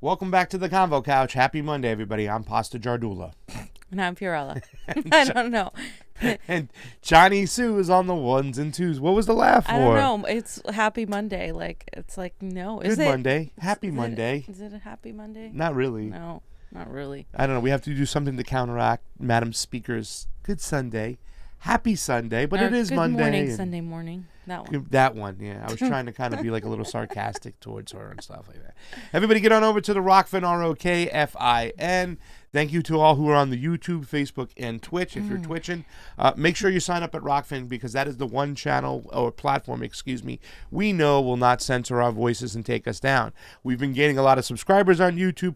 Welcome back to the Convo Couch. Happy Monday, everybody. I'm Pasta Jardula. And I'm Fiorella. I don't know. And Johnny Sue is on the ones and twos. What was the laugh for? I don't know. It's Happy Monday. It's like, no. Good Monday. Happy Monday. Is it a Happy Monday? Not really. No, not really. I don't know. We have to do something to counteract Madam Speaker's Good Sunday. Happy Sunday, but it is good Monday. Morning, Sunday morning. That one. That one, yeah. I was trying to kind of be like a little sarcastic towards her and stuff like that. Everybody get on over to the Rokfin, Rokfin. Thank you to all who are on the YouTube, Facebook, and Twitch. If you're twitching, make sure you sign up at Rokfin because that is the one channel or platform, we know will not censor our voices and take us down. We've been gaining a lot of subscribers on YouTube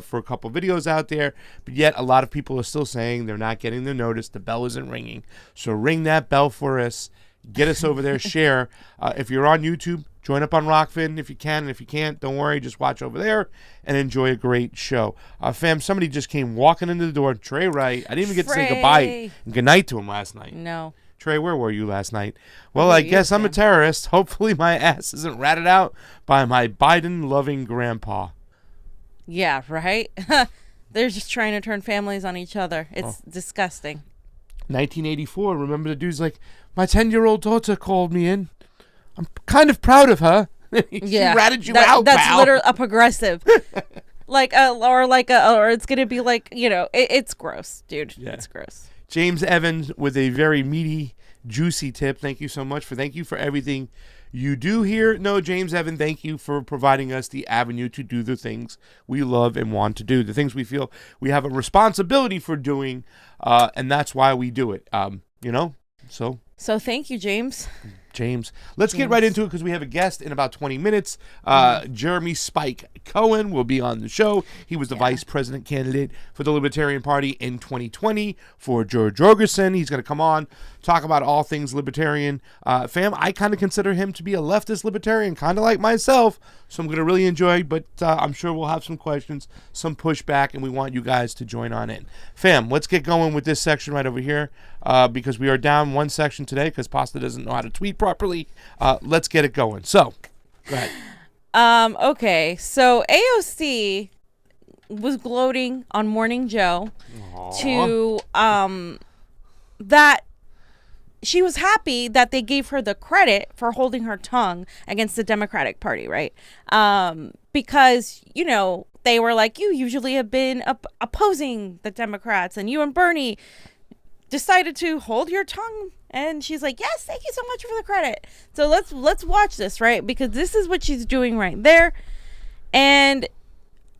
for a couple videos out there, but yet a lot of people are still saying they're not getting the notice. The bell isn't ringing. So ring that bell for us. Get us over there, share. If you're on YouTube, join up on Rokfin if you can. And if you can't, don't worry. Just watch over there and enjoy a great show. Fam, somebody just came walking into the door. Trey Wright. I didn't even get to say goodbye and goodnight to him last night. No. Trey, where were you last night? Well, I guess I'm a terrorist. Hopefully my ass isn't ratted out by my Biden-loving grandpa. Yeah, right? They're just trying to turn families on each other. It's disgusting. 1984, remember the dude's like, my 10-year-old daughter called me in. I'm kind of proud of her. She ratted you out, That's pal. literally a progressive. Or it's going to be like, it's gross, dude. Yeah. It's gross. James Evans with a very meaty, juicy tip. Thank you so much thank you for everything you do here. No, James Evan, thank you for providing us the avenue to do the things we love and want to do, the things we feel we have a responsibility for doing, and that's why we do it. So thank you, James. Let's get right into it because we have a guest in about 20 minutes. Jeremy Spike Cohen will be on the show. He was the vice president candidate for the Libertarian Party in 2020 for George Jorgensen. He's going to come on, talk about all things libertarian. Fam, I kind of consider him to be a leftist libertarian, kind of like myself. So I'm going to really enjoy, but I'm sure we'll have some questions, some pushback, and we want you guys to join on in. Fam, let's get going with this section right over here because we are down one section today because Pasta doesn't know how to tweet properly. Let's get it going. So, go ahead. Okay, so AOC was gloating on Morning Joe to that she was happy that they gave her the credit for holding her tongue against the Democratic Party, right? Because, they were like, you usually have been opposing the Democrats, and you and Bernie decided to hold your tongue. And she's like, yes, thank you so much for the credit. So let's watch this, right? Because this is what she's doing right there. And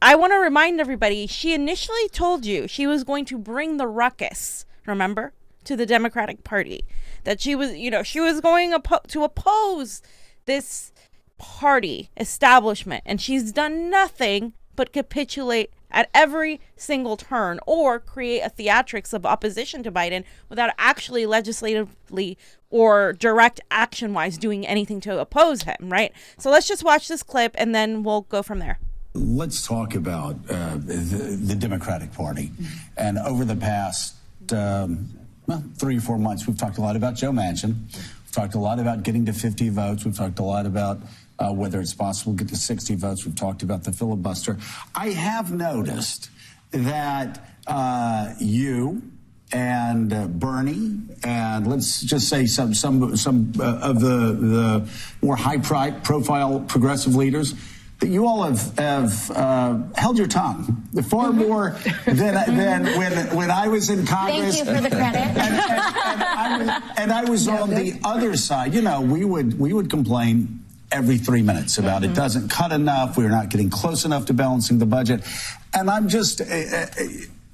I want to remind everybody, she initially told you she was going to bring the ruckus, remember, to the Democratic Party. That she was, she was going to oppose this party establishment. And she's done nothing but capitulate at every single turn or create a theatrics of opposition to Biden without actually legislatively or direct action-wise doing anything to oppose him, right? So let's just watch this clip and then we'll go from there. Let's talk about the Democratic Party. And over the past 3 or 4 months, we've talked a lot about Joe Manchin. We've talked a lot about getting to 50 votes. We've talked a lot about whether it's possible to get to 60 votes. We've talked about the filibuster. I have noticed that you and Bernie and let's just say some of the more high-profile progressive leaders, that you all have held your tongue far more than when I was in Congress. Thank you for the credit. and I was on the other side. We would complain every 3 minutes about it doesn't cut enough. We're not getting close enough to balancing the budget. And I'm just,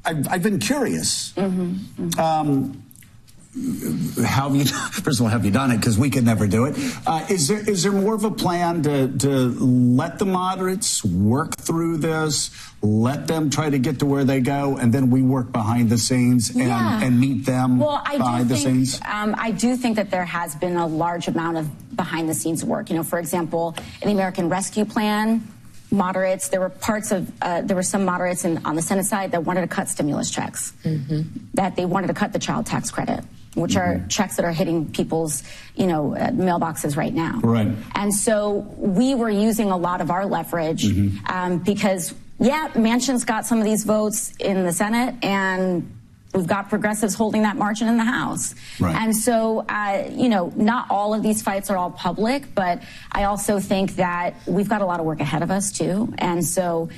I've been curious. How have you, first of all, have you done it? Because we could never do it. Is there more of a plan to let the moderates work through this, let them try to get to where they go, and then we work behind the scenes and meet them behind the scenes? I do think that there has been a large amount of behind the scenes work. For example, in the American Rescue Plan, moderates, there were some moderates on the Senate side that wanted to cut stimulus checks, that they wanted to cut the child tax credit, which are checks that are hitting people's, mailboxes right now. Right. And so we were using a lot of our leverage because yeah, Manchin's got some of these votes in the Senate, and we've got progressives holding that margin in the House. Right. And so, not all of these fights are all public, but I also think that we've got a lot of work ahead of us, too. And so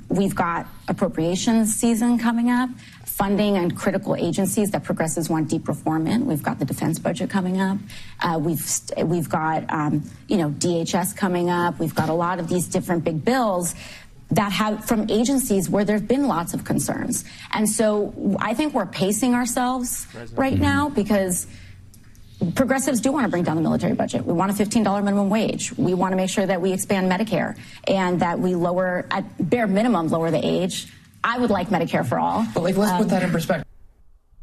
we've got appropriations season coming up, funding and critical agencies that progressives want deep reform in. We've got the defense budget coming up. We've got, DHS coming up. We've got a lot of these different big bills that have from agencies where there's been lots of concerns. And so I think we're pacing ourselves right now because progressives do want to bring down the military budget. We want a $15 minimum wage. We want to make sure that we expand Medicare and that we lower, at bare minimum, lower the age. I would like Medicare for all. But let's put that in perspective.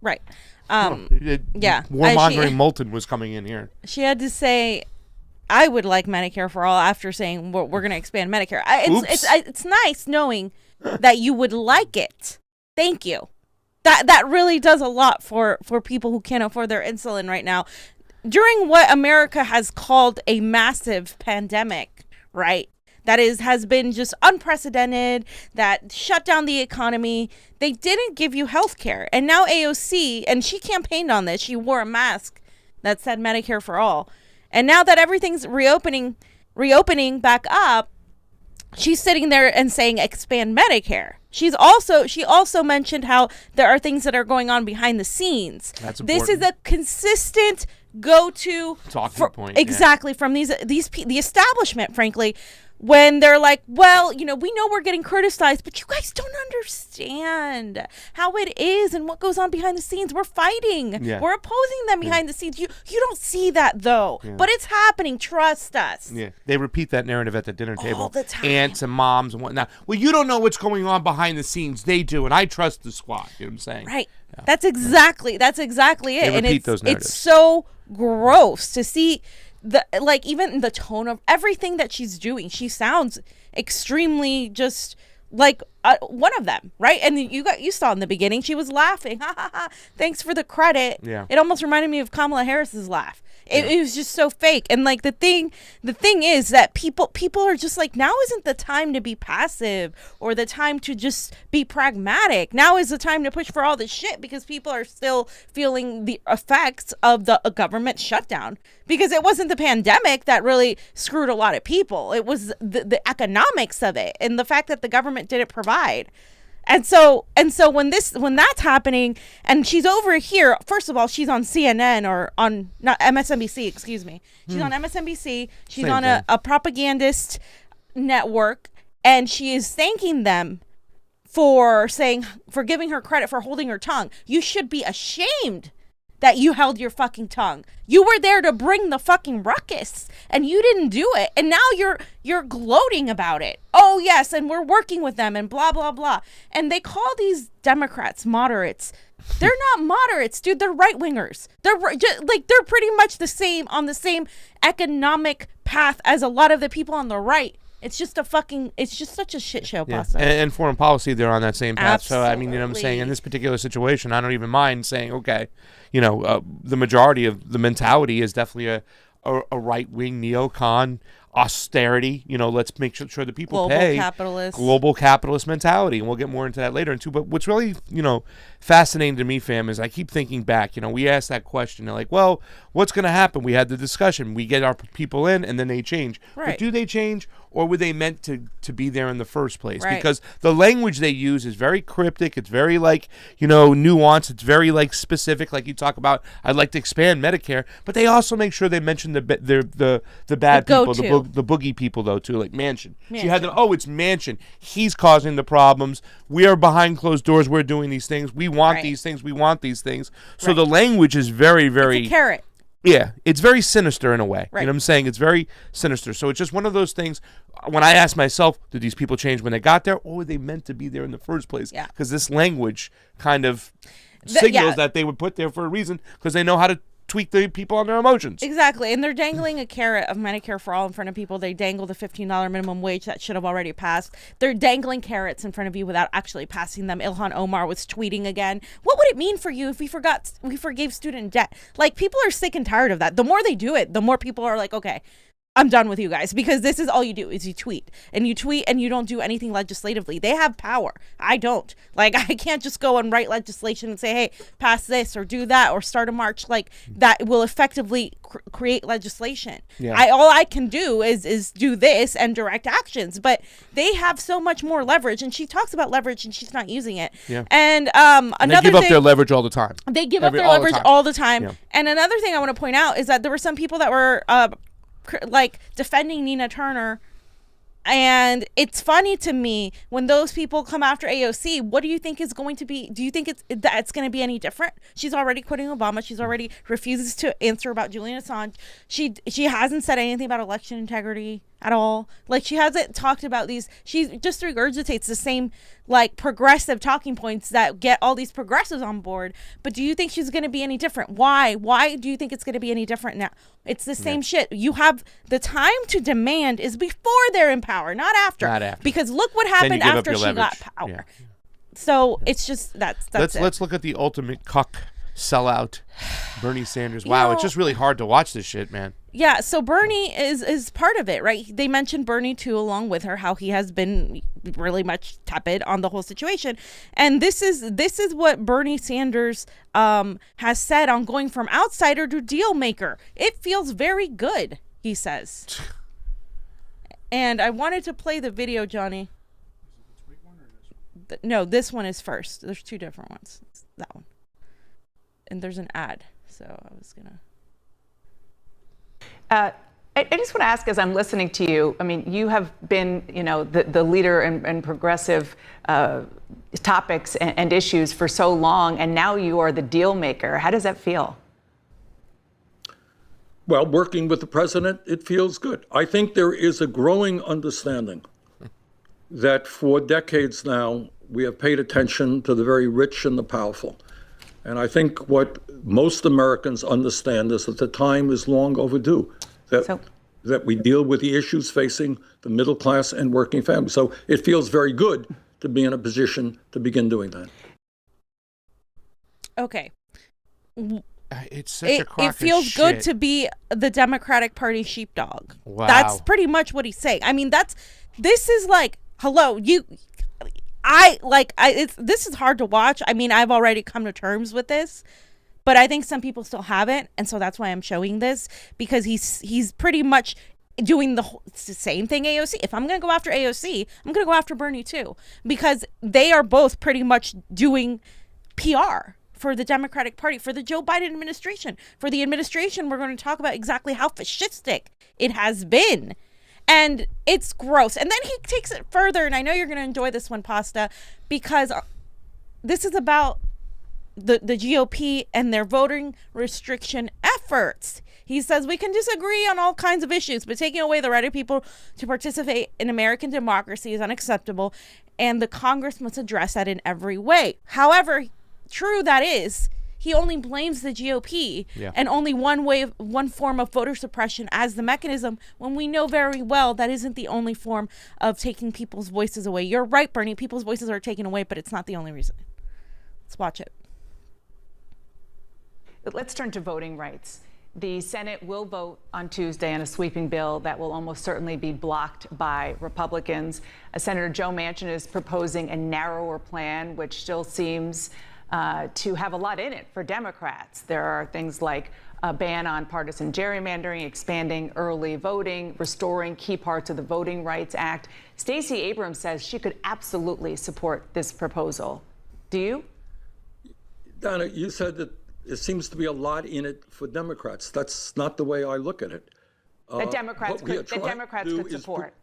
Right. Yeah. Warmongering Moulton was coming in here. She had to say, I would like Medicare for all after saying we're going to expand Medicare. It's nice knowing that you would like it. Thank you. That really does a lot for people who can't afford their insulin right now. During what America has called a massive pandemic, right? That has been just unprecedented, that shut down the economy. They didn't give you health care. And now AOC, and she campaigned on this. She wore a mask that said Medicare for all. And now that everything's reopening back up, she's sitting there and saying expand Medicare. She also mentioned how there are things that are going on behind the scenes. That's important. This is a consistent go-to talking point. Exactly, from the establishment, frankly, when they're like, well, we know we're getting criticized, but you guys don't understand how it is and what goes on behind the scenes. We're fighting. Yeah. We're opposing them behind the scenes. You don't see that, though. Yeah. But it's happening. Trust us. Yeah. They repeat that narrative at the dinner table. All the time. Aunts and moms and whatnot. Well, you don't know what's going on behind the scenes. They do, and I trust the squad. You know what I'm saying? Right. Yeah. That's exactly it. They repeat those narratives. It's so gross to see even the tone of everything that she's doing. She sounds extremely just like one of them, right? And you saw in the beginning she was laughing, ha ha ha. Thanks for the credit. Yeah. It almost reminded me of Kamala Harris's laugh. It was just so fake. And like the thing is that people are just like, now isn't the time to be passive or the time to just be pragmatic. Now is the time to push for all this shit because people are still feeling the effects of the government shutdown. Because it wasn't the pandemic that really screwed a lot of people. It was the economics of it and the fact that the government didn't provide. And so when that's happening and she's over here, first of all, she's on CNN or on not MSNBC, excuse me. She's on MSNBC. She's Same on thing. a propagandist network, and she is thanking them for giving her credit for holding her tongue. You should be ashamed that you held your fucking tongue. You were there to bring the fucking ruckus and you didn't do it. And now you're gloating about it. Oh yes, and we're working with them and blah blah blah. And they call these Democrats moderates. They're not moderates, dude. They're right-wingers. They're pretty much the same on the same economic path as a lot of the people on the right. It's just such a shit show, Pasta. And foreign policy, they're on that same path. Absolutely. So, I mean, you know what I'm saying? In this particular situation, I don't even mind saying, okay, the majority of the mentality is definitely a right-wing neocon austerity. Let's make sure the people pay. Global capitalist mentality. And we'll get more into that later, too. But what's really, fascinating to me, fam, is I keep thinking back. We asked that question. They're like, well, what's going to happen? We had the discussion. We get our people in, and then they change. Right. But do they change, or were they meant to be there in the first place? Right. Because the language they use is very cryptic. It's very nuanced. It's very specific. Like you talk about, I'd like to expand Medicare, but they also make sure they mention the bad people, the boogie people though too, like Manchin. She had it's Manchin. He's causing the problems. We are behind closed doors. We're doing these things. We want these things. We want these things. So the language is very, very... It's a carrot. Yeah, it's very sinister in a way. Right. You know what I'm saying? It's very sinister. So it's just one of those things. When I ask myself, did these people change when they got there, or were they meant to be there in the first place? Yeah. Because this language kind of signals that they were put there for a reason, because they know how to tweak the people on their emotions. Exactly. And they're dangling a carrot of Medicare for all in front of people. They dangle the $15 minimum wage that should have already passed. They're dangling carrots in front of you without actually passing them. Ilhan Omar was tweeting again. What would it mean for you if we forgave student debt? Like, people are sick and tired of that. The more they do it, the more people are like, okay, I'm done with you guys, because this is all you do is you tweet and you don't do anything legislatively. They have power. I don't. Like, I can't just go and write legislation and say, hey, pass this or do that or start a march. Like, that will effectively create legislation. Yeah. All I can do is do this and direct actions, but they have so much more leverage, and she talks about leverage and she's not using it. Yeah. And another they give thing, up their leverage all the time. They give up their all the leverage time. all the time. Yeah. And another thing I want to point out is that there were some people that were like defending Nina Turner, and it's funny to me when those people come after AOC. What do you think is going to be? Do you think it's going to be any different? She's already quitting Obama. She's already refuses to answer about Julian Assange. She hasn't said anything about election integrity at all. Like, she hasn't talked about these. She just regurgitates the same like progressive talking points that get all these progressives on board. But do you think she's going to be any different? Why do you think it's going to be any different now? It's the same shit. You have the time to demand is before they're in power, not after. Not after. Because look what happened give up after your she leverage. got power. Yeah. So it's just that's it. Let's look at the ultimate cuck sellout, Bernie Sanders. Wow, it's just really hard to watch this shit, man. Yeah, so Bernie is part of it, right? They mentioned Bernie too, along with her, how he has been really much tepid on the whole situation. And this is what Bernie Sanders has said on going from outsider to deal maker. It feels very good, he says. And I wanted to play the video, Johnny. No, this one is first. There's two different ones. It's that one. And there's an ad, so I was gonna. I just want to ask, as I'm listening to you, I mean, you have been, the leader in progressive topics and issues for so long, and now you are the deal maker. How does that feel? Well, working with the president, it feels good. I think there is a growing understanding that for decades now, we have paid attention to the very rich and the powerful. And I think what most Americans understand is that the time is long overdue, that we deal with the issues facing the middle class and working families. So it feels very good to be in a position to begin doing that. Okay. It's such a crock it feels of good shit. to be the Democratic Party sheepdog. Wow. That's pretty much what he's saying. I mean, this is like, hello, this is hard to watch. I mean, I've already come to terms with this, but I think some people still haven't, and so that's why I'm showing this, because he's pretty much doing it's the same thing AOC. If I'm going to go after AOC, I'm going to go after Bernie too, because they are both pretty much doing PR for the Democratic Party, for the Joe Biden administration, for the administration. We're going to talk about exactly how fascistic it has been. And it's gross. And then he takes it further, and I know you're going to enjoy this one, Pasta, because this is about the GOP and their voting restriction efforts. He says we can disagree on all kinds of issues, but taking away the right of people to participate in American democracy is unacceptable, and the Congress must address that in every way. However true that is, he only blames the GOP and only one form of voter suppression as the mechanism, when we know very well that isn't the only form of taking people's voices away. You're right, Bernie. People's voices are taken away, but it's not the only reason. Let's watch it. Let's turn to voting rights. The Senate will vote on Tuesday on a sweeping bill that will almost certainly be blocked by Republicans. Senator Joe Manchin is proposing a narrower plan, which still seems to have a lot in it for Democrats. There are things like a ban on partisan gerrymandering, expanding early voting, restoring key parts of the Voting Rights Act. Stacey Abrams says she could absolutely support this proposal. Do you? Donna, you said that it seems to be a lot in it for Democrats. That's not the way I look at it. That Democrats could support.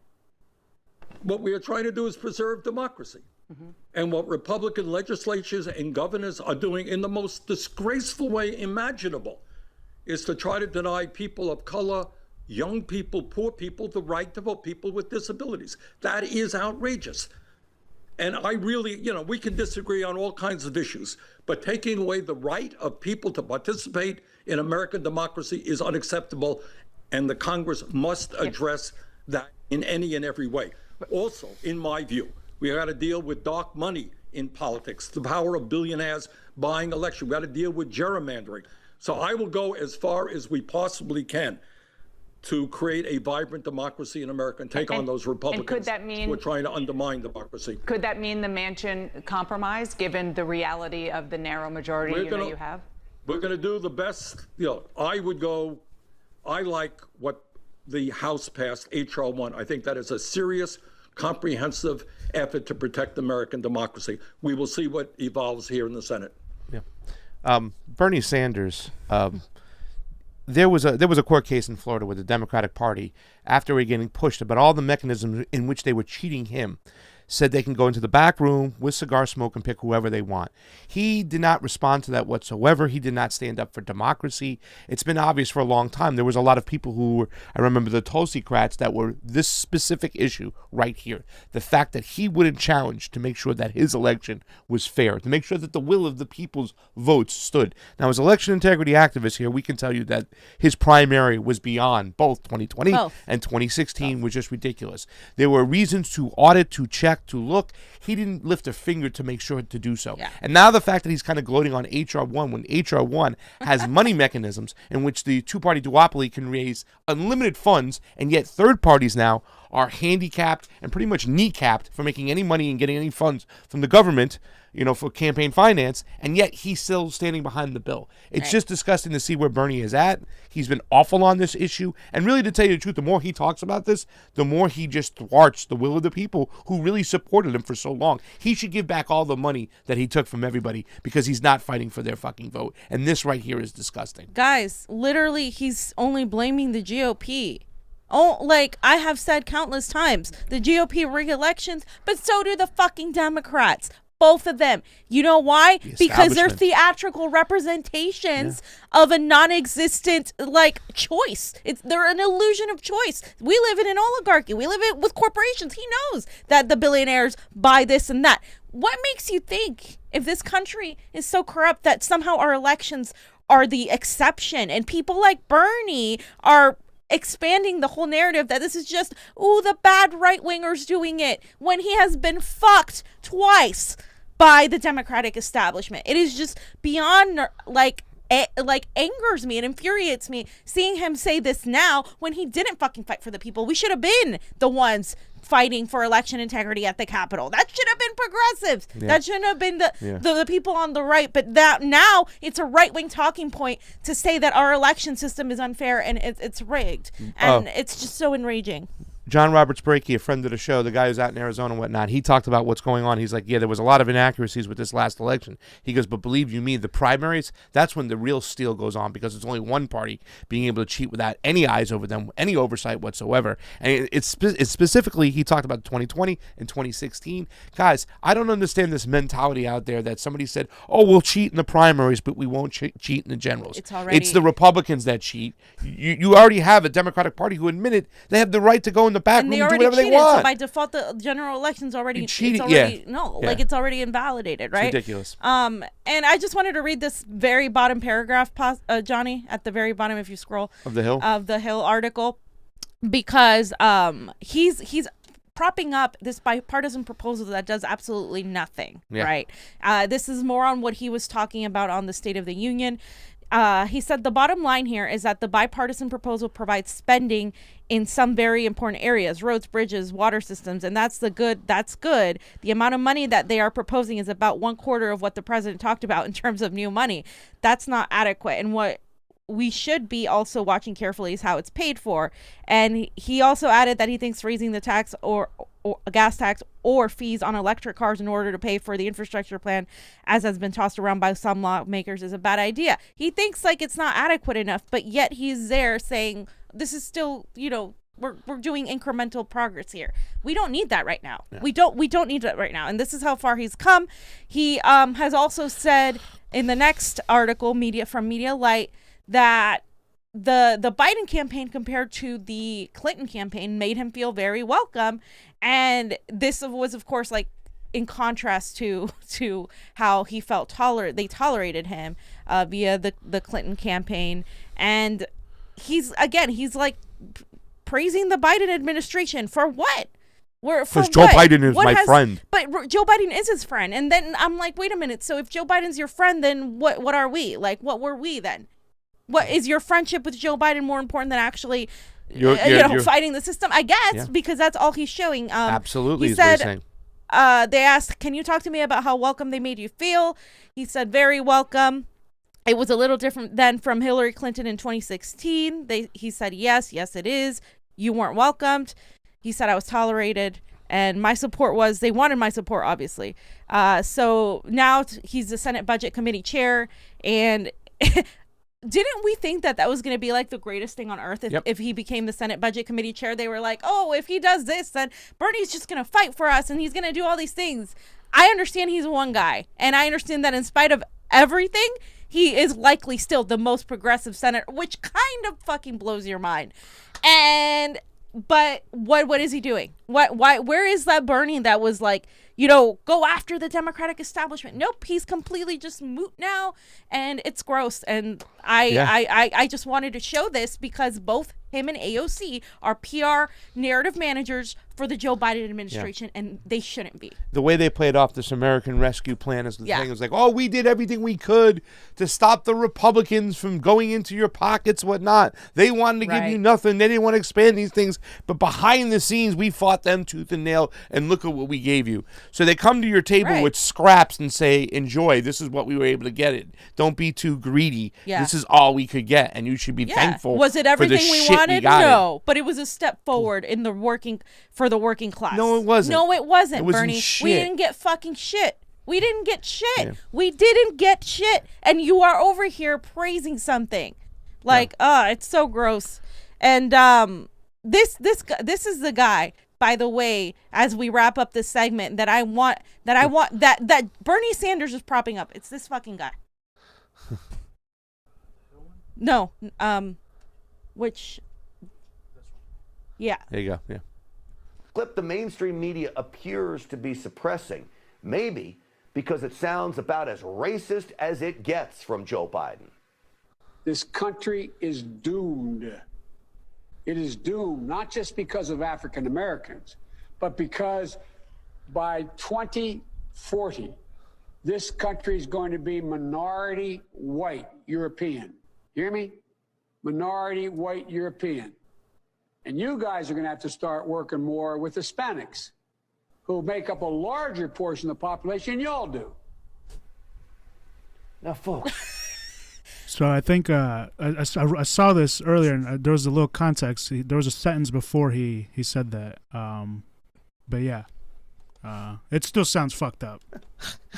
What we are trying to do is preserve democracy. Mm-hmm. And what Republican legislatures and governors are doing in the most disgraceful way imaginable is to try to deny people of color, young people, poor people, the right to vote, people with disabilities. That is outrageous. And I really, we can disagree on all kinds of issues, but taking away the right of people to participate in American democracy is unacceptable, and the Congress must address that in any and every way. Also, in my view, we got to deal with dark money in politics, the power of billionaires buying elections. We got to deal with gerrymandering. So I will go as far as we possibly can to create a vibrant democracy in America and take on those Republicans and could that mean, who are trying to undermine democracy. Could that mean the Manchin compromise, given the reality of the narrow majority you have? We're going to do the best. I like what the House passed, H.R. 1. I think that is a serious, comprehensive effort to protect American democracy. We will see what evolves here in the Senate. Yeah. Bernie Sanders, there was a court case in Florida with the Democratic Party after we were getting pushed about all the mechanisms in which they were cheating him. Said they can go into the back room with cigar smoke and pick whoever they want. He did not respond to that whatsoever. He did not stand up for democracy. It's been obvious for a long time. There was a lot of people who were, I remember the Tulsi-crats that were this specific issue right here. The fact that he wouldn't challenge to make sure that his election was fair, to make sure that the will of the people's votes stood. Now, as election integrity activists here, we can tell you that his primary was beyond both 2020 and 2016 was just ridiculous. There were reasons to audit, to check, to look. He didn't lift a finger to make sure to do so. Yeah. And now the fact that he's kind of gloating on H.R. 1 when H.R. 1 has money mechanisms in which the two-party duopoly can raise unlimited funds, and yet third parties now are handicapped and pretty much kneecapped for making any money and getting any funds from the government, for campaign finance, and yet he's still standing behind the bill. It's just disgusting to see where Bernie is at. He's been awful on this issue, and really, to tell you the truth, the more he talks about this, the more he just thwarts the will of the people who really supported him for so long. He should give back all the money that he took from everybody because he's not fighting for their fucking vote, and this right here is disgusting. Guys, literally, he's only blaming the GOP. Oh, like I have said countless times, the GOP rig elections, but so do the fucking Democrats. Both of them. You know why? Because they're theatrical representations of a non-existent choice. They're an illusion of choice. We live in an oligarchy. We live in with corporations. He knows that the billionaires buy this and that. What makes you think, if this country is so corrupt, that somehow our elections are the exception and people like Bernie are expanding the whole narrative that this is just, the bad right-wingers doing it, when he has been fucked twice by the Democratic establishment? It is just beyond, angers me and infuriates me seeing him say this now when he didn't fucking fight for the people. We should have been the ones fighting for election integrity at the Capitol. That should have been progressives. Yeah. That shouldn't have been the people on the right. But that now it's a right-wing talking point to say that our election system is unfair and it's rigged. And it's just so enraging. John Roberts Brakey, a friend of the show, the guy who's out in Arizona and whatnot, he talked about what's going on. He's like, there was a lot of inaccuracies with this last election. He goes, but believe you me, the primaries, that's when the real steal goes on because it's only one party being able to cheat without any eyes over them, any oversight whatsoever. And it's specifically, he talked about 2020 and 2016. Guys, I don't understand this mentality out there that somebody said, we'll cheat in the primaries, but we won't cheat in the generals. It's the Republicans that cheat. You already have a Democratic Party who admitted they have the right to go in the back room and do whatever they want. So by default, the general election's already cheated. It's already invalidated, right? It's ridiculous. And I just wanted to read this very bottom paragraph, Johnny, at the very bottom, if you scroll of the Hill article, because he's propping up this bipartisan proposal that does absolutely nothing, right? This is more on what he was talking about on the State of the Union. He said the bottom line here is that the bipartisan proposal provides spending in some very important areas, roads, bridges, water systems, and that's good. The amount of money that they are proposing is about 1/4 of what the president talked about in terms of new money. That's not adequate. And what we should be also watching carefully is how it's paid for. And he also added that he thinks raising the tax or a gas tax or fees on electric cars in order to pay for the infrastructure plan, as has been tossed around by some lawmakers, is a bad idea. He thinks it's not adequate enough, but yet he's there saying this is still, we're doing incremental progress here. We don't need that right now. Yeah. We don't need that right now. And this is how far he's come. He has also said in the next article, Media Light, that the Biden campaign compared to the Clinton campaign made him feel very welcome. And this was, of course, in contrast to how he felt they tolerated him via the Clinton campaign. And he's praising the Biden administration for what? Because Joe Biden is my friend. But Joe Biden is his friend. And then I'm like, wait a minute. So if Joe Biden's your friend, then what are we? What were we then? What is your friendship with Joe Biden more important than actually you're fighting the system, I guess, because that's all he's showing. Absolutely, he is what he's said, saying. they asked, can you talk to me about how welcome they made you feel? He said, very welcome. It was a little different than from Hillary Clinton in 2016. He said, yes, it is. You weren't welcomed. He said, I was tolerated. And my support was, they wanted my support, obviously. So now he's the Senate Budget Committee chair. And didn't we think that was going to be like the greatest thing on earth if he became the Senate Budget Committee chair? They were like, oh, if he does this, then Bernie's just going to fight for us and he's going to do all these things. I understand he's one guy. And I understand that in spite of everything, he is likely still the most progressive senator, which kind of fucking blows your mind. But what is he doing? Where is that Bernie that was like, go after the Democratic establishment? Nope, he's completely just moot now, and it's gross. And I just wanted to show this because both him and AOC are PR narrative managers for the Joe Biden administration, and they shouldn't be. The way they played off this American Rescue Plan is the thing. It was like, oh, we did everything we could to stop the Republicans from going into your pockets, whatnot. They wanted to give you nothing. They didn't want to expand these things. But behind the scenes, we fought them tooth and nail, and look at what we gave you. So they come to your table with scraps and say, enjoy. This is what we were able to get it. Don't be too greedy. Yeah. This is all we could get, and you should be thankful. Was it everything we wanted? No, but it was a step forward in the working class. No, it wasn't. No, it wasn't, it wasn't Bernie. Shit. We didn't get fucking shit. We didn't get shit. Yeah. We didn't get shit. And you are over here praising something. Like, it's so gross. And this is the guy, by the way, as we wrap up this segment, that I want that Bernie Sanders is propping up. It's this fucking guy. No, which, yeah. There you go. Yeah. Clip the mainstream media appears to be suppressing, maybe because it sounds about as racist as it gets from Joe Biden. This country is doomed. It is doomed, not just because of African Americans, but because by 2040, this country is going to be minority white European. Hear me? Minority white European. And you guys are going to have to start working more with Hispanics, who make up a larger portion of the population than y'all do. Now, folks. So I think I saw this earlier, and there was a little context. There was a sentence before he said that. But yeah, it still sounds fucked up.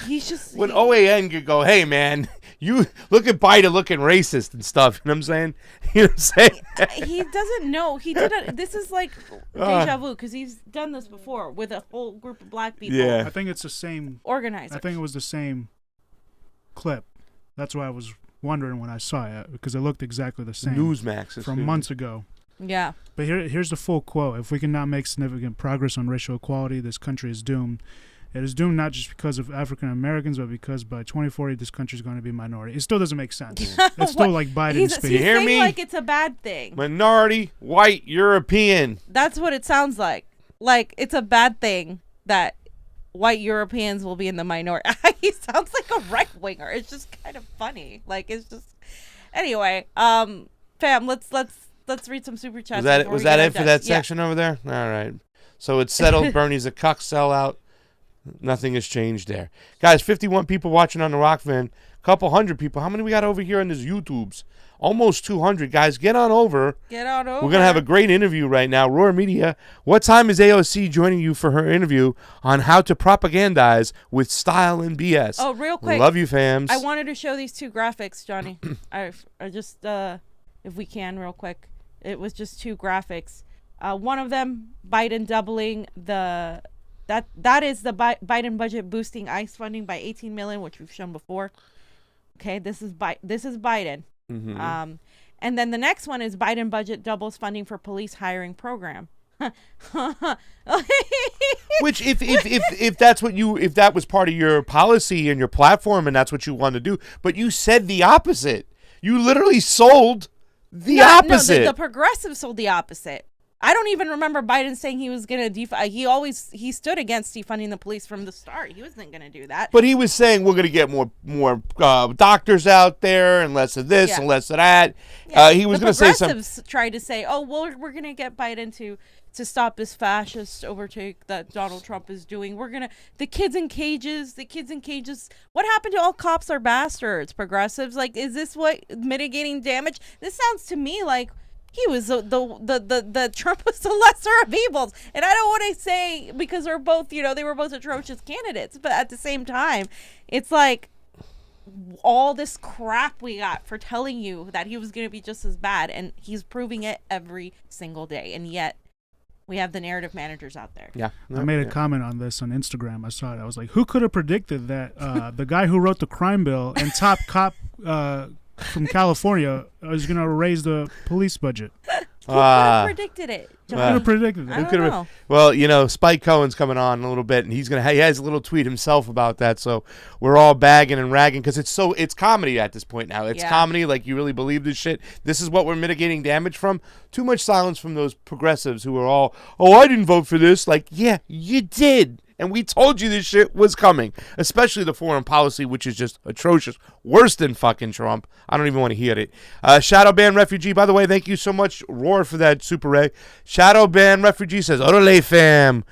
He's just when OAN could go, hey man, you look at Biden looking racist and stuff. You know what I'm saying? You know what I'm saying? He doesn't know. He did it. This is like deja vu because he's done this before with a whole group of black people. Yeah, I think it's the same organizer. I think it was the same clip. That's why I was wondering when I saw it, because it looked exactly the same. Newsmax from months ago. Yeah. But here's the full quote. If we cannot make significant progress on racial equality, this country is doomed. It is doomed not just because of African Americans, but because by 2040, this country is going to be minority. It still doesn't make sense. It's still like Biden speak. He's hear me? Like it's a bad thing. Minority, white, European. That's what it sounds like. Like it's a bad thing that white Europeans will be in the minority. He sounds like a right winger. It's just kind of funny. Like it's just. Anyway, fam, let's read some super chats. Was that it for that section over there? All right. So it's settled. Bernie's a cuck sellout. Nothing has changed there. Guys, 51 people watching on the Rokfin. Couple hundred people. How many we got over here on this YouTubes? Almost 200. Guys, get on over. Get on over. We're going to have a great interview right now. Roar Media. What time is AOC joining you for her interview on how to propagandize with style and BS? Oh, real quick. Love you, fams. I wanted to show these two graphics, Johnny. I just, if we can, real quick. It was just two graphics. One of them, Biden doubling the... That is the Biden budget boosting ICE funding by 18 million, which we've shown before. Okay, this is Biden. Mm-hmm. And then the next one is Biden budget doubles funding for police hiring program. Which if that's what if that was part of your policy and your platform and that's what you want to do, but you said the opposite. You literally sold the opposite. No, the progressives sold the opposite. I don't even remember Biden saying he was going to he stood against defunding the police from the start. He wasn't going to do that. But he was saying we're going to get more doctors out there and less of this and less of that. Yeah. He was going to say something. Progressives tried to say, oh, well, we're going to get Biden to stop this fascist overtake that Donald Trump is doing. The kids in cages. What happened to all cops are bastards, progressives? Like, is this what mitigating damage? This sounds to me like he was the Trump was the lesser of evils. And I don't want to say because they're both, they were both atrocious candidates, but at the same time, it's like all this crap we got for telling you that he was going to be just as bad, and he's proving it every single day. And yet we have the narrative managers out there. Yeah. I made a comment on this on Instagram. I saw it. I was like, who could have predicted that the guy who wrote the crime bill and top cop from California is going to raise the police budget? Who could have predicted it? Who could have predicted that? I don't know. Well, Spike Cohen's coming on in a little bit, and he has a little tweet himself about that. So we're all bagging and ragging because it's comedy at this point now. It's comedy, like you really believe this shit. This is what we're mitigating damage from. Too much silence from those progressives who are all, oh, I didn't vote for this. Like, yeah, you did. And we told you this shit was coming, especially the foreign policy, which is just atrocious. Worse than fucking Trump. I don't even want to hear it. Shadow Ban Refugee, by the way, thank you so much, Roar, for that Super Ray. Shadow Ban Refugee says, Orale fam,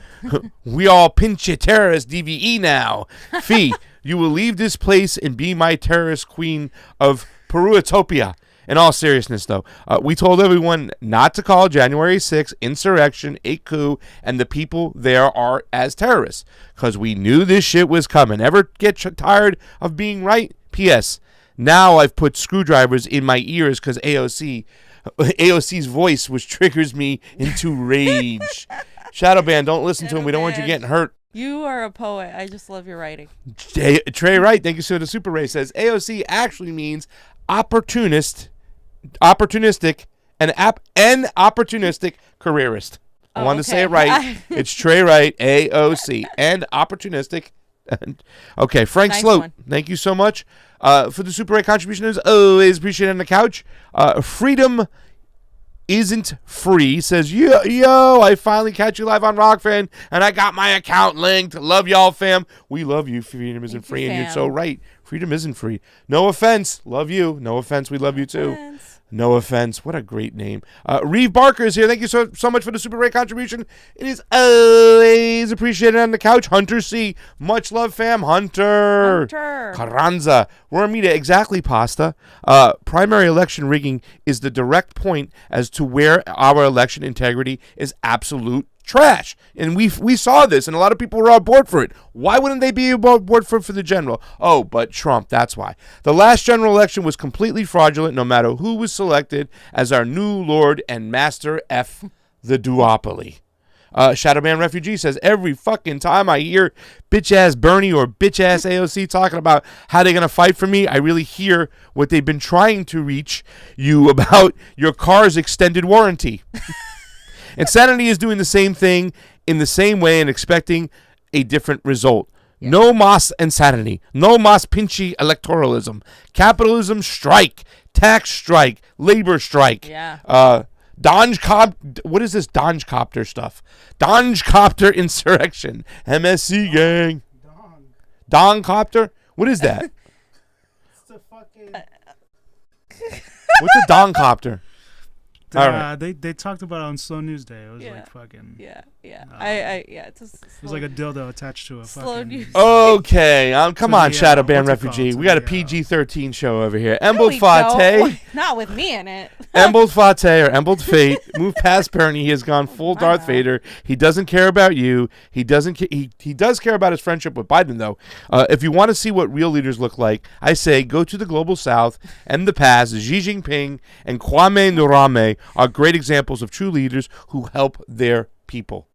we all pinche terrorist DVE now. Fee, you will leave this place and be my terrorist queen of Peruitopia. In all seriousness, though, we told everyone not to call January 6th insurrection a coup and the people there are as terrorists because we knew this shit was coming. Ever get tired of being right? P.S. Now I've put screwdrivers in my ears because AOC's voice, which triggers me into rage. Shadowban, don't listen to him. We don't want you getting hurt. You are a poet. I just love your writing. Trey Wright, thank you so much. The Super Ray says AOC actually means opportunistic and opportunistic careerist. I wanted to say it right. It's Trey Wright, AOC, and opportunistic. Okay, Frank Sloat, thank you so much for the Super Ray contribution. Is always appreciated on the couch. Freedom isn't free says, yo, I finally catch you live on Rokfin, and I got my account linked. Love y'all, fam. We love you. Freedom isn't free, and you're so right. Freedom isn't free. No offense. Love you. No offense. We love you too. No offense. What a great name. Reeve Barker is here. Thank you so much for the Super Ray contribution. It is always appreciated on the couch. Hunter C. Much love, fam. Hunter. Carranza. Wormita. Exactly, Pasta. Primary election rigging is the direct point as to where our election integrity is absolute trash. And we saw this, and a lot of people were on board for it. Why wouldn't they be on board for the general? Oh, but Trump, that's why. The last general election was completely fraudulent no matter who was selected as our new Lord and Master F the duopoly. Shadowman Refugee says, every fucking time I hear bitch-ass Bernie or bitch-ass AOC talking about how they're going to fight for me, I really hear what they've been trying to reach you about your car's extended warranty. Insanity is doing the same thing in the same way and expecting a different result. Yeah. No mas insanity. No mas pinchy electoralism. Capitalism strike. Tax strike. Labor strike. Yeah. What is this Dongecopter stuff? Dongecopter insurrection. MSC gang. Dongecopter? What is that? It's the fucking... What's a Dongecopter? They talked about it on Slow News Day. It was like fucking... Yeah. It was like a dildo attached to a fucking... Okay, come on, Shadowban Refugee. We got a PG-13 show over here. Embold Fate. Not with me in it. Embold Fate or Embold Fate. Move past Bernie. He has gone full Darth Vader. He doesn't care about you. He does care about his friendship with Biden, though. If you want to see what real leaders look like, I say go to the Global South and the past. Xi Jinping and Kwame Nkrumah are great examples of true leaders who help their people.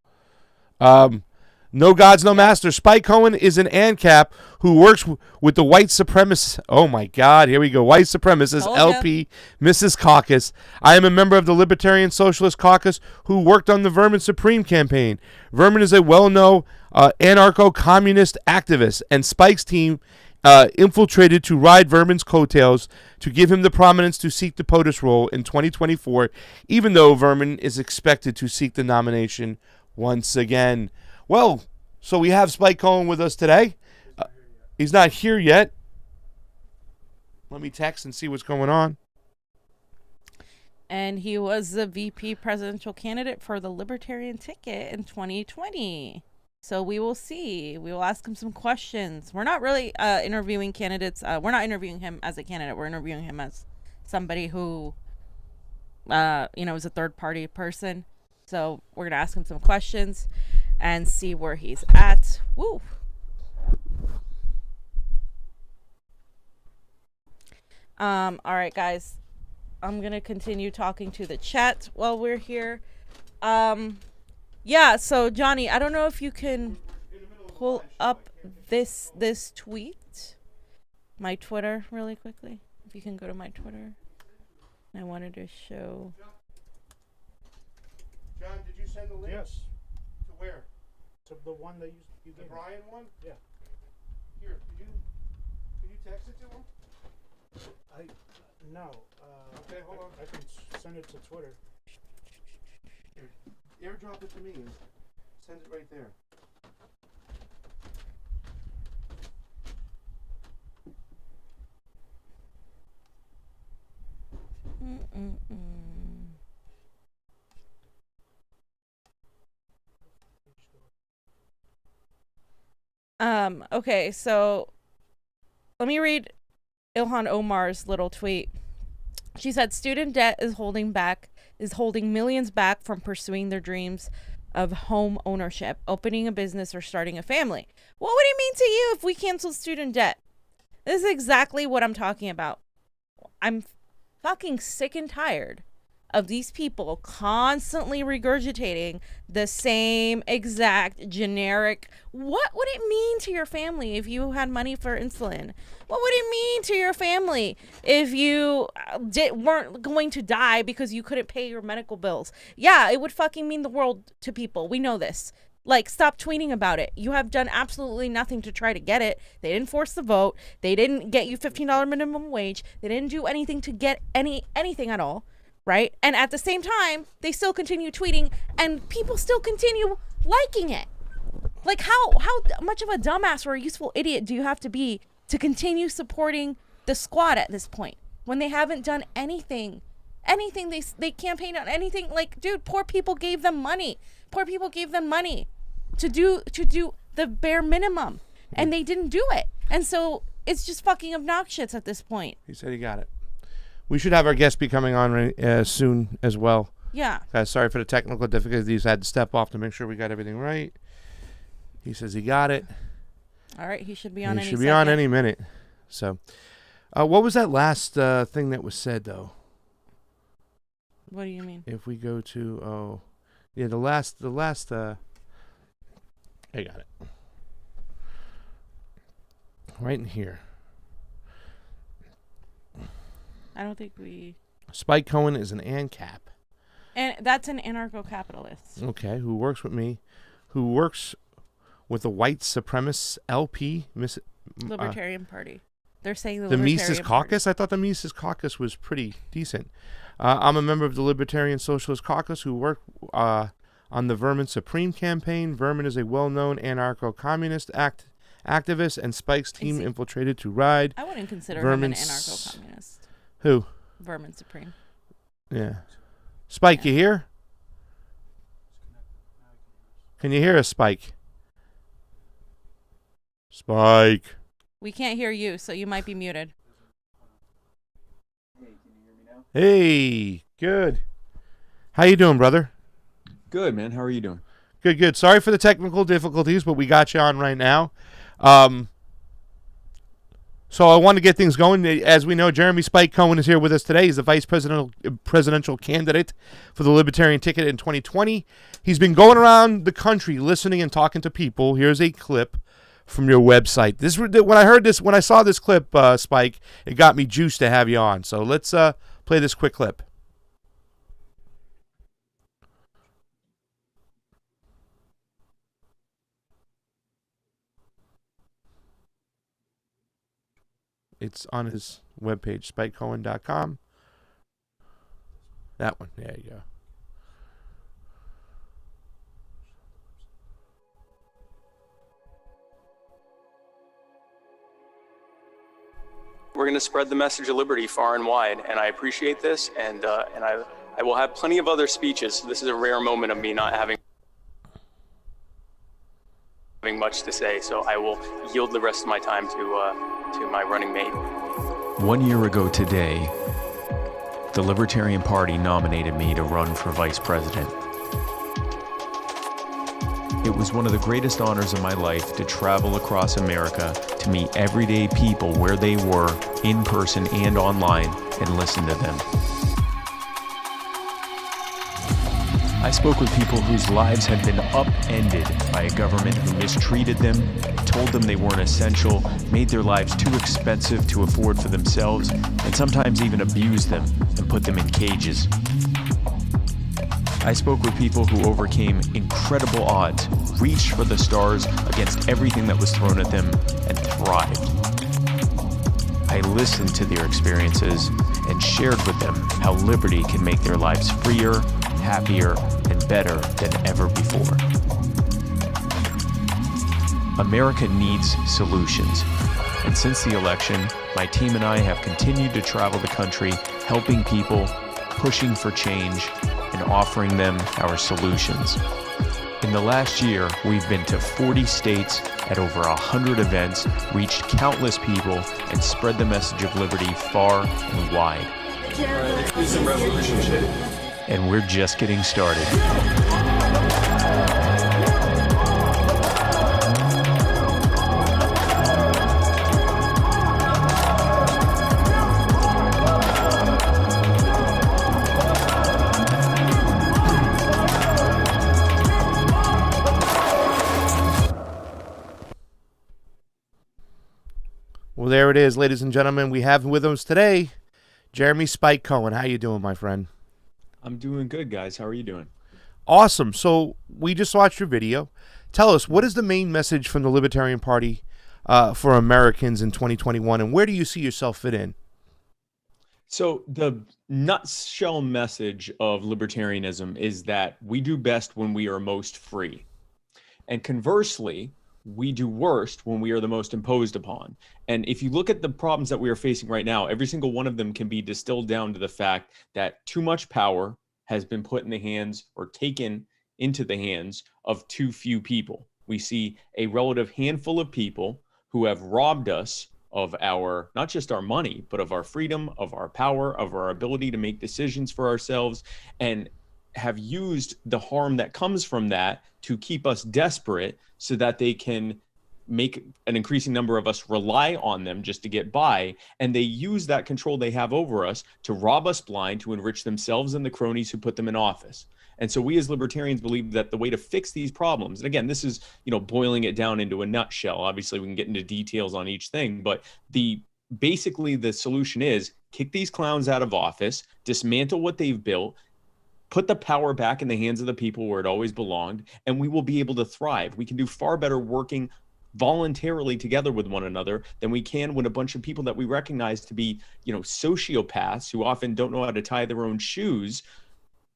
No gods, no master. Spike Cohen is an ANCAP who works with the white supremacists. Oh my God, here we go. White supremacist LP, Mrs. Caucus. I am a member of the Libertarian Socialist Caucus who worked on the Vermin Supreme campaign. Vermin is a well-known anarcho-communist activist, and Spike's team infiltrated to ride Vermin's coattails to give him the prominence to seek the POTUS role in 2024, even though Vermin is expected to seek the nomination once again. Well, so we have Spike Cohen with us today. He's not here yet. Let me text and see what's going on. And he was the VP presidential candidate for the Libertarian ticket in 2020. So we will see. We will ask him some questions. We're not really interviewing candidates. We're not interviewing him as a candidate. We're interviewing him as somebody who, is a third-party person. So we're going to ask him some questions and see where he's at. Woo! All right, guys. I'm going to continue talking to the chat while we're here. Yeah, so Jonny, I don't know if you can pull up this tweet, my Twitter, really quickly. If you can go to my Twitter. I wanted to show. John, did you send the link? Yes. To where? To the one that you The gave me. Brian one? Yeah. Here, can you text it to him? No. Okay, hold on. I can send it to Twitter. Airdrop it to me and send it right there. Okay, so let me read Ilhan Omar's little tweet. She said student debt is holding millions back from pursuing their dreams of home ownership, opening a business, or starting a family. What would it mean to you if we canceled student debt? This is exactly what I'm talking about. I'm fucking sick and tired of these people constantly regurgitating the same exact generic, what would it mean to your family if you had money for insulin? What would it mean to your family if you weren't going to die because you couldn't pay your medical bills? Yeah, it would fucking mean the world to people. We know this. Like, stop tweeting about it. You have done absolutely nothing to try to get it. They didn't force the vote. They didn't get you $15 minimum wage. They didn't do anything to get anything at all. Right? And at the same time, they still continue tweeting and people still continue liking it. Like, how much of a dumbass or a useful idiot do you have to be to continue supporting the squad at this point when they haven't done anything? They campaigned on anything. Like, dude, poor people gave them money. Poor people gave them money to do the bare minimum, and they didn't do it. And so it's just fucking obnoxious at this point. He said he got it. We should have our guest be coming on soon as well. Yeah. Guys, sorry for the technical difficulties. I had to step off to make sure we got everything right. He says he got it. All right, he should be on. He should be on any minute. So, what was that last thing that was said though? What do you mean? If we go to the last. I got it. Right in here. I don't think we... Spike Cohen is an ANCAP. And that's an anarcho-capitalist. Okay, who works with me, who works with the white supremacist LP... Libertarian Party. They're saying the Libertarian Mises Caucus? I thought the Mises Caucus was pretty decent. I'm a member of the Libertarian Socialist Caucus who worked on the Vermin Supreme campaign. Vermin is a well-known anarcho-communist activist, and Spike's team infiltrated to ride... I wouldn't consider him an anarcho-communist. Who? Vermin Supreme. Yeah. Spike, you here? Can you hear us, Spike? Spike. We can't hear you, so you might be muted. Hey, can you hear me now? Hey, good. How you doing, brother? Good, man. How are you doing? Good, good. Sorry for the technical difficulties, but we got you on right now. So I want to get things going. As we know, Jeremy Spike Cohen is here with us today. He's the vice presidential candidate for the Libertarian ticket in 2020. He's been going around the country listening and talking to people. Here's a clip from your website. When I saw this clip, Spike, it got me juiced to have you on. So let's play this quick clip. It's on his webpage, spikecohen.com. That one. There you go. We're going to spread the message of liberty far and wide, and I appreciate this, and I will have plenty of other speeches. This is a rare moment of me not having much to say, so I will yield the rest of my time to my running mate. 1 year ago today, the Libertarian Party nominated me to run for vice president. It was one of the greatest honors of my life to travel across America to meet everyday people where they were, in person and online, and listen to them. I spoke with people whose lives had been upended by a government who mistreated them, told them they weren't essential, made their lives too expensive to afford for themselves, and sometimes even abused them and put them in cages. I spoke with people who overcame incredible odds, reached for the stars against everything that was thrown at them, and thrived. I listened to their experiences and shared with them how liberty can make their lives freer, happier, and better than ever before. America needs solutions. And since the election, my team and I have continued to travel the country, helping people, pushing for change, and offering them our solutions. In the last year, we've been to 40 states at over 100 events, reached countless people, and spread the message of liberty far and wide. Let's do some revolution shit. And we're just getting started. Well, there it is, ladies and gentlemen. We have with us today Jeremy Spike Cohen. How you doing, my friend? I'm doing good, guys. How are you doing? Awesome. So we just watched your video. Tell us, what is the main message from the Libertarian Party for Americans in 2021, and where do you see yourself fit in? So the nutshell message of libertarianism is that we do best when we are most free. And conversely, we do worst when we are the most imposed upon. And if you look at the problems that we are facing right now, every single one of them can be distilled down to the fact that too much power has been put in the hands or taken into the hands of too few people. We see a relative handful of people who have robbed us of our, not just our money, but of our freedom, of our power, of our ability to make decisions for ourselves, and have used the harm that comes from that to keep us desperate so that they can make an increasing number of us rely on them just to get by. And they use that control they have over us to rob us blind, to enrich themselves and the cronies who put them in office. And so we as libertarians believe that the way to fix these problems, and again, this is, boiling it down into a nutshell. Obviously, we can get into details on each thing, but basically the solution is kick these clowns out of office, dismantle what they've built, put the power back in the hands of the people where it always belonged, and we will be able to thrive. We can do far better working voluntarily together with one another than we can when a bunch of people that we recognize to be, sociopaths who often don't know how to tie their own shoes,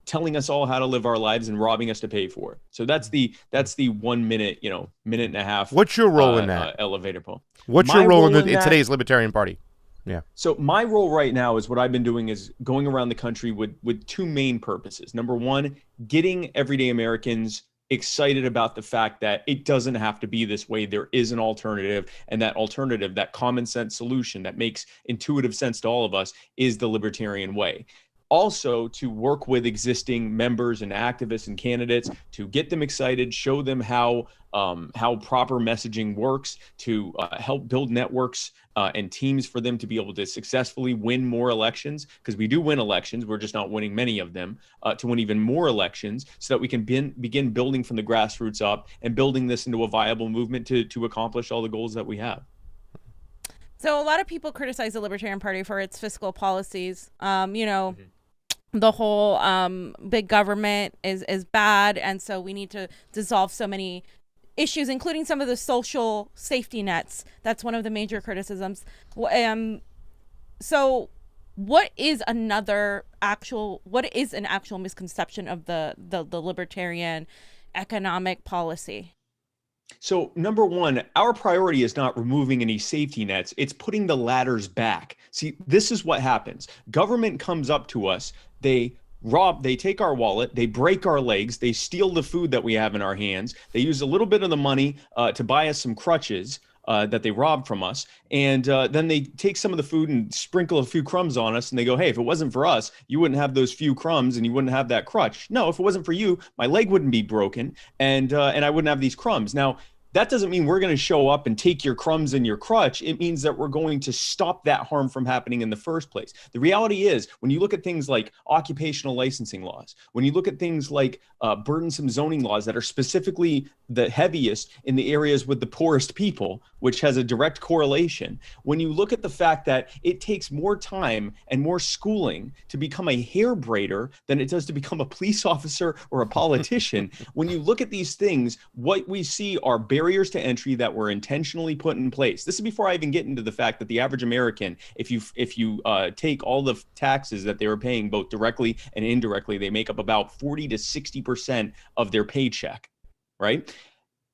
telling us all how to live our lives and robbing us to pay for it. So that's the 1 minute, minute and a half. What's your role in that? Elevator poll. What's your role in today's Libertarian Party? Yeah. So my role right now is what I've been doing is going around the country with two main purposes. Number one, getting everyday Americans excited about the fact that it doesn't have to be this way. There is an alternative, and that alternative, that common sense solution that makes intuitive sense to all of us, is the libertarian way. Also, to work with existing members and activists and candidates to get them excited, show them how proper messaging works, to help build networks and teams for them to be able to successfully win more elections, because we do win elections, we're just not winning many of them, to win even more elections so that we can begin building from the grassroots up and building this into a viable movement to accomplish all the goals that we have. So a lot of people criticize the Libertarian Party for its fiscal policies. The whole big government is bad, and so we need to dissolve so many issues, including some of the social safety nets. That's one of the major criticisms. So what is an actual misconception of the libertarian economic policy? So number one, our priority is not removing any safety nets. It's putting the ladders back. See, this is what happens. Government comes up to us. They take our wallet, they break our legs, they steal the food that we have in our hands. They use a little bit of the money to buy us some crutches that they robbed from us. And then they take some of the food and sprinkle a few crumbs on us. And they go, hey, if it wasn't for us, you wouldn't have those few crumbs and you wouldn't have that crutch. No, if it wasn't for you, my leg wouldn't be broken and I wouldn't have these crumbs. Now, that doesn't mean we're going to show up and take your crumbs and your crutch. It means that we're going to stop that harm from happening in the first place. The reality is, when you look at things like occupational licensing laws, when you look at things like burdensome zoning laws that are specifically the heaviest in the areas with the poorest people, which has a direct correlation, when you look at the fact that it takes more time and more schooling to become a hair braider than it does to become a police officer or a politician, when you look at these things, what we see are barriers to entry that were intentionally put in place. This is before I even get into the fact that the average American, if you take all the taxes that they were paying both directly and indirectly, they make up about 40 to 60% of their paycheck, right?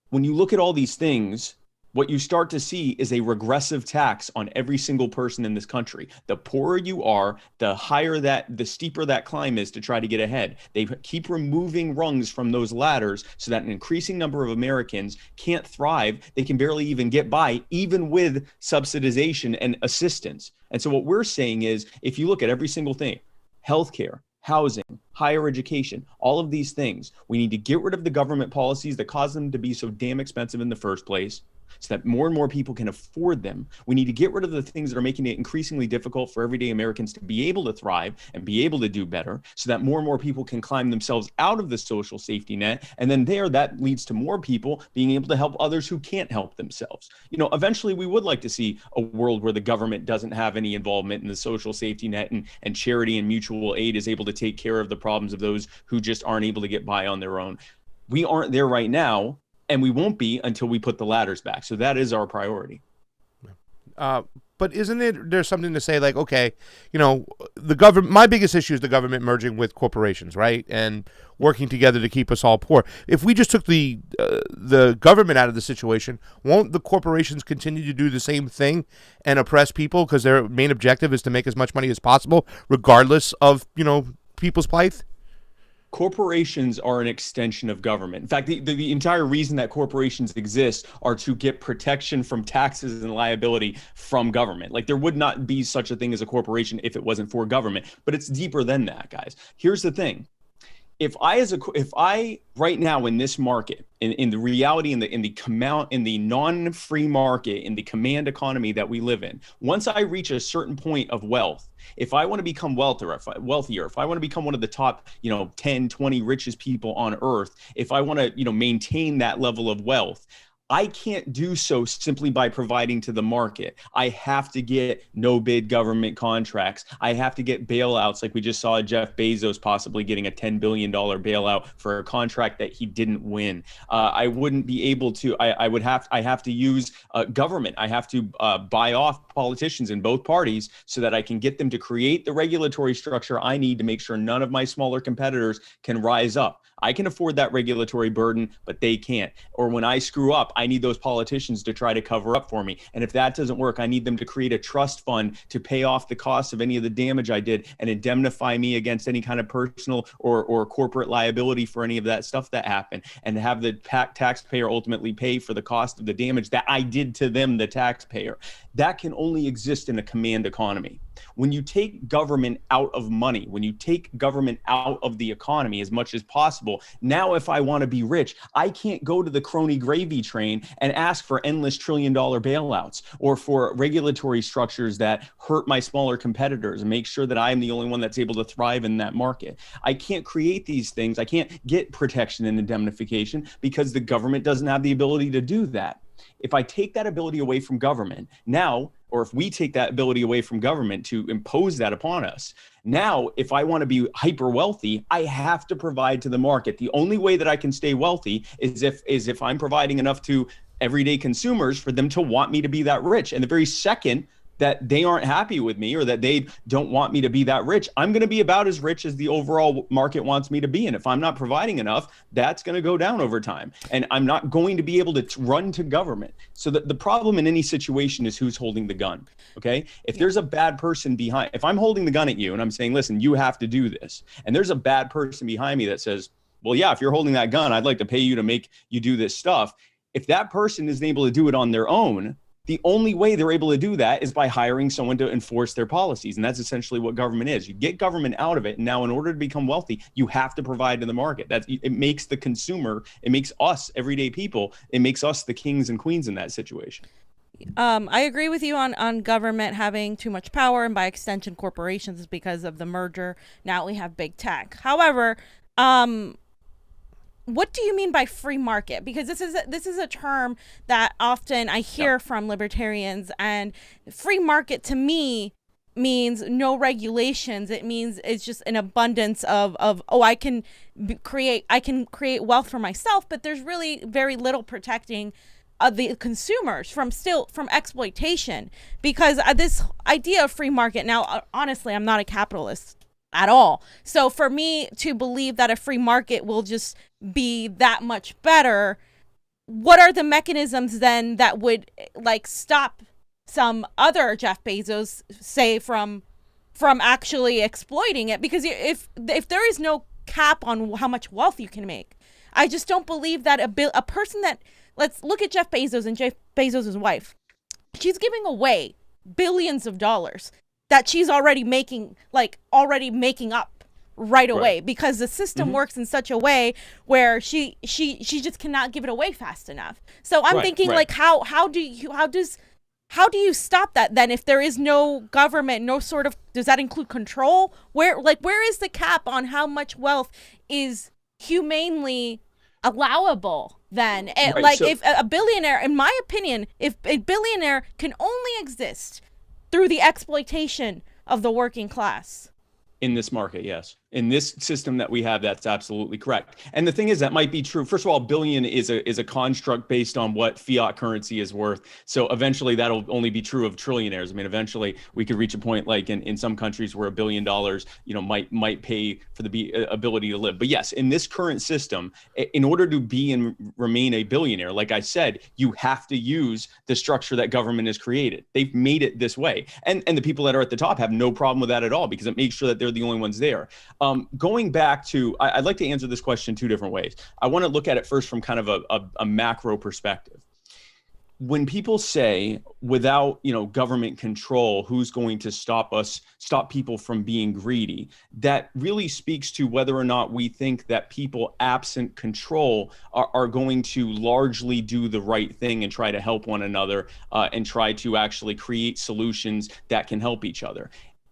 When you look at all these things, what you start to see is a regressive tax on every single person in this country. The poorer you are, the steeper that climb is to try to get ahead. They keep removing rungs from those ladders so that an increasing number of Americans can't thrive. They can barely even get by, even with subsidization and assistance. And so what we're saying is, if you look at every single thing, healthcare, housing, higher education, all of these things, we need to get rid of the government policies that cause them to be so damn expensive in the first place, so that more and more people can afford them. We need to get rid of the things that are making it increasingly difficult for everyday Americans to be able to thrive and be able to do better, so that more and more people can climb themselves out of the social safety net. And then that leads to more people being able to help others who can't help themselves. Eventually we would like to see a world where the government doesn't have any involvement in the social safety net, and charity and mutual aid is able to take care of the problems of those who just aren't able to get by on their own. We aren't there right now, and we won't be until we put the ladders back. So that is our priority. But isn't there's something to say, like, okay, the government, my biggest issue is the government merging with corporations, right? And working together to keep us all poor. If we just took the government out of the situation, won't the corporations continue to do the same thing and oppress people because their main objective is to make as much money as possible, regardless of, people's plight? Corporations are an extension of government. In fact, the entire reason that corporations exist are to get protection from taxes and liability from government. Like, there would not be such a thing as a corporation if it wasn't for government, but it's deeper than that, guys. Here's the thing. If I right now in this market, in the reality, in the non-free market, in the command economy that we live in, once I reach a certain point of wealth, if I want to become wealthier, if I want to become one of the top, 10, 20 richest people on earth, if I want to, maintain that level of wealth, I can't do so simply by providing to the market. I have to get no bid government contracts. I have to get bailouts, like we just saw Jeff Bezos possibly getting a $10 billion bailout for a contract that he didn't win. I wouldn't be able to, I have to use government. I have to buy off politicians in both parties so that I can get them to create the regulatory structure I need to make sure none of my smaller competitors can rise up. I can afford that regulatory burden, but they can't. Or when I screw up, I need those politicians to try to cover up for me. And if that doesn't work, I need them to create a trust fund to pay off the cost of any of the damage I did and indemnify me against any kind of personal or corporate liability for any of that stuff that happened, and have the taxpayer ultimately pay for the cost of the damage that I did to them, the taxpayer. That can only exist in a command economy. When you take government out of money, when you take government out of the economy as much as possible, now if I want to be rich, I can't go to the crony gravy train and ask for endless $1 trillion bailouts or for regulatory structures that hurt my smaller competitors and make sure that I'm the only one that's able to thrive in that market. I can't create these things. I can't get protection and indemnification because the government doesn't have the ability to do that. If I take that ability away from government now, or if we take that ability away from government to impose that upon us, now, if I want to be hyper wealthy, I have to provide to the market. The only way that I can stay wealthy is if I'm providing enough to everyday consumers for them to want me to be that rich. And the very second that they aren't happy with me or that they don't want me to be that rich, I'm going to be about as rich as the overall market wants me to be. And if I'm not providing enough, that's going to go down over time. And I'm not going to be able to run to government. So the problem in any situation is who's holding the gun. Okay. If there's a bad person behind, if I'm holding the gun at you and I'm saying, listen, you have to do this, and there's a bad person behind me that says, well, yeah, if you're holding that gun, I'd like to pay you to make you do this stuff. If that person isn't able to do it on their own, the only way they're able to do that is by hiring someone to enforce their policies. And that's essentially what government is. You get government out of it. And now in order to become wealthy, you have to provide to the market. It makes the consumer, it makes us everyday people, it makes us the kings and queens in that situation. I agree with you on government having too much power, and by extension corporations, because of the merger. Now we have big tech. However, what do you mean by free market? Because this is a term that often I hear from libertarians, and free market to me means no regulations. It means it's just an abundance of I can create wealth for myself, but there's really very little protecting the consumers from exploitation. Because this idea of free market, now honestly, I'm not a capitalist at all. So for me to believe that a free market will just be that much better, what are the mechanisms then that would like stop some other Jeff Bezos, say, from actually exploiting it? Because if there is no cap on how much wealth you can make, I just don't believe that a person that, let's look at Jeff Bezos and Jeff Bezos' wife. She's giving away billions of dollars that she's already making up right away, because the system works in such a way where she just cannot give it away fast enough. So I'm thinking like how do you stop that then if there is no government, no sort of, does that include control? Where is the cap on how much wealth is humanely allowable then? If a billionaire, in my opinion, if a billionaire can only exist through the exploitation of the working class. In this market, yes. In this system that we have, that's absolutely correct. And the thing is, that might be true. First of all, billion is a construct based on what fiat currency is worth. So eventually that'll only be true of trillionaires. I mean, eventually we could reach a point like in some countries where $1 billion, might pay for the ability to live. But yes, in this current system, in order to be and remain a billionaire, like I said, you have to use the structure that government has created. They've made it this way. And the people that are at the top have no problem with that at all, because it makes sure that they're the only ones there. Going back to, I'd like to answer this question two different ways. I want to look at it first from kind of a macro perspective. When people say without, government control, who's going to stop people from being greedy, that really speaks to whether or not we think that people absent control are going to largely do the right thing and try to help one another and try to actually create solutions that can help each other.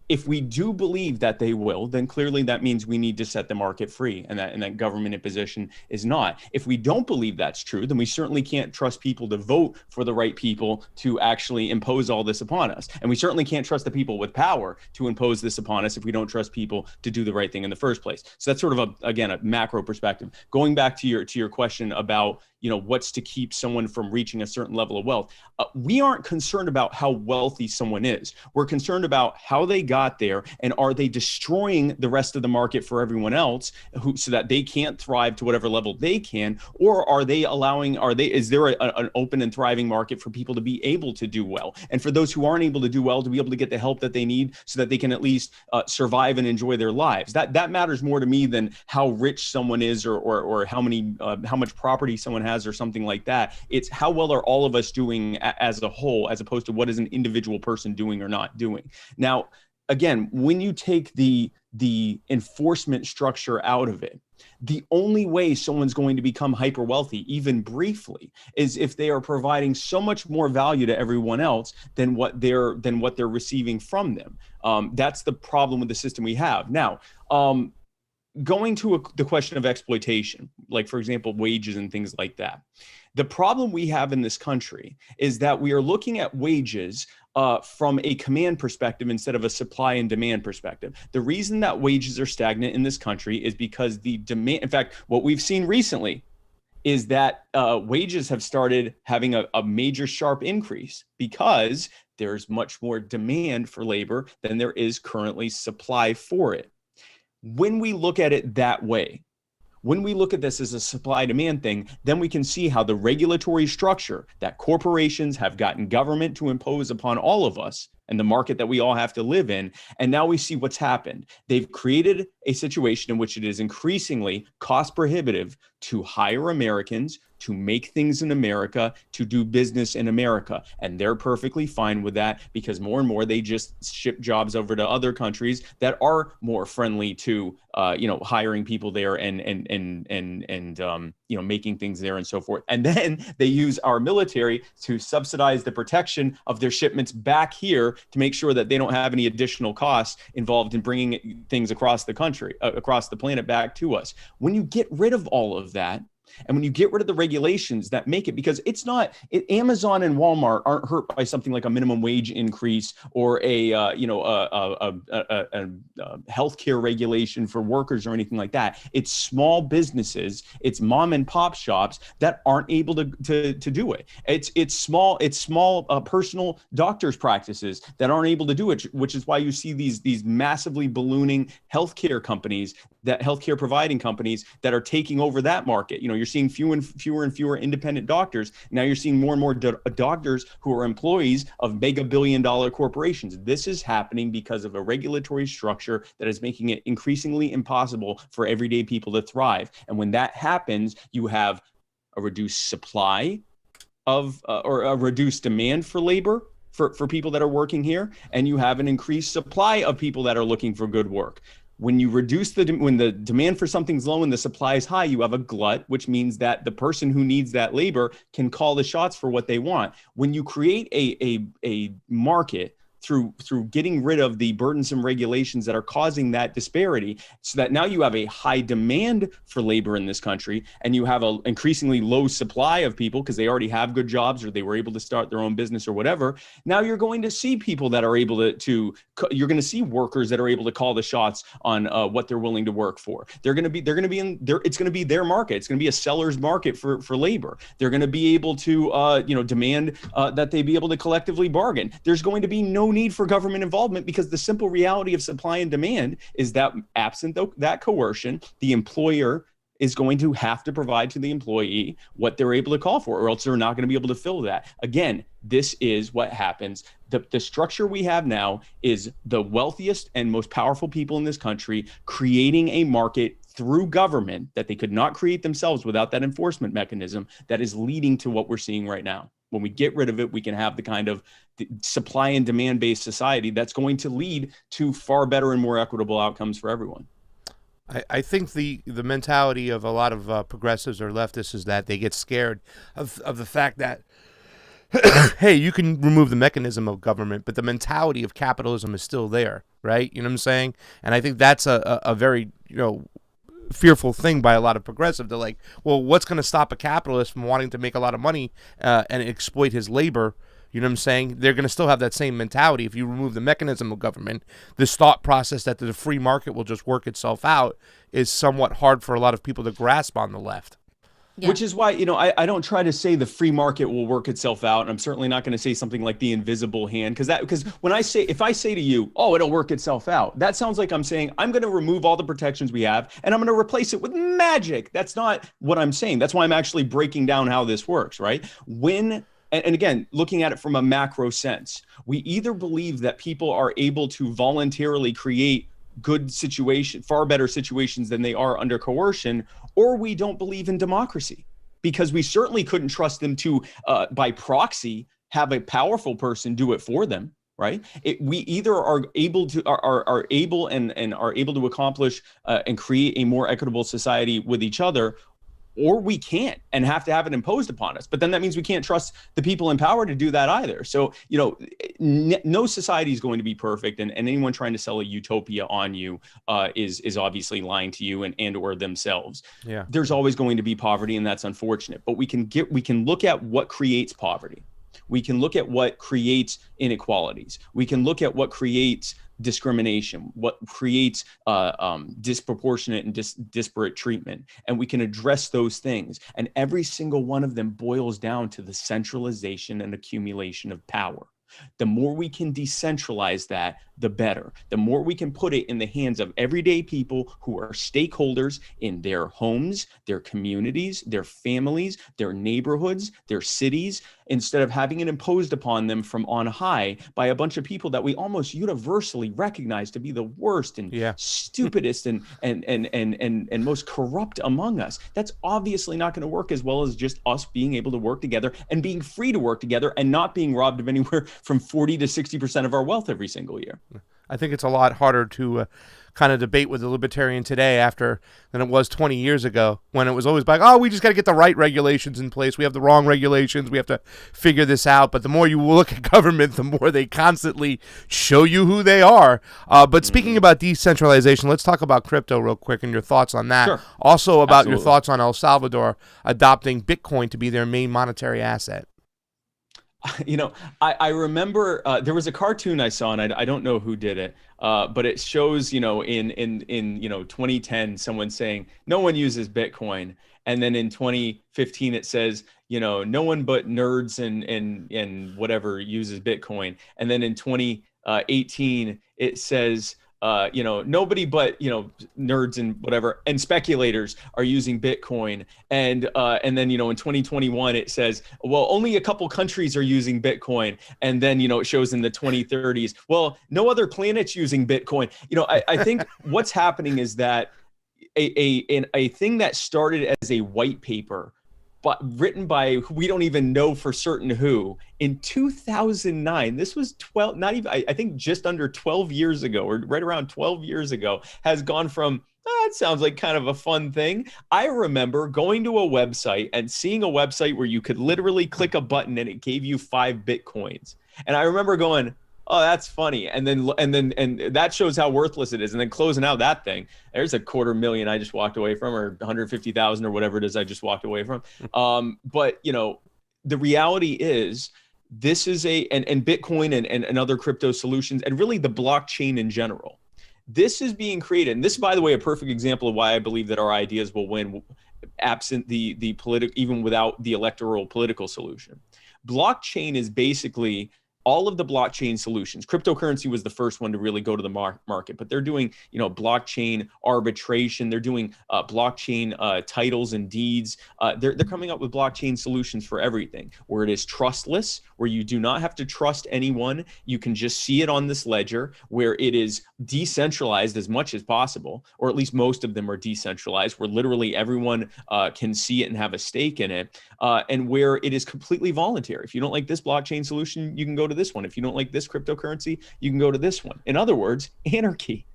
If we do believe that they will, then clearly that means we need to set the market free, and that government imposition is not. If we don't believe that's true, then we certainly can't trust people to vote for the right people to actually impose all this upon us. And we certainly can't trust the people with power to impose this upon us if we don't trust people to do the right thing in the first place. So that's sort of a macro perspective. Going back to your question about, what's to keep someone from reaching a certain level of wealth. We aren't concerned about how wealthy someone is. We're concerned about how they got there, and are they destroying the rest of the market for everyone else so that they can't thrive to whatever level they can, or is there an open and thriving market for people to be able to do well? And for those who aren't able to do well, to be able to get the help that they need so that they can at least survive and enjoy their lives. That matters more to me than how rich someone is or how much property someone has or something like that. It's how well are all of us doing as a whole, as opposed to what is an individual person doing or not doing. Now, again, when you take the enforcement structure out of it, the only way someone's going to become hyper wealthy, even briefly, is if they are providing so much more value to everyone else than what they're receiving from them. That's the problem with the system we have now. Going to the question of exploitation, like, for example, wages and things like that. The problem we have in this country is that we are looking at wages from a command perspective instead of a supply and demand perspective. The reason that wages are stagnant in this country is because the demand, in fact, what we've seen recently is that wages have started having a major sharp increase because there's much more demand for labor than there is currently supply for it. When we look at it that way, when we look at this as a supply demand thing, then we can see how the regulatory structure that corporations have gotten government to impose upon all of us and the market that we all have to live in. And now we see what's happened. They've created a situation in which it is increasingly cost prohibitive to hire Americans, to make things in America, to do business in America. And they're perfectly fine with that because more and more they just ship jobs over to other countries that are more friendly to, hiring people there and making things there and so forth. And then they use our military to subsidize the protection of their shipments back here to make sure that they don't have any additional costs involved in bringing things across the country, across the planet back to us. When you get rid of all of that, and when you get rid of the regulations that make it, because it's not, Amazon and Walmart aren't hurt by something like a minimum wage increase or a healthcare regulation for workers or anything like that. It's small businesses, it's mom and pop shops that aren't able to do it. It's small personal doctors' practices that aren't able to do it, which is why you see these massively ballooning healthcare companies, that healthcare providing companies that are taking over that market. You're seeing fewer and fewer independent doctors. Now you're seeing more and more doctors who are employees of mega billion-dollar corporations. This is happening because of a regulatory structure that is making it increasingly impossible for everyday people to thrive. And when that happens, you have a reduced supply of or a reduced demand for labor for people that are working here, and you have an increased supply of people that are looking for good work. When you reduce when the demand for something's low and the supply is high, you have a glut, which means that the person who needs that labor can call the shots for what they want. When you create a market through getting rid of the burdensome regulations that are causing that disparity, so that now you have a high demand for labor in this country, and you have an increasingly low supply of people because they already have good jobs or they were able to start their own business or whatever. Now you're going to see people that are able you're going to see workers that are able to call the shots on what they're willing to work for. It's going to be their market. It's going to be a seller's market for labor. They're going to be able to demand that they be able to collectively bargain. There's going to be no need for government involvement because the simple reality of supply and demand is that absent that coercion, the employer is going to have to provide to the employee what they're able to call for, or else they're not going to be able to fill that. Again, this is what happens. The structure we have now is the wealthiest and most powerful people in this country creating a market through government that they could not create themselves without that enforcement mechanism that is leading to what we're seeing right now. When we get rid of it, we can have the kind of supply and demand-based society that's going to lead to far better and more equitable outcomes for everyone. I think the mentality of a lot of progressives or leftists is that they get scared of the fact that, hey, you can remove the mechanism of government, but the mentality of capitalism is still there, right? You know what I'm saying? And I think that's a very, fearful thing by a lot of progressives. They're like, well, what's going to stop a capitalist from wanting to make a lot of money and exploit his labor? You know what I'm saying? They're going to still have that same mentality. If you remove the mechanism of government, this thought process that the free market will just work itself out is somewhat hard for a lot of people to grasp on the left. Yeah. Which is why, I don't try to say the free market will work itself out. And I'm certainly not going to say something like the invisible hand, because if I say to you, oh, it'll work itself out, that sounds like I'm saying I'm going to remove all the protections we have and I'm going to replace it with magic. That's not what I'm saying. That's why I'm actually breaking down how this works, right? And again, looking at it from a macro sense, we either believe that people are able to voluntarily create good situation, far better situations than they are under coercion, or we don't believe in democracy, because we certainly couldn't trust them to, by proxy, have a powerful person do it for them, right? We either are able to are able to accomplish and create a more equitable society with each other, or we can't and have to have it imposed upon us. But then that means we can't trust the people in power to do that either. So, no society is going to be perfect, and anyone trying to sell a utopia on you is obviously lying to you and or themselves. Yeah. There's always going to be poverty, and that's unfortunate. But we can look at what creates poverty. We can look at what creates inequalities. We can look at what creates discrimination, what creates disproportionate and disparate treatment. And we can address those things. And every single one of them boils down to the centralization and accumulation of power. The more we can decentralize that, the better. The more we can put it in the hands of everyday people who are stakeholders in their homes, their communities, their families, their neighborhoods, their cities, instead of having it imposed upon them from on high by a bunch of people that we almost universally recognize to be the worst and stupidest and most corrupt among us. That's obviously not going to work as well as just us being able to work together and being free to work together and not being robbed of anywhere from 40 to 60% of our wealth every single year. I think it's a lot harder to kind of debate with the libertarian today than it was 20 years ago, when it was always like, oh, we just got to get the right regulations in place. We have the wrong regulations. We have to figure this out. But the more you look at government, the more they constantly show you who they are. But speaking about decentralization, let's talk about crypto real quick and your thoughts on that. Sure. Also about Absolutely. your thoughts on El Salvador adopting Bitcoin to be their main monetary asset. I remember there was a cartoon I saw, and I don't know who did it, but it shows, in 2010, someone saying no one uses Bitcoin, and then in 2015 it says, no one but nerds and whatever uses Bitcoin, and then in 2018 it says, nobody but, nerds and whatever and speculators are using Bitcoin. And then, in 2021, it says, well, only a couple countries are using Bitcoin. And then, it shows in the 2030s, well, no other planet's using Bitcoin. I think what's happening is that a thing that started as a white paper, but written by we don't even know for certain who, in 2009, this was 12, not even, I think just under 12 years ago, or right around 12 years ago, has gone from, it sounds like kind of a fun thing. I remember going to a website and seeing a website where you could literally click a button and it gave you 5 Bitcoins. And I remember going, oh, that's funny. And that shows how worthless it is. And then closing out that thing, there's $250,000 I just walked away from, or 150,000 or whatever it is I just walked away from. But the reality is this is and Bitcoin and other crypto solutions, and really the blockchain in general. This is being created. And this is, by the way, a perfect example of why I believe that our ideas will win absent the political, even without the electoral political solution. Blockchain is basically all of the blockchain solutions. Cryptocurrency was the first one to really go to the market, but they're doing, blockchain arbitration. They're doing blockchain titles and deeds. They're coming up with blockchain solutions for everything, where it is trustless, where you do not have to trust anyone. You can just see it on this ledger, where it is decentralized as much as possible, or at least most of them are decentralized, where literally everyone can see it and have a stake in it, and where it is completely voluntary. If you don't like this blockchain solution, you can go to this one. If you don't like this cryptocurrency, you can go to this one. In other words, anarchy.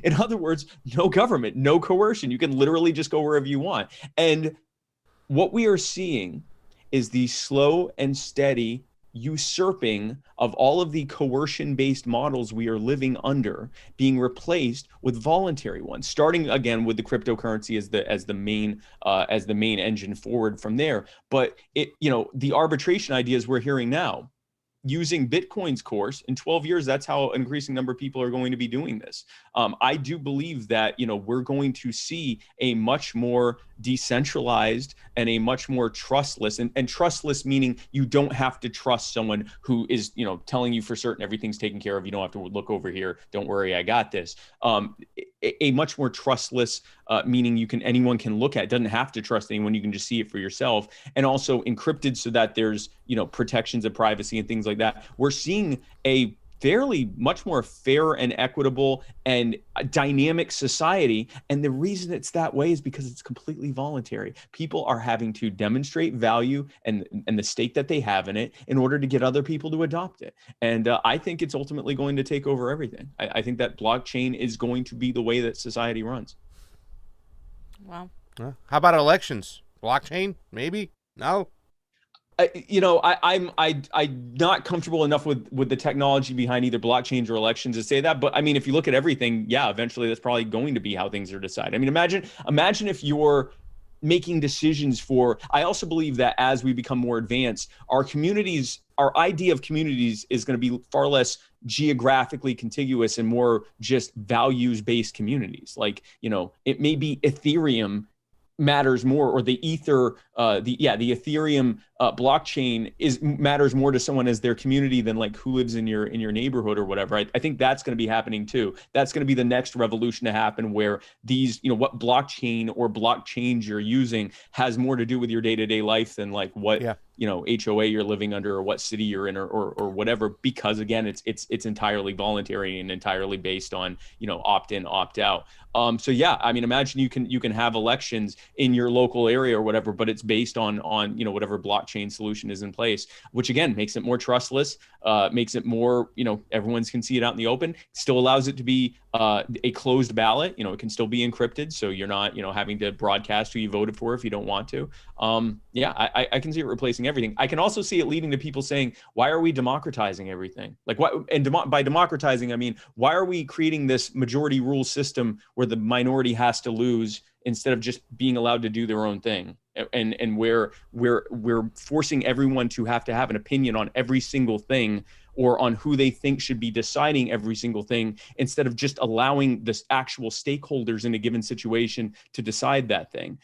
In other words, no government, no coercion. You can literally just go wherever you want. And what we are seeing is the slow and steady usurping of all of the coercion-based models we are living under, being replaced with voluntary ones, starting again with the cryptocurrency as the main engine forward from there. But the arbitration ideas we're hearing now, using Bitcoin's course, in 12 years, that's how an increasing number of people are going to be doing this. I do believe that, we're going to see a much more decentralized and a much more trustless, and trustless meaning you don't have to trust someone who is, telling you for certain everything's taken care of. You don't have to look over here. Don't worry, I got this. A much more trustless, meaning anyone can look at it. Doesn't have to trust anyone. You can just see it for yourself, and also encrypted so that there's, protections of privacy and things like that. We're seeing a fairly much more fair and equitable and dynamic society. And the reason it's that way is because it's completely voluntary. People are having to demonstrate value and the stake that they have in it in order to get other people to adopt it. And I think it's ultimately going to take over everything. I think that blockchain is going to be the way that society runs. Wow. How about elections? Blockchain? Maybe? No? I'm not comfortable enough with the technology behind either blockchains or elections to say that. But I mean, if you look at everything, yeah, eventually that's probably going to be how things are decided. I mean, imagine if you're making decisions for. I also believe that as we become more advanced, our idea of communities is going to be far less geographically contiguous and more just values-based communities. Like, it may be Ethereum matters more, or the Ethereum blockchain matters more to someone as their community than like who lives in your neighborhood or whatever. I think that's going to be happening too. That's going to be the next revolution to happen, where these, what blockchain or blockchains you're using has more to do with your day-to-day life than like what HOA you're living under or what city you're in or whatever, because again, it's entirely voluntary and entirely based on, opt-in, opt-out. So yeah, I mean, imagine you can have elections in your local area or whatever, but it's based on whatever blockchain solution is in place, which again makes it more trustless, makes it more, everyone can see it out in the open, still allows it to be a closed ballot. It can still be encrypted, so you're not, having to broadcast who you voted for if you don't want to. I can see it replacing everything. I can also see it leading to people saying, why are we democratizing everything? Like, what? And by democratizing, I mean, why are we creating this majority rule system where the minority has to lose instead of just being allowed to do their own thing? And where we're forcing everyone to have an opinion on every single thing, or on who they think should be deciding every single thing, instead of just allowing the actual stakeholders in a given situation to decide that thing.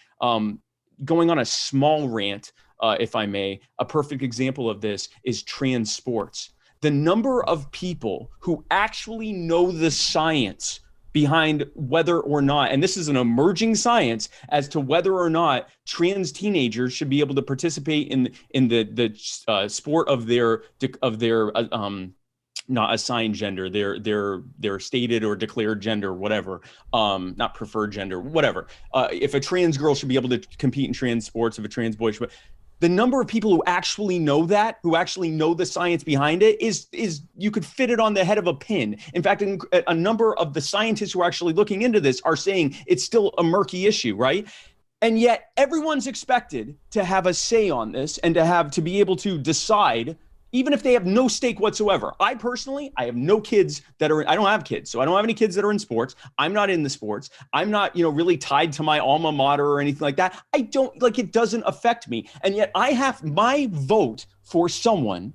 Going on a small rant, if I may, a perfect example of this is trans sports. The number of people who actually know the science behind whether or not, and this is an emerging science, as to whether or not trans teenagers should be able to participate in the sport of their not assigned gender, their stated or declared gender, whatever, not preferred gender, whatever. If a trans girl should be able to compete in trans sports, if a trans boy should. The number of people who actually know that, who actually know the science behind it, is you could fit it on the head of a pin. In fact, a number of the scientists who are actually looking into this are saying it's still a murky issue, right? And yet everyone's expected to have a say on this and to be able to decide, even if they have no stake whatsoever. I personally, I have no kids I don't have kids, so I don't have any kids that are in sports. I'm not in the sports. I'm not, really tied to my alma mater or anything like that. It doesn't affect me. And yet I have my vote for someone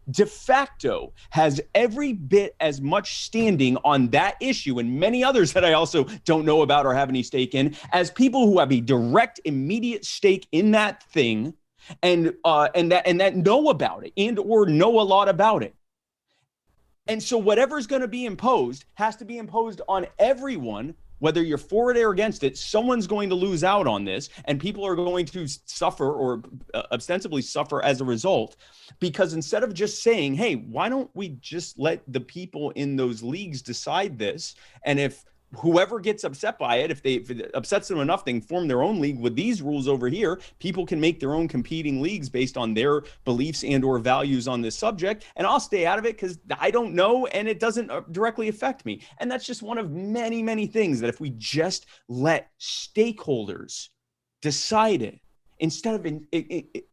de facto has every bit as much standing on that issue, and many others that I also don't know about or have any stake in, as people who have a direct, immediate stake in that thing, and that know about it and or know a lot about it. And so whatever's going to be imposed has to be imposed on everyone, whether you're for it or against it. Someone's going to lose out on this, and people are going to suffer or ostensibly suffer as a result, because instead of just saying, hey, why don't we just let the people in those leagues decide this? And if whoever gets upset by it, if it upsets them enough, they can form their own league with these rules over here. People can make their own competing leagues based on their beliefs and or values on this subject, and I'll stay out of it because I don't know and it doesn't directly affect me. And that's just one of many, many things that if we just let stakeholders decide it, instead of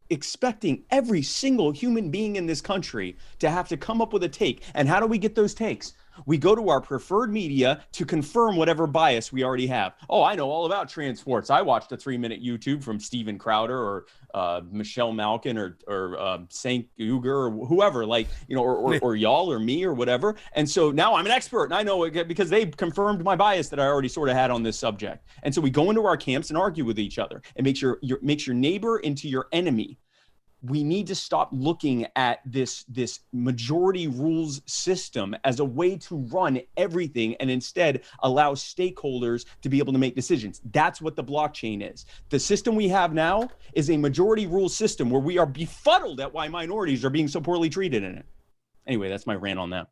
expecting every single human being in this country to have to come up with a take. And how do we get those takes? We go to our preferred media to confirm whatever bias we already have. Oh, I know all about trans sports. I watched a 3-minute YouTube from Steven Crowder or Michelle Malkin or Cenk Uygur or whoever, or y'all or me or whatever. And so now I'm an expert and I know it because they confirmed my bias that I already sort of had on this subject. And so we go into our camps and argue with each other and makes your neighbor into your enemy. We need to stop looking at this majority rules system as a way to run everything and instead allow stakeholders to be able to make decisions. That's what the blockchain is. The system we have now is a majority rule system where we are befuddled at why minorities are being so poorly treated in it. Anyway, that's my rant on that.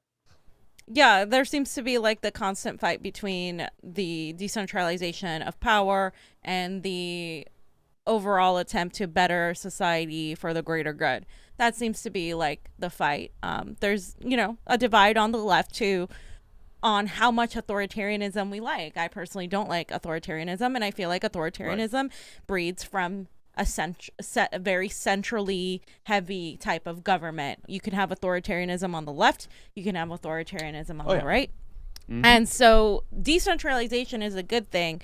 Yeah, there seems to be the constant fight between the decentralization of power and the overall attempt to better society for the greater good. That seems to be the fight. There's, a divide on the left to on how much authoritarianism we like. I personally don't like authoritarianism, and I feel like authoritarianism breeds from a very centrally heavy type of government. You can have authoritarianism on the left, you can have authoritarianism on the right. And so decentralization is a good thing.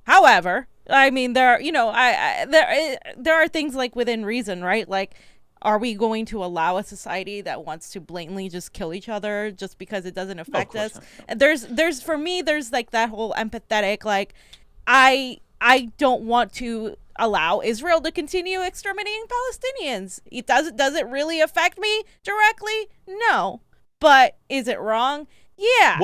However, I mean, there are things like within reason, right? Like, are we going to allow a society that wants to blatantly just kill each other just because it doesn't affect us? Not. There's for me, there's like that whole empathetic, like, I don't want to allow Israel to continue exterminating Palestinians. Does it really affect me directly? No. But is it wrong? Yeah.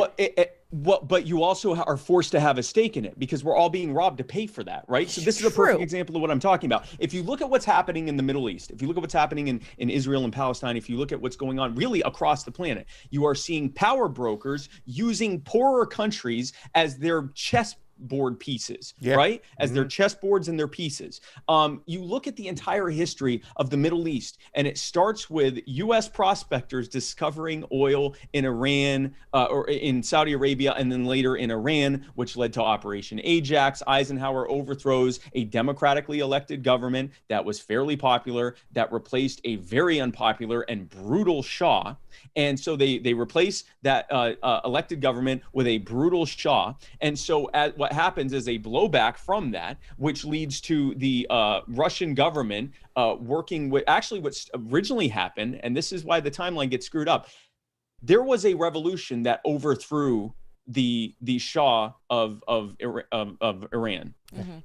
But you also are forced to have a stake in it because we're all being robbed to pay for that, right? So this is a perfect example of what I'm talking about. If you look at what's happening in the Middle East, if you look at what's happening in Israel and Palestine, if you look at what's going on really across the planet, you are seeing power brokers using poorer countries as their chessboard pieces, right? As their chessboards and their pieces. You look at the entire history of the Middle East, and it starts with U.S. prospectors discovering oil in Iran or in Saudi Arabia, and then later in Iran, which led to Operation Ajax. Eisenhower overthrows a democratically elected government that was fairly popular, that replaced a very unpopular and brutal Shah. And so they replace that elected government with a brutal Shah. And so what happens is a blowback from that, which leads to the Russian government working with actually what's originally happened. And this is why the timeline gets screwed up. There was a revolution that overthrew the Shah of Iran.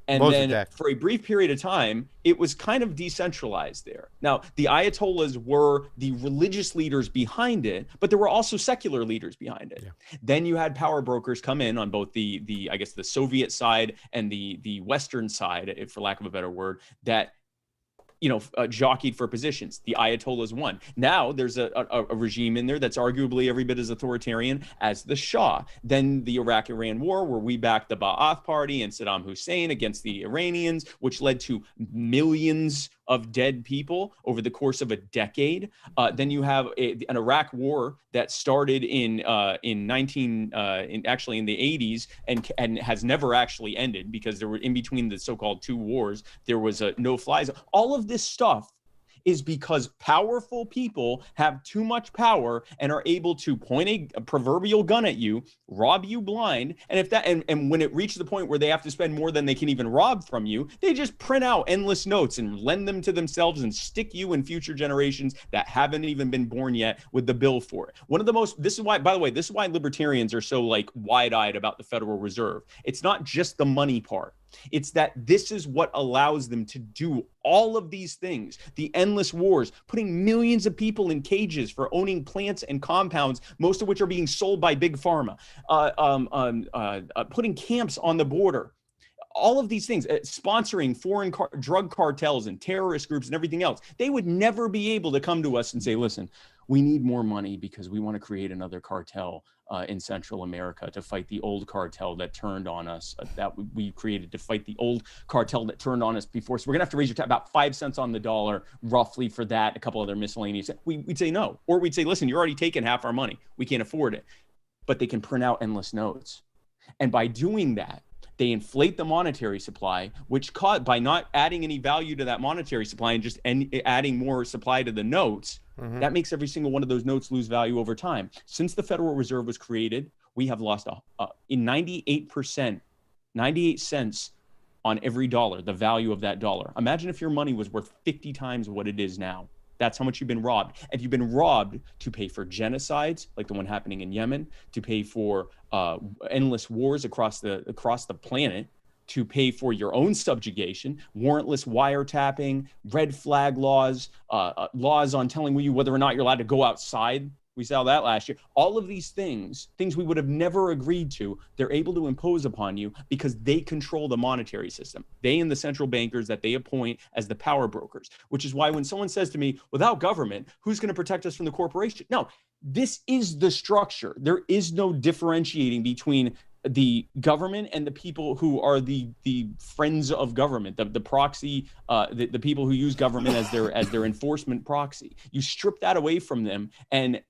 And then for a brief period of time, it was kind of decentralized there. Now, the Ayatollahs were the religious leaders behind it, but there were also secular leaders behind it. Then you had power brokers come in on both the I guess the Soviet side and the Western side, for lack of a better word, that jockeyed for positions. The Ayatollahs won. Now there's a regime in there that's arguably every bit as authoritarian as the Shah. Then the Iraq-Iran war, where we backed the Ba'ath Party and Saddam Hussein against the Iranians, which led to millions of dead people over the course of a decade. Then you have an Iraq war that started in the 80s and has never actually ended because there were in between the so-called two wars, there was a no-fly zone. All of this stuff is because powerful people have too much power and are able to point a proverbial gun at you, rob you blind, and if that and when it reaches the point where they have to spend more than they can even rob from you, they just print out endless notes and lend them to themselves and stick you and future generations that haven't even been born yet with the bill for it. This is why, by the way, this is why libertarians are so like wide-eyed about the Federal Reserve. It's not just the money part. It's that this is what allows them to do all of these things, the endless wars, putting millions of people in cages for owning plants and compounds, most of which are being sold by big pharma, putting camps on the border, all of these things, sponsoring foreign drug cartels and terrorist groups and everything else. They would never be able to come to us and say, listen, we need more money because we want to create another cartel in Central America to fight the old cartel that turned on us, that we created to fight the old cartel that turned on us before. So we're gonna have to raise your about 5 cents on the dollar roughly for that, a couple other miscellaneous. We'd say no. Or we'd say, listen, you're already taking half our money. We can't afford it. But they can print out endless notes. And by doing that, they inflate the monetary supply, which by not adding any value to that monetary supply and just adding more supply to the notes, that makes every single one of those notes lose value over time. Since the Federal Reserve was created, we have lost in 98%, 98 cents on every dollar, the value of that dollar. Imagine if your money was worth 50 times what it is now. That's how much you've been robbed. And you've been robbed to pay for genocides, like the one happening in Yemen, to pay for endless wars across the planet, to pay for your own subjugation, warrantless wiretapping, red flag laws, laws on telling you whether or not you're allowed to go outside. We saw that last year. All of these things we would have never agreed to, they're able to impose upon you because they control the monetary system. They and the central bankers that they appoint as the power brokers, which is why when someone says to me, without government, who's going to protect us from the corporation? No, this is the structure. There is no differentiating between the government and the people who are the friends of government, the proxy, the people who use government as their enforcement proxy. You strip that away from them and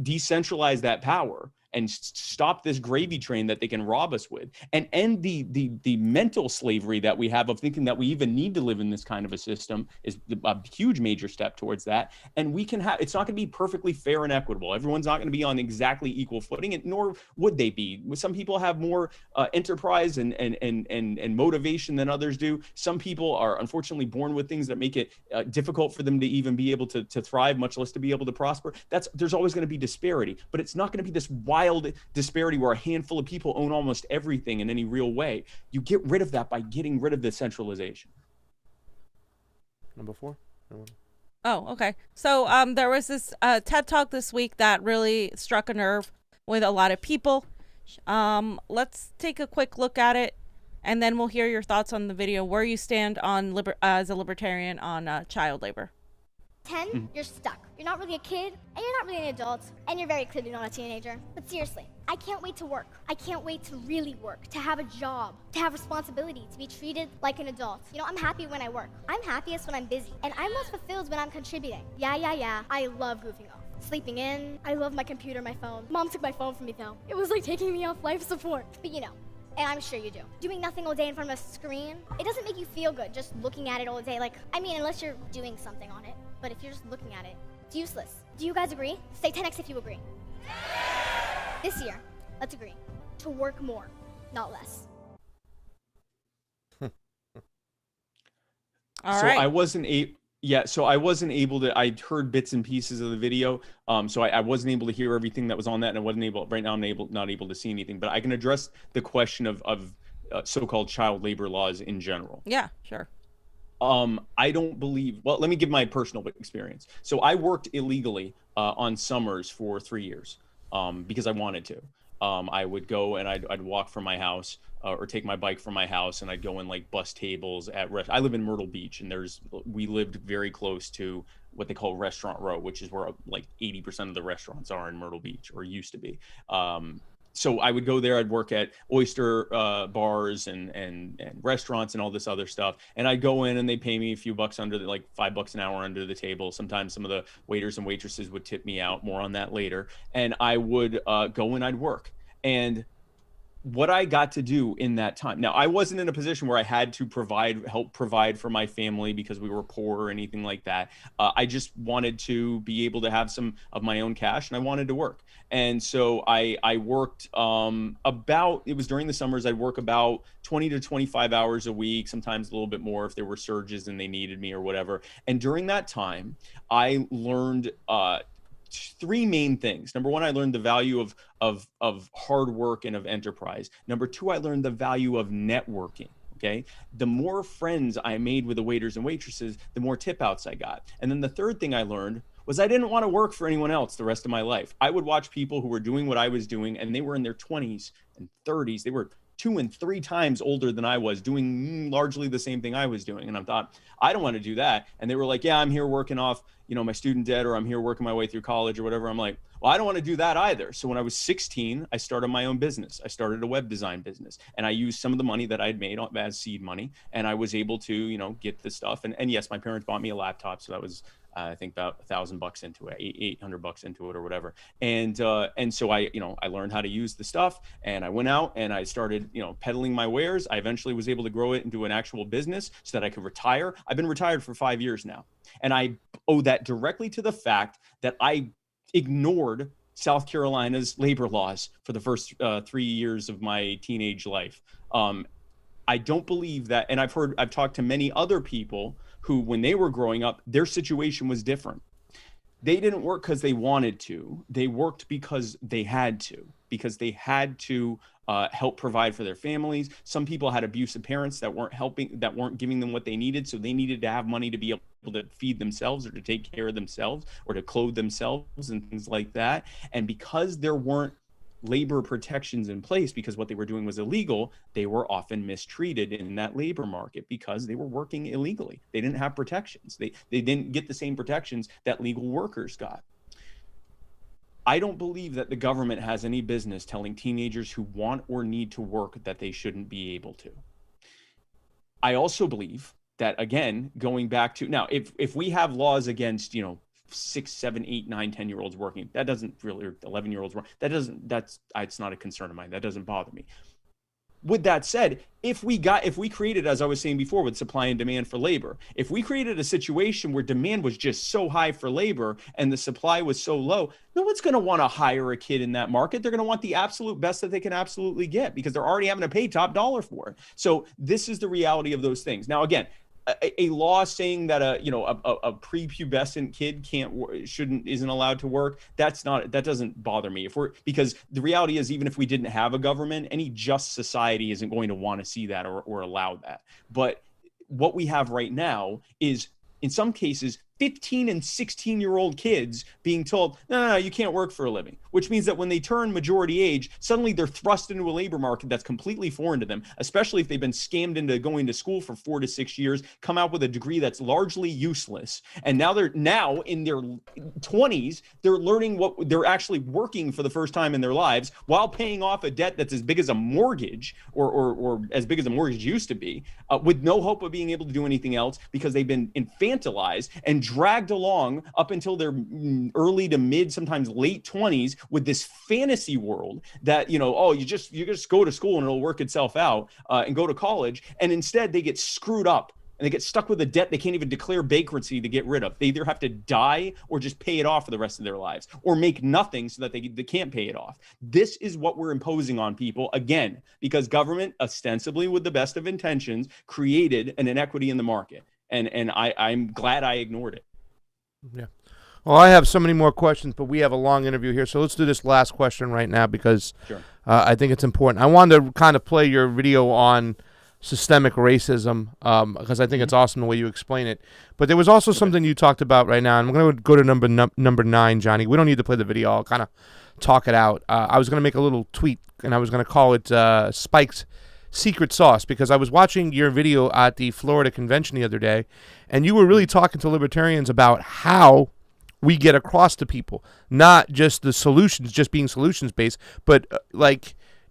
decentralize that power, and stop this gravy train that they can rob us with, and end the mental slavery that we have of thinking that we even need to live in this kind of a system is a huge major step towards that. And we can have, it's not going to be perfectly fair and equitable. Everyone's not going to be on exactly equal footing, and nor would they be. Some people have more enterprise and motivation than others do. Some people are unfortunately born with things that make it difficult for them to even be able to thrive, much less to be able to prosper. There's always going to be disparity, but it's not going to be this wild disparity where a handful of people own almost everything in any real way. You get rid of that by getting rid of the centralization. Number 4. Oh, okay. So there was this TED Talk this week that really struck a nerve with a lot of people. Let's take a quick look at it, and then we'll hear your thoughts on the video, where you stand on as a libertarian on child labor. 10, you're stuck. You're not really a kid, and you're not really an adult, and you're very clearly not a teenager. But seriously, I can't wait to work. I can't wait to really work, to have a job, to have responsibility, to be treated like an adult. You know, I'm happy when I work. I'm happiest when I'm busy, and I'm most fulfilled when I'm contributing. Yeah. I love goofing off. Sleeping in, I love my computer, my phone. Mom took my phone from me though. It was like taking me off life support. But you know, and I'm sure you do. Doing nothing all day in front of a screen, it doesn't make you feel good just looking at it all day. Like, I mean, unless you're doing something on it. But if you're just looking at it, it's useless. Do you guys agree? Say 10x if you agree. This year, let's agree to work more, not less. All so right. I wasn't able to, I heard bits and pieces of the video. So I wasn't able to hear everything that was on that, and I wasn't able, right now I'm not able to see anything, but I can address the question of so-called child labor laws in general. Yeah, sure. I don't believe, well, let me give my personal experience. So I worked illegally on summers for 3 years because I wanted to. I would go and I'd walk from my house or take my bike from my house, and I'd go and like bus tables at I live in Myrtle Beach, and we lived very close to what they call Restaurant Row, which is where like 80% of the restaurants are in Myrtle Beach, or used to be. So I would go there, I'd work at oyster bars and restaurants and all this other stuff. And I'd go in and they'd pay me a few bucks like $5 an hour under the table. Sometimes some of the waiters and waitresses would tip me out, more on that later. And I would go and I'd work. And what I got to do in that time. Now, I wasn't in a position where I had to help provide for my family because we were poor or anything like that. I just wanted to be able to have some of my own cash, and I wanted to work. And so I worked it was during the summers, I'd work about 20 to 25 hours a week, sometimes a little bit more if there were surges and they needed me or whatever. And during that time, I learned 3 main things. Number 1, I learned the value of hard work and of enterprise. Number 2, I learned the value of networking. Okay. The more friends I made with the waiters and waitresses, the more tip outs I got. And then the third thing I learned was I didn't want to work for anyone else the rest of my life. I would watch people who were doing what I was doing, and they were in their 20s and 30s. They were 2 and 3 times older than I was, doing largely the same thing I was doing. And I thought, I don't want to do that. And they were like, yeah, I'm here working off, my student debt, or I'm here working my way through college or whatever. I'm like, well, I don't want to do that either. So when I was 16, I started my own business. I started a web design business, and I used some of the money that I'd made as seed money. And I was able to, get the stuff. And yes, my parents bought me a laptop. So that was, I think about $1,000 into it, $800 into it or whatever. And so I learned how to use the stuff, and I went out and I started, peddling my wares. I eventually was able to grow it into an actual business so that I could retire. I've been retired for 5 years now. And I owe that directly to the fact that I ignored South Carolina's labor laws for the first 3 years of my teenage life. I don't believe that. And I've talked to many other people who, when they were growing up, their situation was different. They didn't work because they wanted to. They worked because they had to, help provide for their families. Some people had abusive parents that weren't giving them what they needed. So they needed to have money to be able to feed themselves or to take care of themselves or to clothe themselves and things like that. And because there weren't labor protections in place, because what they were doing was illegal, they were often mistreated in that labor market because they were working illegally. They didn't have protections. They didn't get the same protections that legal workers got. I don't believe that the government has any business telling teenagers who want or need to work that they shouldn't be able to. I also believe that, again, going back to now, if we have laws against, 6, 7, 8, 9, 10-year-olds working. That doesn't really, or 11-year-olds working. It's not a concern of mine. That doesn't bother me. With that said, if we created, as I was saying before, with supply and demand for labor, if we created a situation where demand was just so high for labor and the supply was so low, no one's going to want to hire a kid in that market. They're going to want the absolute best that they can absolutely get because they're already having to pay top dollar for it. So this is the reality of those things. Now, again, a law saying that a prepubescent kid isn't allowed to work, that doesn't bother me. Because the reality is, even if we didn't have a government, any just society isn't going to want to see that or allow that. But what we have right now is, in some cases, 15 and 16-year-old kids being told, no, you can't work for a living, which means that when they turn majority age, suddenly they're thrust into a labor market that's completely foreign to them, especially if they've been scammed into going to school for 4 to 6 years, come out with a degree that's largely useless. And now in their 20s, they're learning what they're actually working for the first time in their lives while paying off a debt that's as big as a mortgage or as big as a mortgage used to be, with no hope of being able to do anything else because they've been infantilized and dragged along up until their early to mid, sometimes late 20s with this fantasy world that, you just go to school and it'll work itself out and go to college. And instead they get screwed up and they get stuck with a debt they can't even declare bankruptcy to get rid of. They either have to die or just pay it off for the rest of their lives or make nothing so that they can't pay it off. This is what we're imposing on people, again, because government, ostensibly with the best of intentions, created an inequity in the market. And I'm glad I ignored it. Yeah. Well, I have so many more questions, but we have a long interview here. So let's do this last question right now because sure. I think it's important. I wanted to kind of play your video on systemic racism because I think it's awesome the way you explain it. But there was also something you talked about right now, and I'm going to go to number 9, Johnny. We don't need to play the video. I'll kind of talk it out. I was going to make a little tweet, and I was going to call it Spike's Secret Sauce, because I was watching your video at the Florida convention the other day, and you were really talking to libertarians about how we get across to people, not just the solutions, just being solutions based, but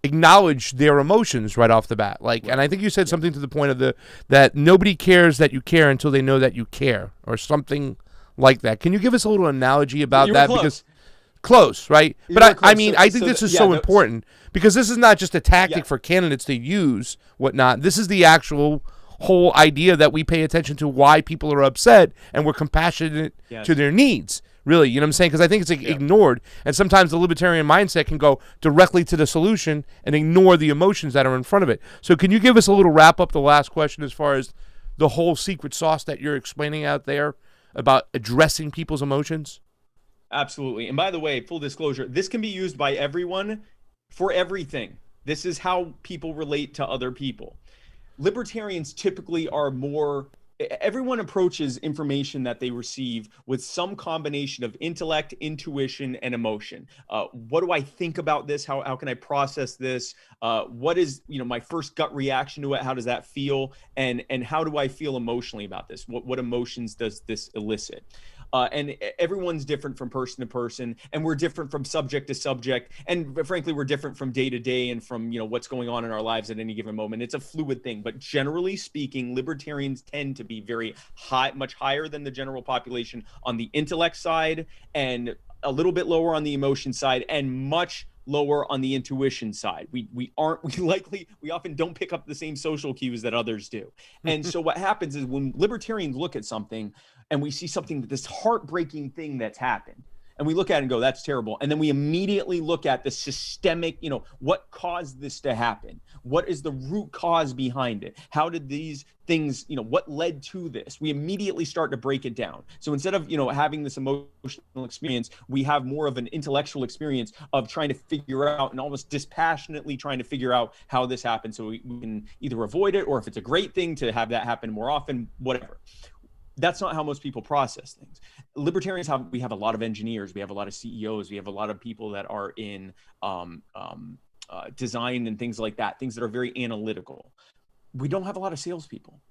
acknowledge their emotions right off the bat. And I think you said something to the point of that nobody cares that you care until they know that you care, or something like that. Can you give us a little analogy about that? Close. Because close, right? But I think this is so important because this is not just a tactic for candidates to use, whatnot. This is the actual whole idea that we pay attention to why people are upset and we're compassionate to their needs. Really, you know what I'm saying? Because I think it's ignored, and sometimes the libertarian mindset can go directly to the solution and ignore the emotions that are in front of it. So can you give us a little wrap up, the last question, as far as the whole secret sauce that you're explaining out there about addressing people's emotions? Absolutely. And by the way, full disclosure, this can be used by everyone for everything. This is how people relate to other people. Libertarians typically are everyone approaches information that they receive with some combination of intellect, intuition, and emotion. What do I think about this? How can I process this? What is my first gut reaction to it? How does that feel? And how do I feel emotionally about this? What emotions does this elicit? And everyone's different from person to person, and we're different from subject to subject, and frankly, we're different from day to day and from what's going on in our lives at any given moment. It's a fluid thing, but generally speaking, libertarians tend to be very high, much higher than the general population on the intellect side, and a little bit lower on the emotion side, and much lower on the intuition side. We often don't pick up the same social cues that others do. And so what happens is when libertarians look at something and we see this heartbreaking thing that's happened, and we look at it and go, that's terrible. And then we immediately look at the systemic, what caused this to happen? What is the root cause behind it? How did these things, what led to this? We immediately start to break it down. So instead of, having this emotional experience, we have more of an intellectual experience of trying to figure out and almost dispassionately trying to figure out how this happened so we can either avoid it, or if it's a great thing to have that happen more often, whatever. That's not how most people process things. Libertarians we have a lot of engineers, we have a lot of CEOs, we have a lot of people that are in design and things like that, things that are very analytical. We don't have a lot of salespeople.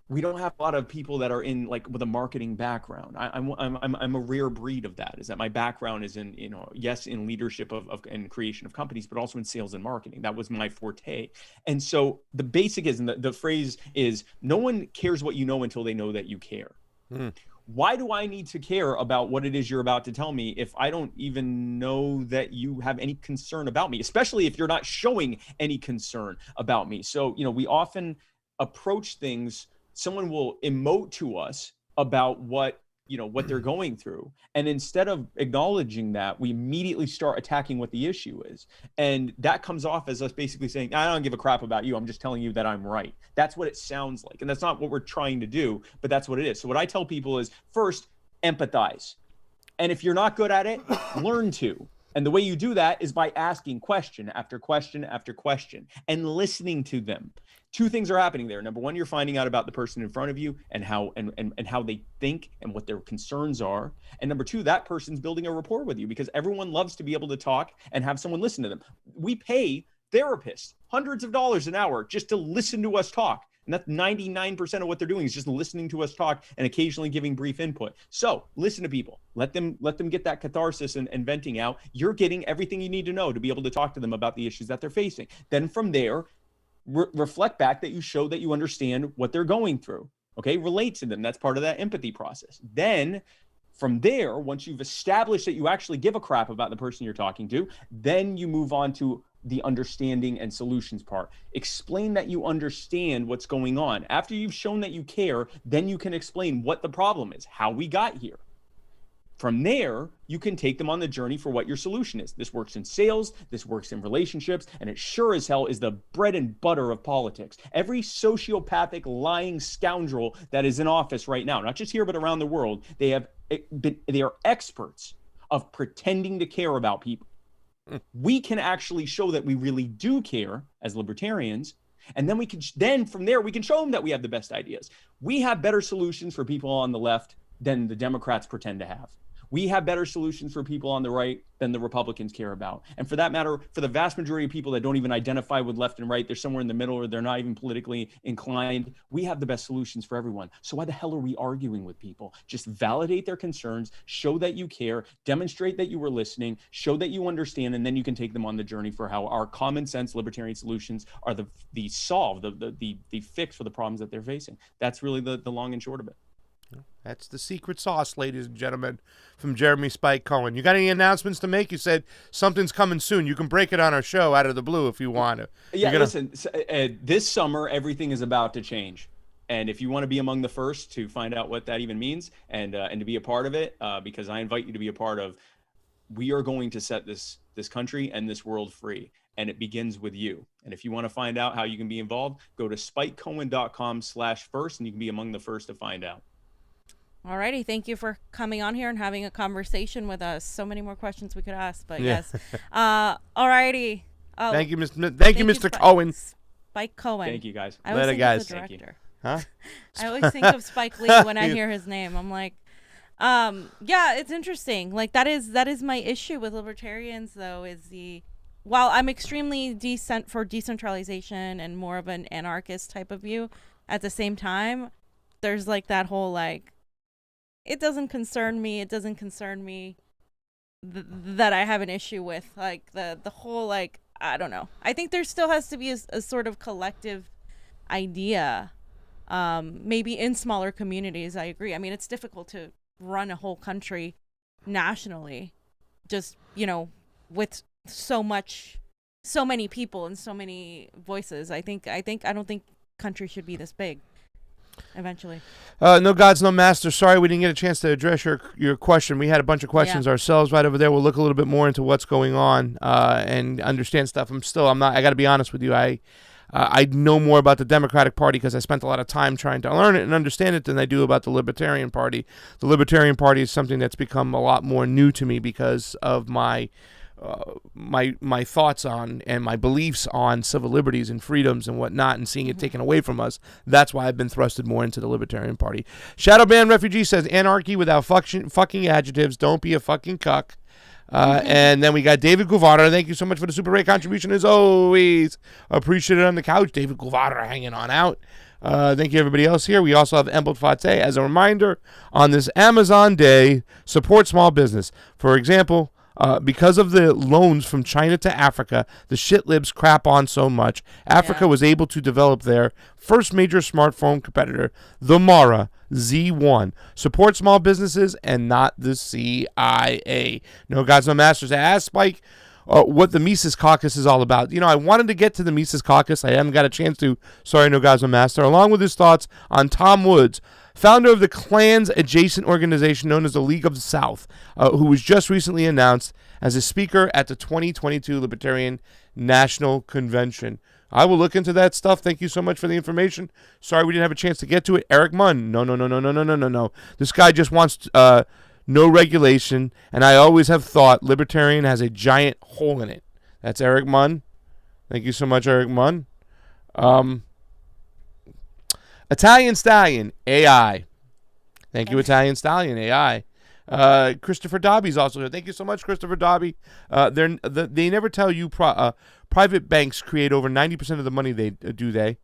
We don't have a lot of people that are in with a marketing background. I'm a rare breed of that. Is that my background is in in leadership and creation of companies, but also in sales and marketing. That was my forte. And so the basic is, and the phrase is, no one cares what you know until they know that you care. Why do I need to care about what it is you're about to tell me if I don't even know that you have any concern about me, especially if you're not showing any concern about me? So, we often approach things, someone will emote to us about what they're going through. And instead of acknowledging that, we immediately start attacking what the issue is. And that comes off as us basically saying, I don't give a crap about you. I'm just telling you that I'm right. That's what it sounds like. And that's not what we're trying to do, but that's what it is. So what I tell people is, first, empathize. And if you're not good at it, learn to. And the way you do that is by asking question after question after question and listening to them. Two things are happening there. Number one, you're finding out about the person in front of you and how they think and what their concerns are. And number two, that person's building a rapport with you, because everyone loves to be able to talk and have someone listen to them. We pay therapists hundreds of dollars an hour just to listen to us talk. And that's 99% of what they're doing is just listening to us talk and occasionally giving brief input. So listen to people, let them get that catharsis and venting out. You're getting everything you need to know to be able to talk to them about the issues that they're facing. Then from there, reflect back that you show that you understand what they're going through. Okay, relate to them. That's part of that empathy process. Then from there, once you've established that you actually give a crap about the person you're talking to, then you move on to the understanding and solutions part. Explain that you understand what's going on. After you've shown that you care, then you can explain what the problem is, how we got here. From there, you can take them on the journey for what your solution is. This works in sales, this works in relationships, and it sure as hell is the bread and butter of politics. Every sociopathic, lying scoundrel that is in office right now, not just here, but around the world, they are experts of pretending to care about people. We can actually show that we really do care as libertarians, and then from there, we can show them that we have the best ideas. We have better solutions for people on the left than the Democrats pretend to have. We have better solutions for people on the right than the Republicans care about. And for that matter, for the vast majority of people that don't even identify with left and right, they're somewhere in the middle or they're not even politically inclined, we have the best solutions for everyone. So why the hell are we arguing with people? Just validate their concerns, show that you care, demonstrate that you were listening, show that you understand, and then you can take them on the journey for how our common sense libertarian solutions are the fix for the problems that they're facing. That's really the long and short of it. That's the secret sauce, ladies and gentlemen, from Jeremy Spike Cohen. You got any announcements to make? You said something's coming soon. You can break it on our show out of the blue if you want to. Yeah, listen, this summer, everything is about to change. And if you want to be among the first to find out what that even means and to be a part of it, because I invite you to be a part of, we are going to set this country and this world free. And it begins with you. And if you want to find out how you can be involved, go to spikecohen.com/first, and you can be among the first to find out. Alrighty, thank you for coming on here and having a conversation with us. So many more questions we could ask, but yes. Alrighty. Thank you, Mr. Cohen. Spike Cohen. Thank you, guys. I always think guys. of the director. Huh? I always think of Spike Lee when I hear his name. I'm like, yeah, it's interesting. Like that is my issue with libertarians, though, is while I'm extremely for decentralization and more of an anarchist type of view, at the same time, there's like that whole it doesn't concern me that I have an issue with like the whole I don't know. I think there still has to be a sort of collective idea, maybe in smaller communities. I agree. I mean, it's difficult to run a whole country nationally, just with so many people and so many voices. I don't think country should be this big. Eventually. No gods, no master. Sorry we didn't get a chance to address your question. We had a bunch of questions ourselves right over there. We'll look a little bit more into what's going on and understand stuff. I got to be honest with you. I know more about the Democratic Party because I spent a lot of time trying to learn it and understand it than I do about the Libertarian Party. The Libertarian Party is something that's become a lot more new to me because of my thoughts on and my beliefs on civil liberties and freedoms and whatnot, and seeing it taken away from us. That's why I've been thrusted more into the Libertarian Party. Shadowban Refugee says, anarchy without fucking adjectives. Don't be a fucking cuck. And then we got David Guevara. Thank you so much for the Super Ray contribution, as always. Appreciate it on the couch. David Guevara hanging on out. Thank you, everybody else here. We also have Emblet Fate. As a reminder, on this Amazon Day, support small business. For example, Because of the loans from China to Africa, the shit libs crap on so much. Africa was able to develop their first major smartphone competitor, the Mara Z1. Support small businesses and not the CIA. No gods, no masters. Ask Spike what the Mises Caucus is all about. You know, I wanted to get to the Mises Caucus. I haven't got a chance to. Sorry, no gods, no master. Along with his thoughts on Tom Woods, founder of the Klan's adjacent organization known as the League of the South, who was just recently announced as a speaker at the 2022 Libertarian National Convention. I will look into that stuff. Thank you so much for the information. Sorry we didn't have a chance to get to it. Eric Munn. No. This guy just wants no regulation, and I always have thought Libertarian has a giant hole in it. That's Eric Munn. Thank you so much, Eric Munn. Italian Stallion, AI. Thank you, Italian Stallion, AI. Christopher Dobby's also here. Thank you so much, Christopher Dobby. They never tell you private banks create over 90% of the money they do.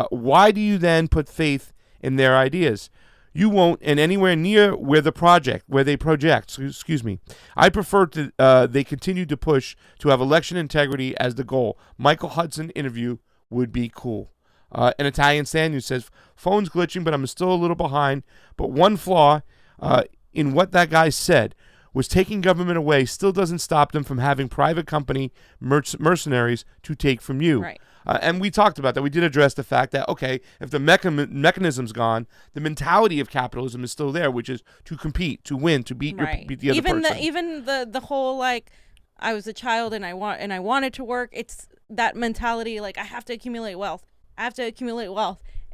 Why do you then put faith in their ideas? You won't, and anywhere near where they project. Excuse me. I prefer to they continue to push to have election integrity as the goal. Michael Hudson interview would be cool. An Italian Sanu says, phone's glitching, but I'm still a little behind. But one flaw in what that guy said was taking government away still doesn't stop them from having private company mercenaries to take from you. Right. And we talked about that. We did address the fact that, okay, if the mechanism's gone, the mentality of capitalism is still there, which is to compete, to win, to beat the other person. Even the whole, like, I was a child and I wanted to work. It's that mentality, like, I have to accumulate wealth.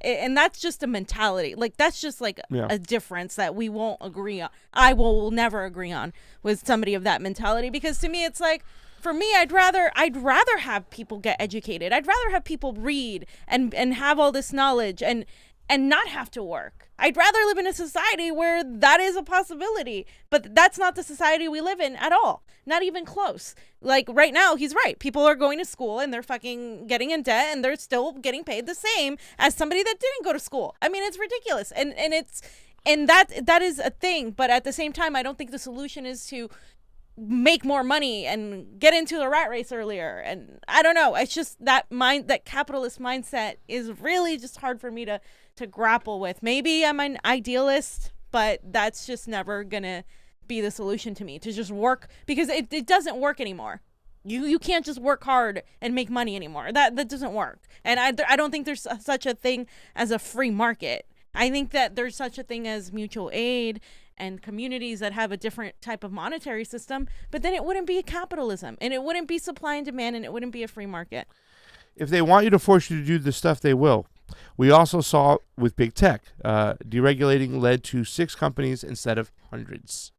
And that's just a mentality. Like, that's just like a difference that we won't agree on. I will never agree on with somebody of that mentality, because to me, it's like, for me, I'd rather have people get educated. I'd rather have people read and have all this knowledge and not have to work. I'd rather live in a society where that is a possibility, but that's not the society we live in at all. Not even close. Like, right now, he's right. People are going to school and they're fucking getting in debt and they're still getting paid the same as somebody that didn't go to school. I mean, it's ridiculous. And that is a thing. But at the same time, I don't think the solution is to make more money and get into the rat race earlier. And I don't know. It's just that capitalist mindset is really just hard for me to grapple with. Maybe I'm an idealist, but that's just never gonna be the solution to me, to just work, because it doesn't work anymore. You can't just work hard and make money anymore. That doesn't work. And I don't think there's such a thing as a free market. I think that there's such a thing as mutual aid and communities that have a different type of monetary system, but then it wouldn't be a capitalism, and it wouldn't be supply and demand, and it wouldn't be a free market. If they want you to force you to do this stuff, they will. We also saw with big tech, deregulating led to 6 companies instead of hundreds.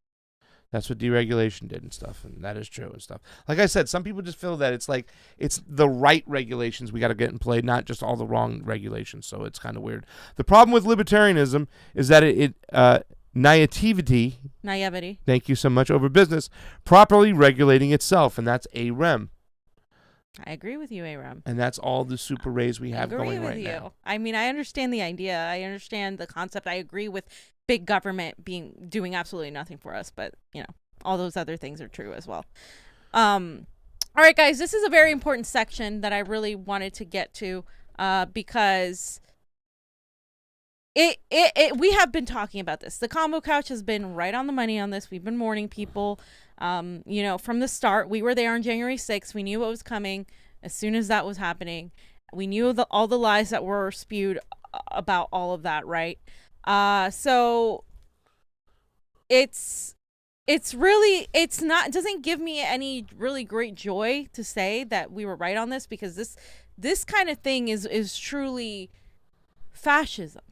That's what deregulation did and stuff, and that is true and stuff. Like I said, some people just feel that it's like it's the right regulations we got to get in play, not just all the wrong regulations. So it's kind of weird. The problem with libertarianism is that it naivety. Thank you so much. Over business properly regulating itself, and that's AREM. I agree with you, AREM. And that's all the super rays we have going right now. I mean, I understand the idea. I understand the concept. I agree with big government doing absolutely nothing for us, but you know, all those other things are true as well. All right, guys, this is a very important section that I really wanted to get to because we have been talking about this. The Convo Couch has been right on the money on this. We've been warning people. You know, from the start, we were there on January 6th. We knew what was coming as soon as that was happening. We knew all the lies that were spewed about all of that, right? So it doesn't give me any really great joy to say that we were right on this, because this kind of thing is truly fascism.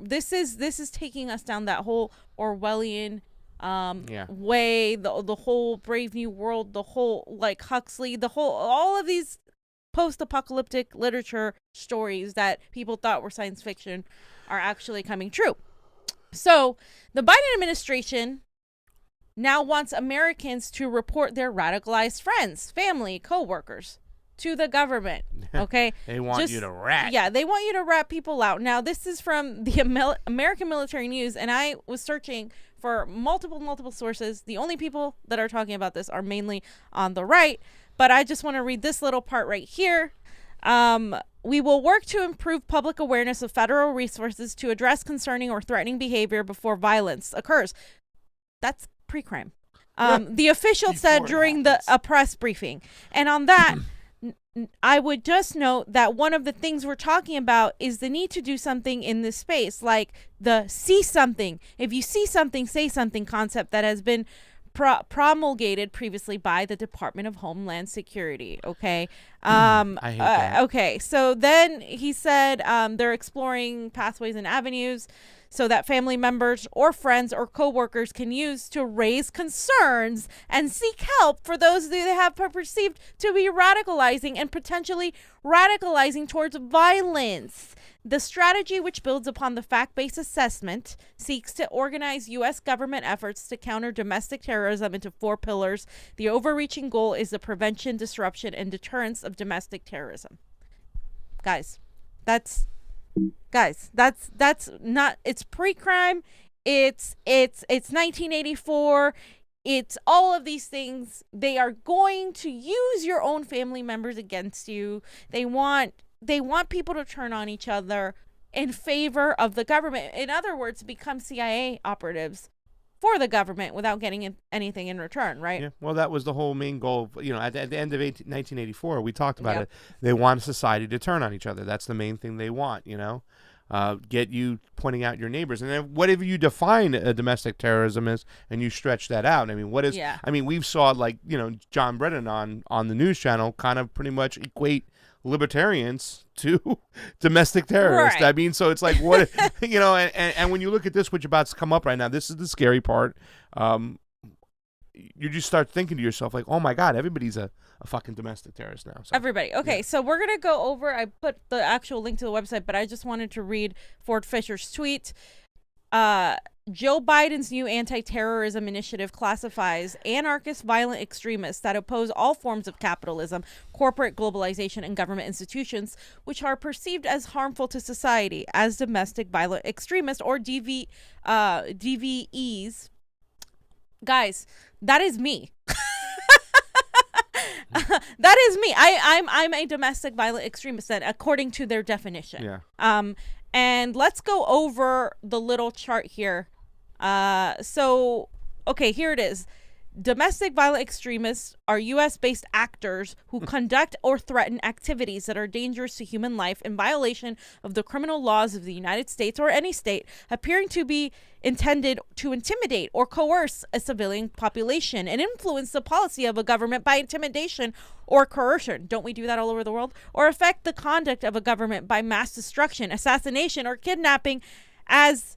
This is taking us down that whole Orwellian way, the whole Brave New World, the whole like Huxley, all of these post-apocalyptic literature stories that people thought were science fiction are actually coming true. So the Biden administration now wants Americans to report their radicalized friends, family, co-workers to the government. Okay, They want you to rat. Yeah, they want you to rat people out. Now, this is from the American Military News, and I was searching for multiple sources. The only people that are talking about this are mainly on the right, but I just want to read this little part right here. We will work to improve public awareness of federal resources to address concerning or threatening behavior before violence occurs. That's pre-crime. The official said during a press briefing. And on that, I would just note that one of the things we're talking about is the need to do something in this space, like the see something. If you see something, say something concept that has been promulgated previously by the Department of Homeland Security. Okay. I hate that. Okay. So then he said they're exploring pathways and avenues so that family members or friends or coworkers can use to raise concerns and seek help for those that they have perceived to be radicalizing and potentially radicalizing towards violence. The strategy, which builds upon the fact-based assessment, seeks to organize U.S. government efforts to counter domestic terrorism into 4 pillars. The overreaching goal is the prevention, disruption, and deterrence of domestic terrorism. Guys, that's not, it's pre-crime. It's 1984. It's all of these things. They are going to use your own family members against you. They want people to turn on each other in favor of the government. In other words, become CIA operatives for the government without getting anything in return, right? Yeah. Well, that was the whole main goal. At the end of 1984, we talked about it. They want society to turn on each other. That's the main thing they want, get you pointing out your neighbors. And then whatever you define a domestic terrorism is, and you stretch that out. I mean, what is, we've saw John Brennan on the news channel kind of pretty much equate libertarians to domestic terrorists. Right. I mean, so it's like, what, and when you look at this, which about to come up right now, this is the scary part. You just start thinking to yourself, like, oh my God, everybody's a fucking domestic terrorist now. So, everybody. Okay, so we're going to go over, I put the actual link to the website, but I just wanted to read Ford Fisher's tweet. Joe Biden's new anti-terrorism initiative classifies anarchist violent extremists that oppose all forms of capitalism, corporate globalization, and government institutions, which are perceived as harmful to society, as domestic violent extremists, or DVEs. Guys, that is me. That is me. I'm a domestic violent extremist, then, according to their definition. Yeah. And let's go over the little chart here. Okay, here it is. Domestic violent extremists are U.S.-based actors who conduct or threaten activities that are dangerous to human life in violation of the criminal laws of the United States or any state, appearing to be intended to intimidate or coerce a civilian population and influence the policy of a government by intimidation or coercion. Don't we do that all over the world? Or affect the conduct of a government by mass destruction, assassination, or kidnapping, as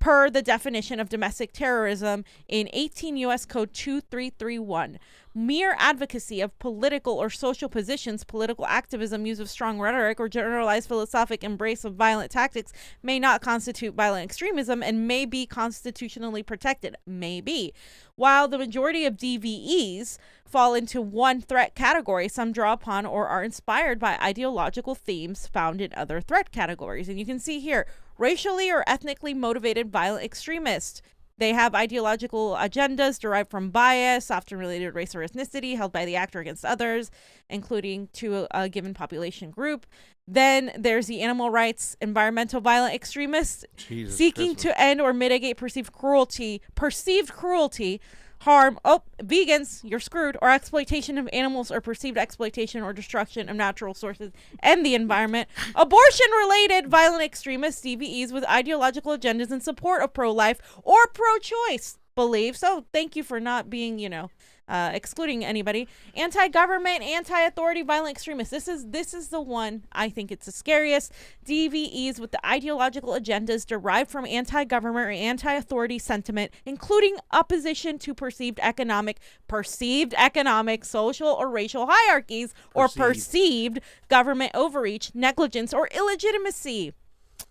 per the definition of domestic terrorism in 18 U.S. Code 2331. Mere advocacy of political or social positions, political activism, use of strong rhetoric, or generalized philosophic embrace of violent tactics may not constitute violent extremism and may be constitutionally protected. Maybe. While the majority of DVEs fall into one threat category, some draw upon or are inspired by ideological themes found in other threat categories. And you can see here, racially or ethnically motivated violent extremists. They have ideological agendas derived from bias, often related to race or ethnicity, held by the actor against others, including to a given population group. Then there's the animal rights, environmental violent extremists seeking to end or mitigate perceived cruelty, harm, vegans, you're screwed, or exploitation of animals or perceived exploitation or destruction of natural sources and the environment. Abortion-related violent extremists, DVEs, with ideological agendas in support of pro-life or pro-choice beliefs. So thank you for not being, excluding anybody. Anti-government, anti-authority violent extremists. This is the one I think it's the scariest. DVEs with the ideological agendas derived from anti-government or anti-authority sentiment, including opposition to perceived economic, social, or racial hierarchies, or perceived government overreach, negligence, or illegitimacy.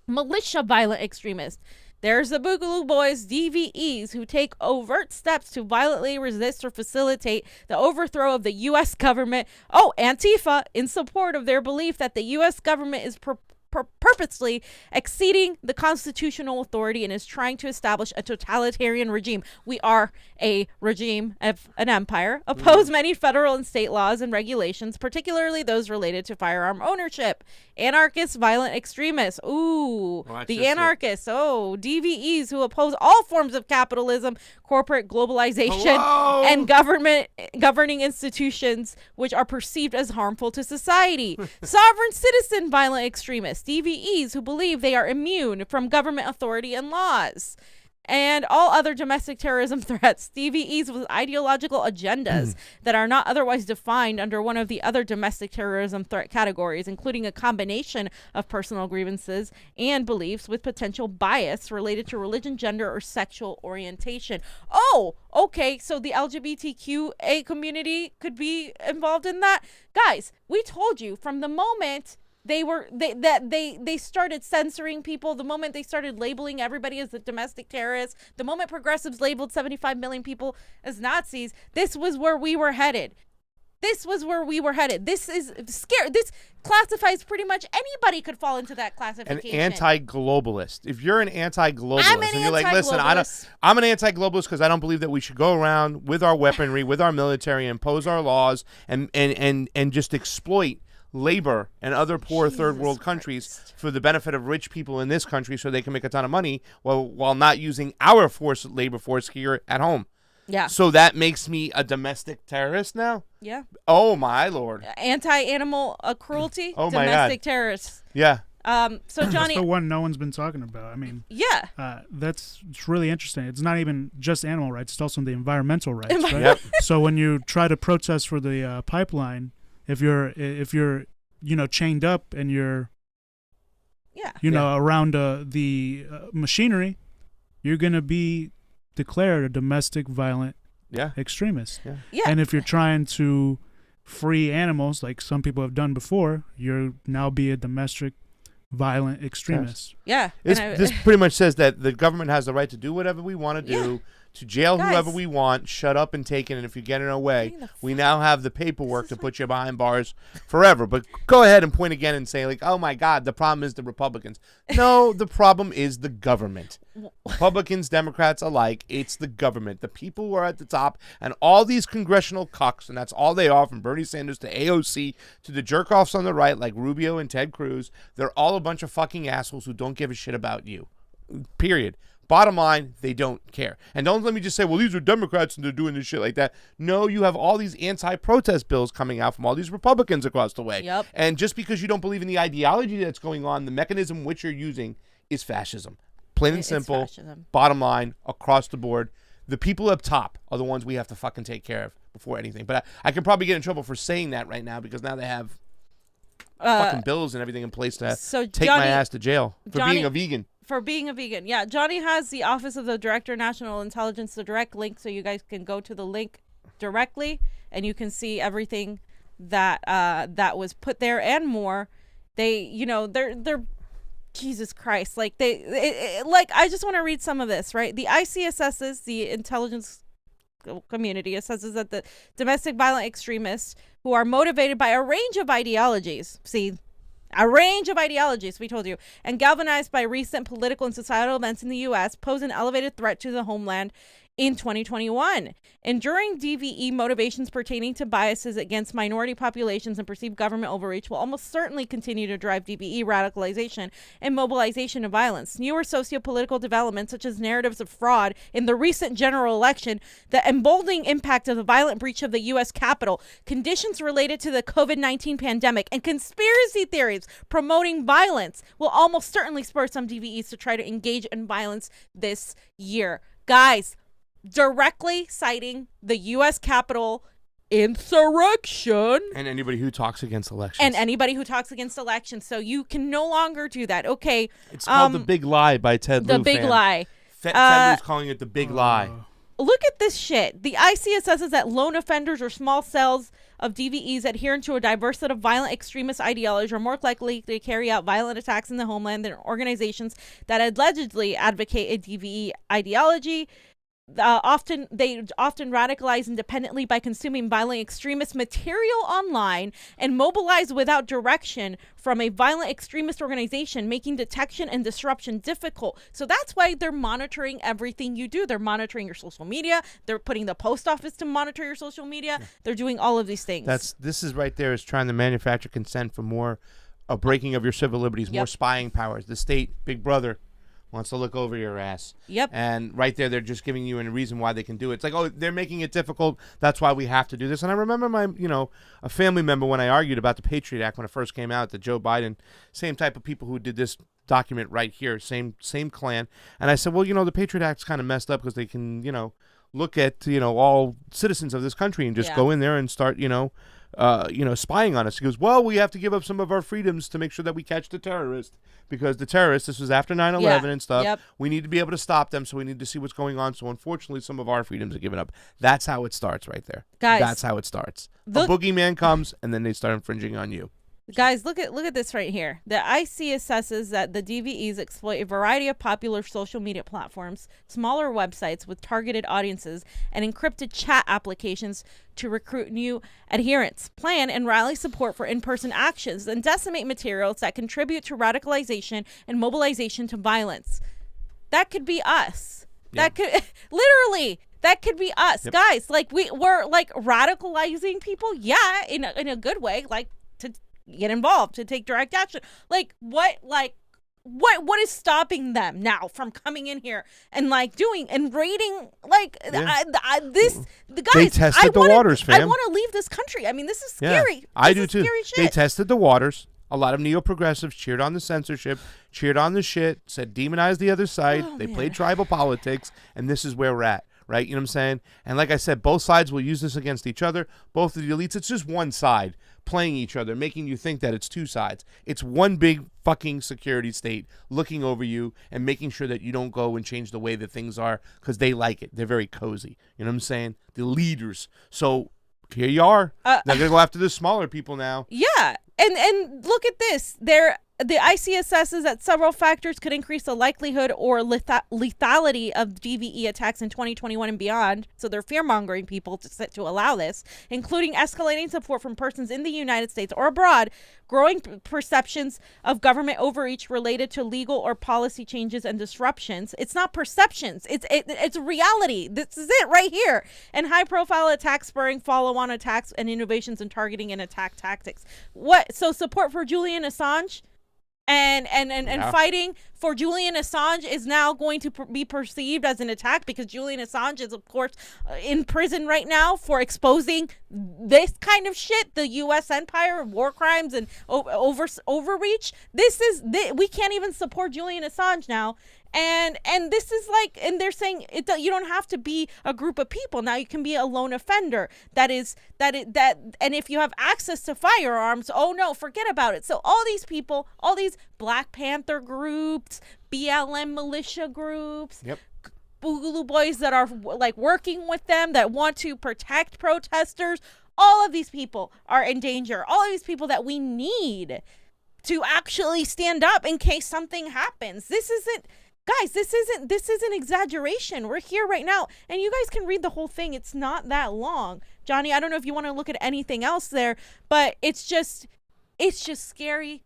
Militia violent extremists. There's the Boogaloo Boys, DVEs, who take overt steps to violently resist or facilitate the overthrow of the U.S. government. Oh, Antifa, in support of their belief that the U.S. government is purposely exceeding the constitutional authority and is trying to establish a totalitarian regime. We are a regime of an empire. Oppose many federal and state laws and regulations, particularly those related to firearm ownership. Anarchists, violent extremists. Ooh, the anarchists. Oh, DVEs who oppose all forms of capitalism, corporate globalization, and governing institutions which are perceived as harmful to society. Sovereign citizen violent extremists. DVEs who believe they are immune from government authority and laws. And all other domestic terrorism threats. DVEs with ideological agendas that are not otherwise defined under one of the other domestic terrorism threat categories, including a combination of personal grievances and beliefs with potential bias related to religion, gender, or sexual orientation. Oh, okay, so the LGBTQA community could be involved in that? Guys, we told you from the moment they started censoring people, the moment they started labeling everybody as a domestic terrorist, the moment progressives labeled 75 million people as Nazis, this was where we were headed. This is scary. This classifies pretty much anybody could fall into that classification. An anti-globalist. If you're an anti-globalist and you're like, listen, I'm an anti-globalist because I don't believe that we should go around with our weaponry, with our military, and impose our laws and just exploit labor and other poor third world countries for the benefit of rich people in this country so they can make a ton of money while not using our labor force here at home. Yeah. So that makes me a domestic terrorist now? Yeah. Oh my Lord. Anti-animal cruelty, oh my domestic God. terrorists. Yeah. So Johnny, that's the one no one's been talking about. I mean, yeah, it's really interesting. It's not even just animal rights; it's also the environmental rights. Right? Yep. So when you try to protest for the pipeline, if you're chained up and you're around the machinery, you're gonna be declared a domestic violent extremist. Yeah. And if you're trying to free animals, like some people have done before, you're now be a domestic violent extremist. Yeah. This pretty much says that the government has the right to do whatever we want to do, to jail whoever we want, shut up and take it, and if you get in our way, we now have the paperwork to put you behind bars forever. But go ahead and point again and say, like, oh my God, the problem is the Republicans. No, the problem is the government. Republicans, Democrats alike, it's the government. The people who are at the top, and all these congressional cucks, and that's all they are, from Bernie Sanders to AOC to the jerk-offs on the right like Rubio and Ted Cruz. They're all a bunch of fucking assholes who don't give a shit about you. Period. Bottom line, they don't care. And don't let me just say, well, these are Democrats and they're doing this shit like that. No, you have all these anti-protest bills coming out from all these Republicans across the way. Yep. And just because you don't believe in the ideology that's going on, the mechanism which you're using is fascism. Plain and simple. Bottom line, across the board. The people up top are the ones we have to fucking take care of before anything. But I could probably get in trouble for saying that right now because now they have fucking bills and everything in place to take my ass to jail for being a vegan. For being a vegan. Yeah, Johnny has the Office of the Director of National Intelligence, the direct link, so you guys can go to the link directly and you can see everything that that was put there and more. They're Jesus Christ, like I just want to read some of this, right? The ICSS's, the intelligence community, assesses that the domestic violent extremists who are motivated by a range of ideologies, we told you, and galvanized by recent political and societal events in the U.S., pose an elevated threat to the homeland in 2021. Enduring DVE motivations pertaining to biases against minority populations and perceived government overreach will almost certainly continue to drive DVE radicalization and mobilization of violence. Newer socio-political developments, such as narratives of fraud in the recent general election, the emboldening impact of the violent breach of the U.S. Capitol, conditions related to the COVID-19 pandemic, and conspiracy theories promoting violence will almost certainly spur some DVEs to try to engage in violence this year. Guys, directly citing the U.S. Capitol insurrection. And anybody who talks against elections. So you can no longer do that. Okay. It's called The Big Lie by Ted Lieu. The Big Lie. Ted Lieu's calling it The Big Lie. look at this shit. The IC assesses that lone offenders or small cells of DVEs adherent to a diverse set of violent extremist ideologies are more likely to carry out violent attacks in the homeland than organizations that allegedly advocate a DVE ideology. They often radicalize independently by consuming violent extremist material online and mobilize without direction from a violent extremist organization, making detection and disruption difficult. So that's why they're monitoring everything you do. They're monitoring your social media. They're putting the post office to monitor your social media. They're doing all of these things. This is right there is trying to manufacture consent for more a breaking of your civil liberties, more spying powers. The state, Big Brother, wants to look over your ass. Yep. And right there, they're just giving you a reason why they can do it. It's like, oh, they're making it difficult. That's why we have to do this. And I remember a family member when I argued about the Patriot Act when it first came out, that Joe Biden, same type of people who did this document right here, same clan. And I said, well, the Patriot Act's kind of messed up because they can, look at, all citizens of this country and just go in there and start, spying on us. He goes, well, we have to give up some of our freedoms to make sure that we catch the terrorist, because the terrorists, this was after 9/11 and stuff. Yep. We need to be able to stop them, so we need to see what's going on. So unfortunately, some of our freedoms are given up. That's how it starts right there. Guys, that's how it starts. A boogeyman comes, and then they start infringing on you. Guys, look at this right here. The IC assesses that the DVEs exploit a variety of popular social media platforms, smaller websites with targeted audiences, and encrypted chat applications to recruit new adherents, plan and rally support for in-person actions, and decimate materials that contribute to radicalization and mobilization to violence. That could be us. That could literally. That could be us, guys. Like we're like radicalizing people, in a good way, like to get involved, to take direct action. What is stopping them now from coming in here and doing and raiding this? The guys, they tested the waters, fam. I want to leave this country. I mean, this is scary. Yeah, I do is too. Scary shit. They tested the waters. A lot of neo-progressives cheered on the censorship, cheered on the shit, said demonize the other side. They played tribal politics, and this is where we're at. Right? You know what I'm saying? And like I said, both sides will use this against each other. Both of the elites, it's just one side playing each other, making you think that it's two sides. It's one big fucking security state looking over you and making sure that you don't go and change the way that things are because they like it. They're very cozy. You know what I'm saying? The leaders. So here you are. They're going to go after the smaller people now. Yeah. And look at this. The IC assesses that several factors could increase the likelihood or lethality of DVE attacks in 2021 and beyond. So they're fear-mongering people to allow this, including escalating support from persons in the United States or abroad, growing perceptions of government overreach related to legal or policy changes and disruptions. It's not perceptions. It's reality. This is it right here. And high-profile attacks spurring follow-on attacks and innovations in targeting and attack tactics. What? So support for Julian Assange and fighting for Julian Assange is now going to be perceived as an attack because Julian Assange is, of course, in prison right now for exposing this kind of shit, the U.S. empire, war crimes, and overreach. We can't even support Julian Assange now. And this is and they're saying you don't have to be a group of people. Now you can be a lone offender. And if you have access to firearms, oh no, forget about it. So all these people, all these Black Panther groups, BLM militia groups, Boogaloo Boys that are working with them, that want to protect protesters, all of these people are in danger. All of these people that we need to actually stand up in case something happens. This isn't exaggeration. We're here right now, and you guys can read the whole thing. It's not that long. Johnny, I don't know if you want to look at anything else there, but it's just scary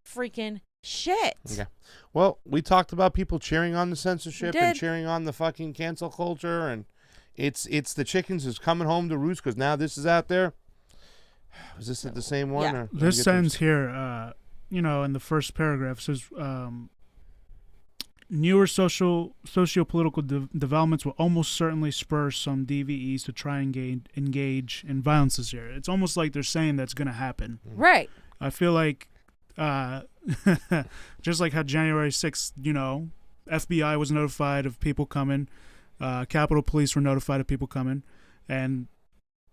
freaking shit. Okay. Well, we talked about people cheering on the censorship and cheering on the fucking cancel culture, and it's the chickens who's coming home to roost because now this is out there. Was this the same one? Yeah. Or this sentence here, in the first paragraph says, newer socio-political developments will almost certainly spur some DVEs to try and engage in violence this year. It's almost like they're saying that's going to happen. Right. I feel like, just like how January 6th, FBI was notified of people coming, Capitol Police were notified of people coming, and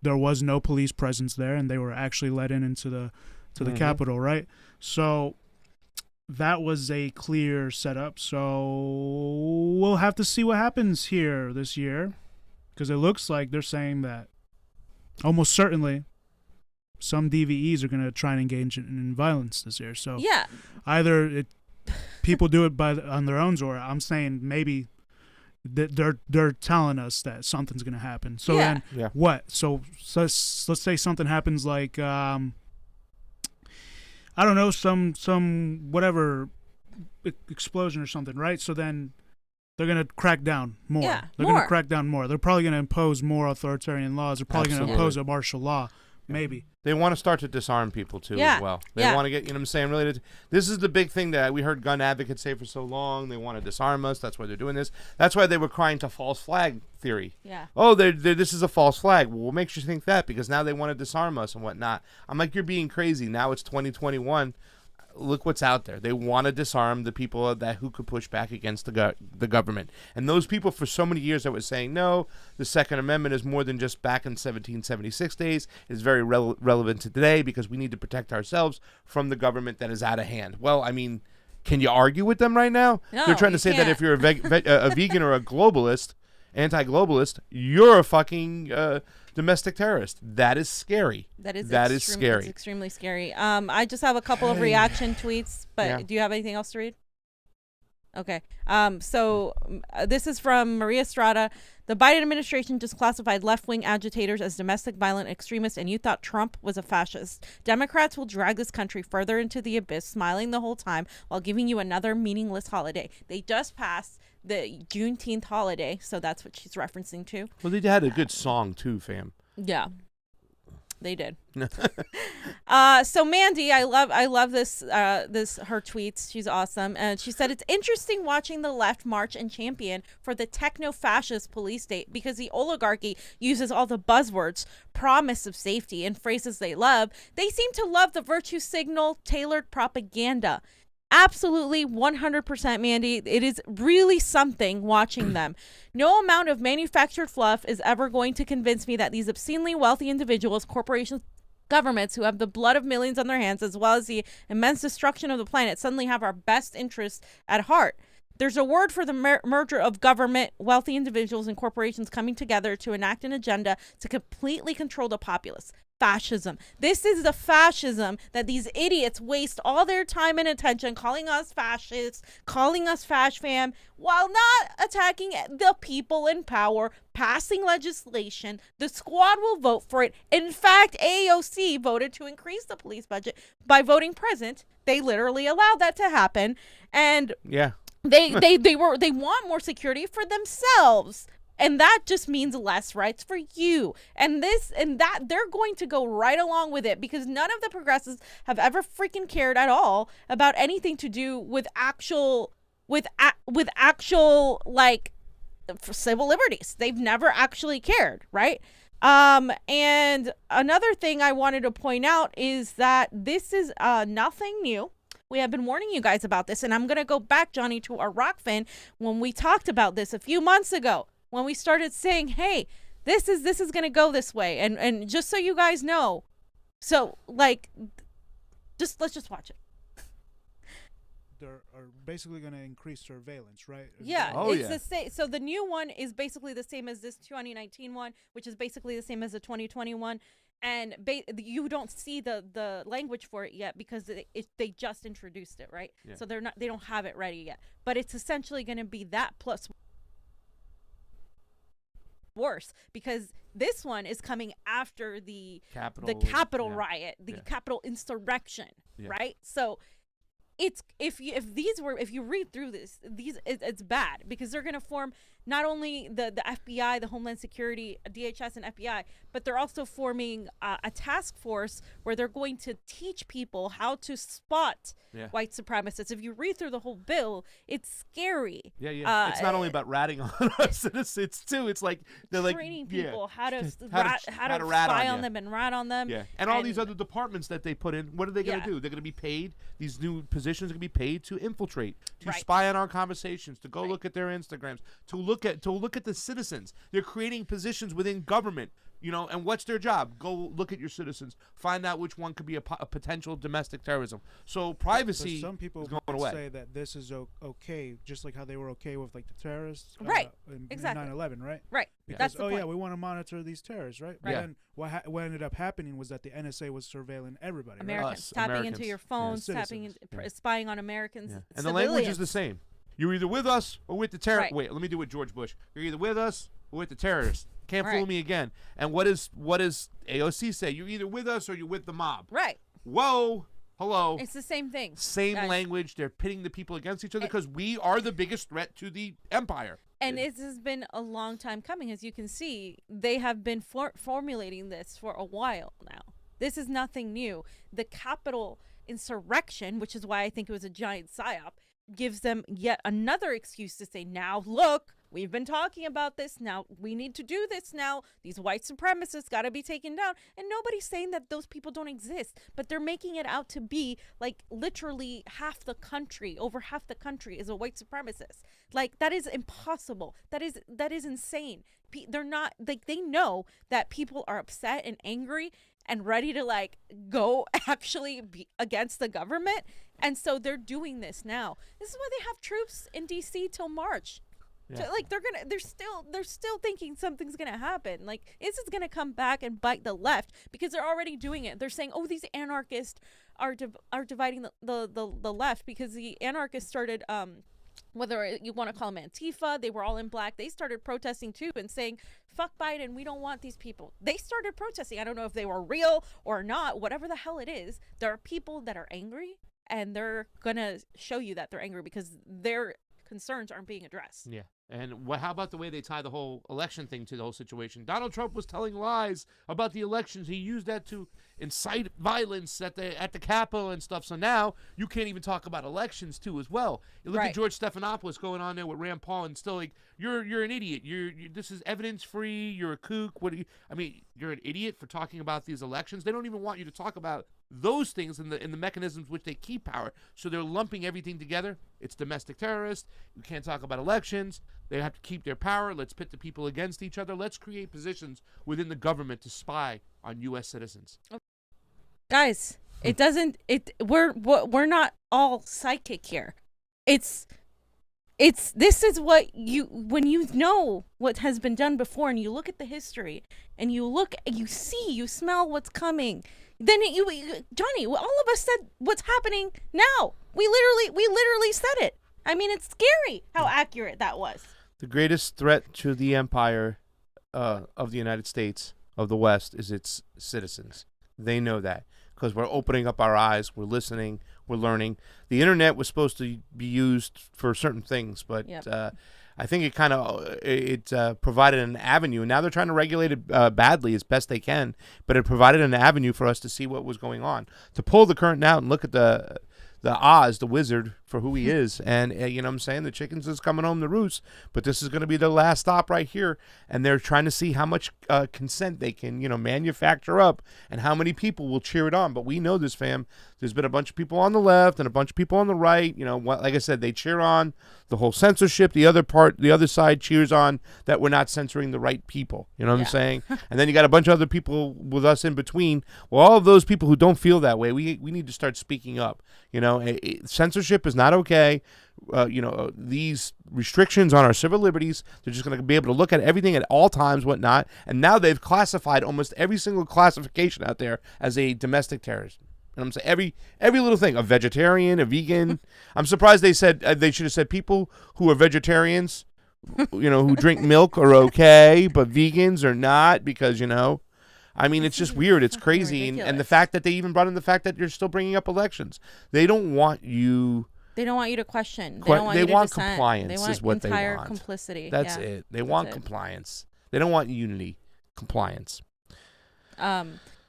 there was no police presence there, and they were actually let into the Capitol, right? So that was a clear setup. So we'll have to see what happens here this year, because it looks like they're saying that almost certainly some DVEs are going to try and engage in violence this year. So yeah, either people do it on their own, or I'm saying maybe they're telling us that something's going to happen. So then what? So let's say something happens like I don't know, some whatever explosion or something, right? So then they're going to crack down more. Yeah, they're going to crack down more. They're probably going to impose more authoritarian laws. They're probably going to impose a martial law, maybe. They want to start to disarm people, too, as well. They want to get, you know what I'm saying? Really, this is the big thing that we heard gun advocates say for so long. They want to disarm us. That's why they're doing this. That's why they were crying to false flag theory. Yeah. Oh, this is a false flag. Well, what makes you think that? Because now they want to disarm us and whatnot. I'm like, you're being crazy. Now it's 2021. Look what's out there. They want to disarm the people who could push back against the government. And those people for so many years that were saying, no, the Second Amendment is more than just back in 1776 days. It's very relevant to today because we need to protect ourselves from the government that is out of hand. Well, I mean, can you argue with them right now? No, they're trying to say that if you're a vegan or a globalist, anti-globalist, you're a fucking domestic terrorist. That is scary. That is scary. It's extremely scary. I just have a couple of reaction tweets, but do you have anything else to read? Okay. So this is from Maria Estrada. The Biden administration just classified left-wing agitators as domestic violent extremists, and you thought Trump was a fascist. Democrats will drag this country further into the abyss, smiling the whole time while giving you another meaningless holiday. They just passed the Juneteenth holiday, so that's what she's referencing to. Well, they had a good song too, fam. Yeah, they did. So Mandy, I love this her tweets. She's awesome, and she said it's interesting watching the left march and champion for the techno-fascist police state because the oligarchy uses all the buzzwords, promise of safety, and phrases they love. They seem to love the virtue signal tailored propaganda. Absolutely 100%, Mandy. It is really something watching them. No amount of manufactured fluff is ever going to convince me that these obscenely wealthy individuals, corporations, governments who have the blood of millions on their hands, as well as the immense destruction of the planet, suddenly have our best interests at heart. There's a word for the merger of government, wealthy individuals, and corporations coming together to enact an agenda to completely control the populace. Fascism. This is the fascism that these idiots waste all their time and attention calling us fascists, calling us fash fam, while not attacking the people in power, passing legislation. The squad will vote for it. In fact, AOC voted to increase the police budget by voting present. They literally allowed that to happen. And they want more security for themselves. And that just means less rights for you. And this and that, they're going to go right along with it because none of the progressives have ever freaking cared at all about anything to do with actual like civil liberties. They've never actually cared, right? And another thing I wanted to point out is that this is nothing new. We have been warning you guys about this, and I'm going to go back, Jonny, to our Rokfin when we talked about this a few months ago. When we started saying, hey, this is going to go this way. And just so you guys know, so like, let's just watch it. They are basically going to increase surveillance, right? Yeah. The same. So the new one is basically the same as this 2019 one, which is basically the same as the 2021. And you don't see the language for it yet because they just introduced it, right? Yeah. So they don't have it ready yet. But it's essentially going to be that plus worse because this one is coming after the Capitol riot, the Capitol insurrection, right? So it's if you read through this, it's bad because they're going to form not only the FBI, the Homeland Security, DHS, and FBI, but they're also forming a task force where they're going to teach people how to spot white supremacists. If you read through the whole bill, it's scary. Yeah. It's not only about ratting on us. It's like they're training people how to spy on them and rat on them. Yeah. And all these other departments that they put in, what are they going to do? They're going to be paid. These new positions are going to be paid to infiltrate, to spy on our conversations, to go look at their Instagrams, to look at the citizens. They're creating positions within government And what's their job? Go look at your citizens, find out which one could be a potential domestic terrorism. So privacy. But some people is going would away. say that this is okay, just like how they were okay with like the terrorists, Right. In Exactly. 9/11, right? Right. Because That's the point. we want to monitor these terrorists, right? Right. But then what ended up happening was that the NSA was surveilling everybody, right? Americans tapping into your phones, tapping, spying on Americans, and the language is the same. You're either with us or with the terrorists. Right. Wait, let me do it, George Bush. You're either with us or with the terrorists. Can't fool Right. me again. And what does AOC say? You're either with us or you're with the mob. Right. Whoa. Hello. It's the same thing. Same guys. language. They're pitting the people against each other because we are the biggest threat to the empire. And it has been a long time coming. As you can see, they have been formulating this for a while now. This is nothing new. The Capitol insurrection, which is why I think it was a giant psyop, gives them yet another excuse to say, now look, we've been talking about this. Now we need to do this now. These white supremacists got to be taken down. And nobody's saying that those people don't exist, but they're making it out to be like literally half the country, over half the country is a white supremacist. Like that is impossible. That is insane. They're not like, they know that people are upset and angry and ready to like go actually be against the government. And so they're doing this now. This is why they have troops in DC till March. Yeah. Like they're still thinking something's gonna happen. Like this is gonna come back and bite the left because they're already doing it. They're saying, oh, these anarchists are dividing the left because the anarchists started whether you want to call them Antifa, they were all in black. They started protesting too and saying, fuck Biden, we don't want these people. They started protesting. I don't know if they were real or not, whatever the hell it is. There are people that are angry and they're going to show you that they're angry because their concerns aren't being addressed. Yeah. And how about the way they tie the whole election thing to the whole situation? Donald Trump was telling lies about the elections. He used that to incite violence at the Capitol and stuff. So now you can't even talk about elections too as well. You look at George Stephanopoulos going on there with Rand Paul and still like, you're an idiot. This is evidence free. You're a kook. You're an idiot for talking about these elections. They don't even want you to talk about those things in the mechanisms which they keep power. So they're lumping everything together. It's domestic terrorists. You can't talk about elections. They have to keep their power. Let's pit the people against each other. Let's create positions within the government to spy on U.S. citizens. Guys, we're not all psychic here. This is what when you know what has been done before and you look at the history and you smell what's coming. Then Johnny, all of us said what's happening now. We literally said it. I mean, it's scary how accurate that was. The greatest threat to the empire of the United States, of the West, is its citizens. They know that because we're opening up our eyes, we're listening, we're learning. The internet was supposed to be used for certain things, but I think it provided an avenue. And now they're trying to regulate it badly as best they can, but it provided an avenue for us to see what was going on, to pull the curtain out and look at the Oz, the wizard, for who he is. And you know what I'm saying? The chickens is coming home to roost, but this is going to be the last stop right here. And they're trying to see how much consent they can, manufacture up and how many people will cheer it on. But we know this, fam. There's been a bunch of people on the left and a bunch of people on the right. Like I said, they cheer on the whole censorship. The other side cheers on that we're not censoring the right people. You know what I'm saying? And then you got a bunch of other people with us in between. Well, all of those people who don't feel that way, we need to start speaking up. Censorship is not okay. These restrictions on our civil liberties, they're just going to be able to look at everything at all times, whatnot. And now they've classified almost every single classification out there as a domestic terrorist. And I'm saying every little thing, a vegetarian, a vegan. I'm surprised they said they should have said people who are vegetarians, who drink milk are okay, but vegans are not because, it's just weird. It's crazy. And the fact that they even brought in the fact that you're still bringing up elections. They don't want you. They don't want you to question. They don't want you to want dissent. compliance They want is what they want. entire complicity. That's it. They want compliance. They don't want unity. Compliance.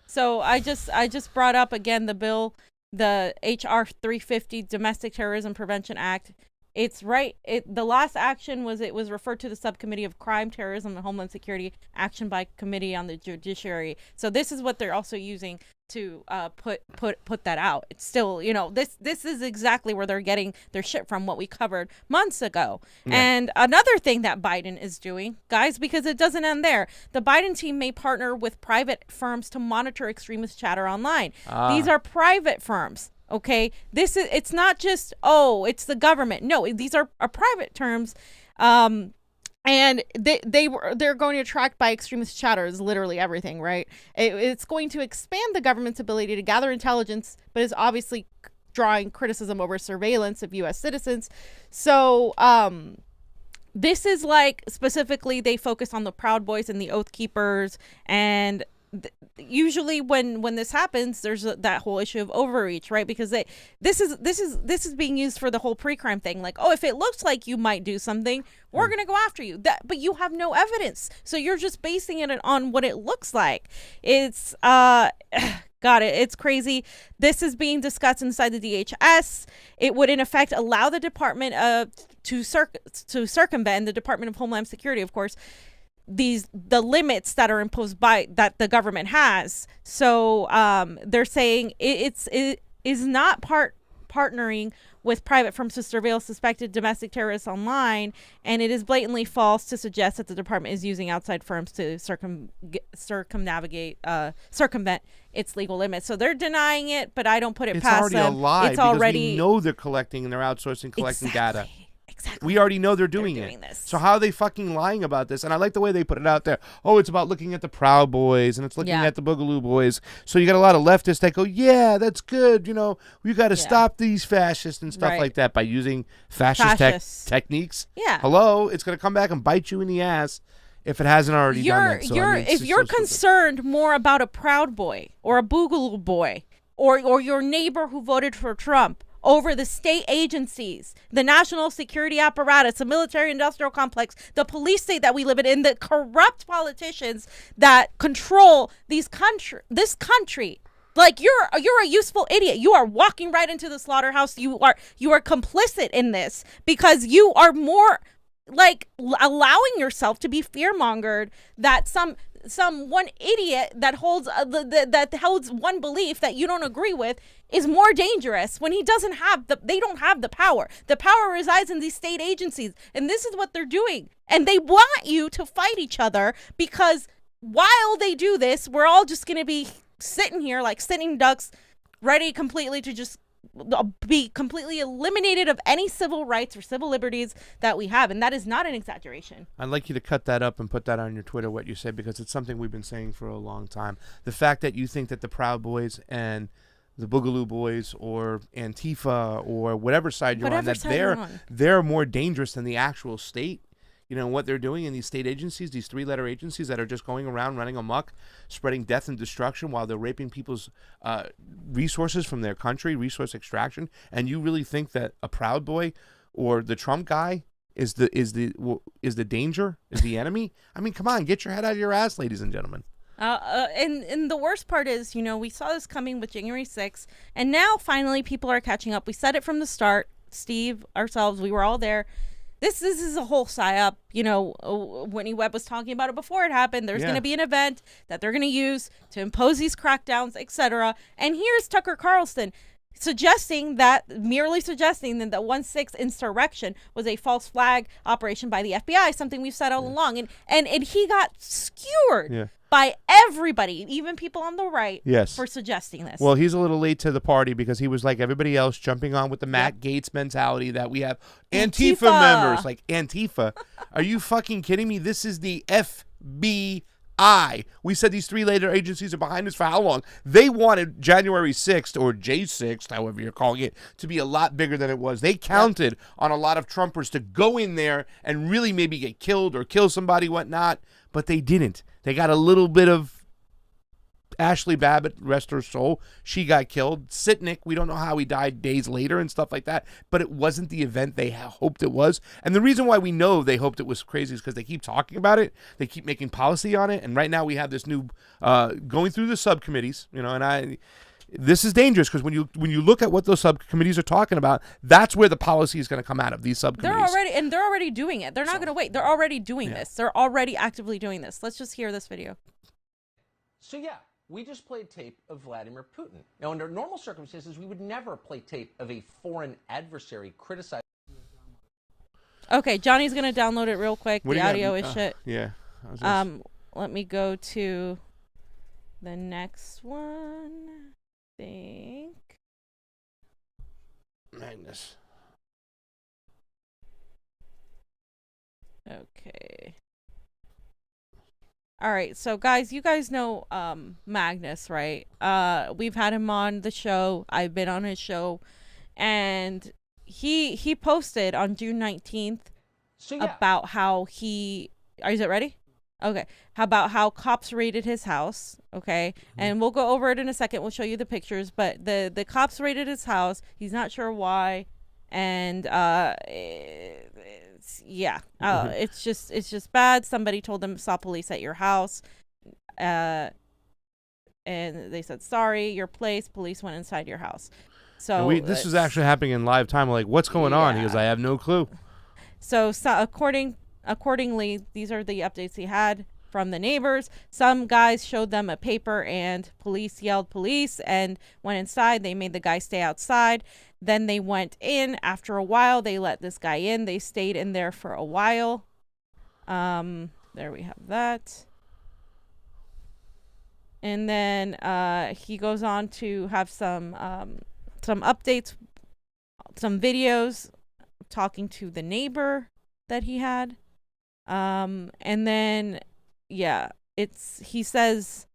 So I just brought up again the bill, the HR 350 Domestic Terrorism Prevention Act. It's right. The last action was it was referred to the Subcommittee of Crime, Terrorism, and Homeland Security Action by Committee on the Judiciary. So this is what they're also using to put that out. It's still, you know, this is exactly where they're getting their shit from, what we covered months ago. Yeah. And another thing that Biden is doing, guys, because it doesn't end there, the Biden team may partner with private firms to monitor extremist chatter online. These are private firms. Okay, it's not just, oh, it's the government. No, these are private terms. And they're going to attract by extremist chatter is literally everything, right? It's going to expand the government's ability to gather intelligence, but is obviously drawing criticism over surveillance of U.S. citizens. So this is like, specifically, they focus on the Proud Boys and the Oath Keepers, and usually when this happens, there's that whole issue of overreach, right? Because this is being used for the whole pre-crime thing. Like, oh, if it looks like you might do something, we're gonna go after you. But you have no evidence, so you're just basing it on what it looks like. It's it's crazy. This is being discussed inside the DHS. It would in effect allow the department to circumvent the Department of Homeland Security, of course, the limits that are imposed by that the government has. So they're saying it is not partnering with private firms to surveil suspected domestic terrorists online, and it is blatantly false to suggest that the department is using outside firms to circumvent its legal limits. So they're denying it, but I don't put it past them. It's already a lie. It's already, we know they're collecting and they're outsourcing collecting data. Exactly. We already know they're doing this. So how are they fucking lying about this? And I like the way they put it out there. Oh, it's about looking at the Proud Boys and it's looking at the Boogaloo Boys. So you got a lot of leftists that go, yeah, that's good. You know, we got to stop these fascists and stuff like that by using fascist techniques. Yeah. Hello, it's going to come back and bite you in the ass if it hasn't already done that. So, if you're concerned more about a Proud Boy or a Boogaloo Boy or your neighbor who voted for Trump over the state agencies, the national security apparatus, the military industrial complex, the police state that we live in, and the corrupt politicians that control this country. Like, you're a useful idiot. You are walking right into the slaughterhouse. You are complicit in this because you are more like allowing yourself to be fear-mongered that some one idiot that holds one belief that you don't agree with is more dangerous when they don't have the power. The power resides in these state agencies, and this is what they're doing. And they want you to fight each other because while they do this, we're all just going to be sitting here like sitting ducks, ready completely to just be completely eliminated of any civil rights or civil liberties that we have. And that is not an exaggeration. I'd like you to cut that up and put that on your Twitter, what you said, because it's something we've been saying for a long time. The fact that you think that the Proud Boys and the Boogaloo Boys or Antifa or whatever side you're on, that they're more dangerous than the actual state. You know, what they're doing in these state agencies, these three-letter agencies that are just going around running amok, spreading death and destruction while they're raping people's resources from their country, resource extraction. And you really think that a Proud Boy or the Trump guy is the danger, is the enemy? I mean, come on, get your head out of your ass, ladies and gentlemen. And the worst part is, you know, we saw this coming with January 6th, and now finally people are catching up. We said it from the start. Steve, ourselves, we were all there. This is a whole psyop. You know, Whitney Webb was talking about it before it happened. There's going to be an event that they're going to use to impose these crackdowns, etc. And here's Tucker Carlson merely suggesting that the 1/6 insurrection was a false flag operation by the FBI, something we've said all along. And he got skewered by everybody, even people on the right, for suggesting this. Well, he's a little late to the party because he was like everybody else, jumping on with the Matt Gaetz mentality that we have Antifa members. Like, Antifa? Are you fucking kidding me? This is the FBI. We said these three-letter agencies are behind us for how long? They wanted January 6th or J6th, however you're calling it, to be a lot bigger than it was. They counted on a lot of Trumpers to go in there and really maybe get killed or kill somebody, whatnot, but they didn't. They got a little bit of Ashley Babbitt, rest her soul. She got killed. Sitnik, we don't know how he died days later and stuff like that, but it wasn't the event they hoped it was. And the reason why we know they hoped it was crazy is because they keep talking about it. They keep making policy on it. And right now we have this new going through the subcommittees, you know, and this is dangerous because when you look at what those subcommittees are talking about, that's where the policy is going to come out of these subcommittees. They're already doing it. They're not going to wait. They're already doing this. They're already actively doing this. Let's just hear this video. So yeah, We just played tape of Vladimir Putin. Now, under normal circumstances, we would never play tape of a foreign adversary criticizing. Okay, Johnny's gonna download it real quick. What The do you audio got? is shit. Yeah. Let me go to the next one. I think. Magnus. Okay. All right, so guys, you guys know Magnus, right? We've had him on the show. I've been on his show, and he posted on June 19th about how he. Is it ready? Okay. How about how cops raided his house? Okay, and we'll go over it in a second. We'll show you the pictures, but the cops raided his house. He's not sure why, and it's just bad. Somebody told them saw police at your house, and they said sorry, your place. Police went inside your house. So this is actually happening in live time. Like, what's going on? He goes, I have no clue. So accordingly, these are the updates he had from the neighbors. Some guys showed them a paper and police yelled police and went inside. They made the guy stay outside. Then they went in. After a while, they let this guy in. They stayed in there for a while. There we have that. And then he goes on to have some updates, some videos talking to the neighbor that he had. And then, he says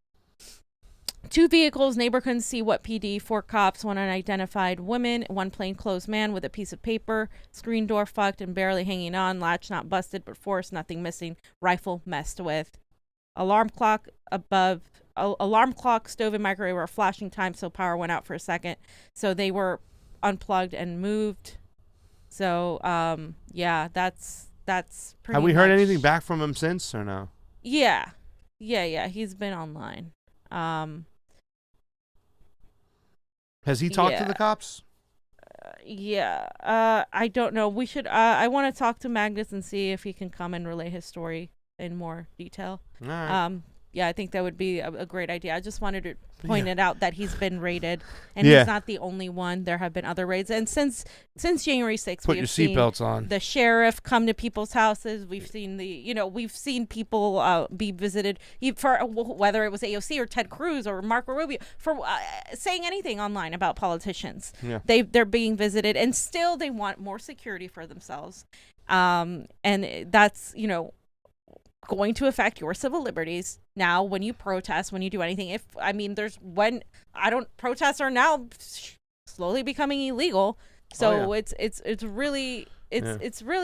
2 vehicles, neighbor couldn't see what PD, 4 cops, 1 unidentified woman, 1 plainclothes man with a piece of paper, screen door fucked and barely hanging on, latch not busted but forced, nothing missing, rifle messed with, alarm clock stove and microwave were flashing time, so power went out for a second, so they were unplugged and moved. So that's pretty Have we heard much anything back from him since or no? Yeah, he's been online. Has he talked to the cops? I don't know. We should. I want to talk to Magnus and see if he can come and relay his story in more detail. All right. I think that would be a great idea. I just wanted to point it out that he's been raided, and he's not the only one. There have been other raids, and since January 6th, Put your seatbelts on. The sheriff come to people's houses. We've seen we've seen people be visited for whether it was AOC or Ted Cruz or Marco Rubio for saying anything online about politicians. Yeah. They're being visited, and still they want more security for themselves, and that's going to affect your civil liberties. Now, when you protest, when you do anything, protests are now slowly becoming illegal. So it's really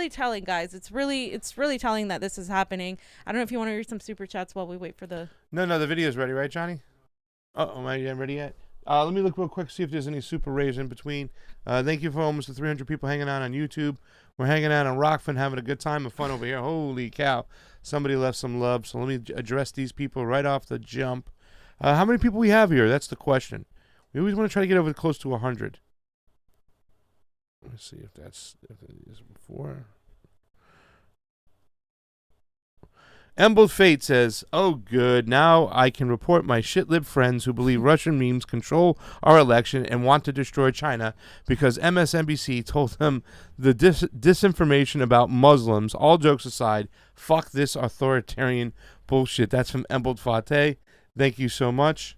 telling, guys. It's really telling that this is happening. I don't know if you want to read some super chats while we wait for the. No, the video's ready, right, Johnny? Oh, am I ready yet? Let me look real quick, see if there's any super raves in between. Thank you for almost the 300 people hanging out on YouTube. We're hanging out on Rokfin, having a good time and fun over here. Holy cow. Somebody left some love, so let me address these people right off the jump. How many people we have here? That's the question. We always want to try to get over close to 100. Let's see if it is before. Embled Fate says, "Oh, good. Now I can report my shit-lib friends who believe Russian memes control our election and want to destroy China because MSNBC told them the disinformation about Muslims. All jokes aside, fuck this authoritarian bullshit." That's from Embled Fate. Thank you so much.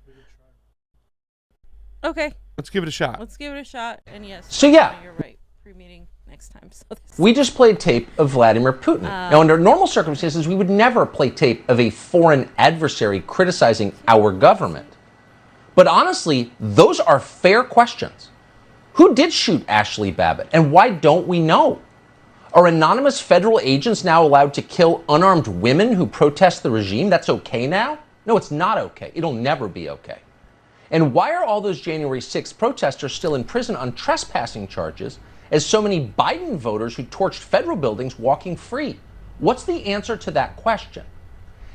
Okay. Let's give it a shot. And yes. So yeah. You're right. Pre-meeting next time. So We just played tape of Vladimir Putin. Now, under normal circumstances, we would never play tape of a foreign adversary criticizing our government. But honestly, those are fair questions. Who did shoot Ashley Babbitt, and why don't we know? Are anonymous federal agents now allowed to kill unarmed women who protest the regime? That's okay now? No, it's not okay. It'll never be okay. And why are all those January 6th protesters still in prison on trespassing charges as so many Biden voters who torched federal buildings walking free? What's the answer to that question?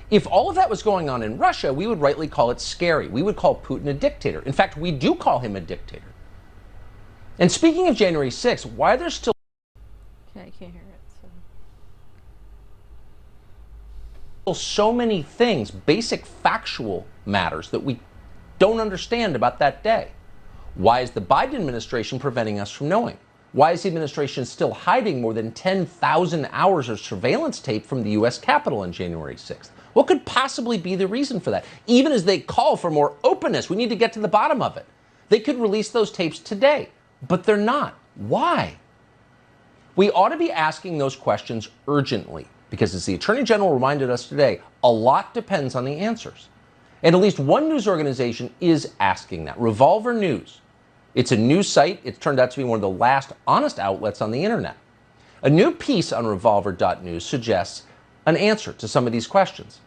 If all of that was going on in Russia, we would rightly call it scary. We would call Putin a dictator. In fact, we do call him a dictator. And speaking of January 6th, why are there still... Okay, I can't hear it. So many things, basic factual matters that we don't understand about that day? Why is the Biden administration preventing us from knowing? Why is the administration still hiding more than 10,000 hours of surveillance tape from the U.S. Capitol on January 6th? What could possibly be the reason for that? Even as they call for more openness, we need to get to the bottom of it. They could release those tapes today, but they're not. Why? We ought to be asking those questions urgently, because as the Attorney General reminded us today, a lot depends on the answers. And at least one news organization is asking that, Revolver News. It's a news site. It's turned out to be one of the last honest outlets on the internet. A new piece on revolver.news suggests an answer to some of these questions.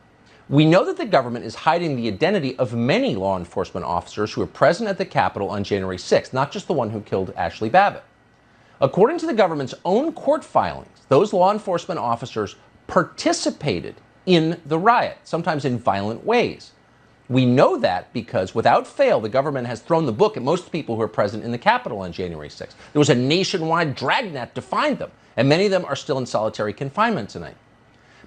We know that the government is hiding the identity of many law enforcement officers who were present at the Capitol on January 6th, not just the one who killed Ashley Babbitt. According to the government's own court filings, those law enforcement officers participated in the riot, sometimes in violent ways. We know that because, without fail, the government has thrown the book at most people who are present in the Capitol on January 6th. There was a nationwide dragnet to find them, and many of them are still in solitary confinement tonight.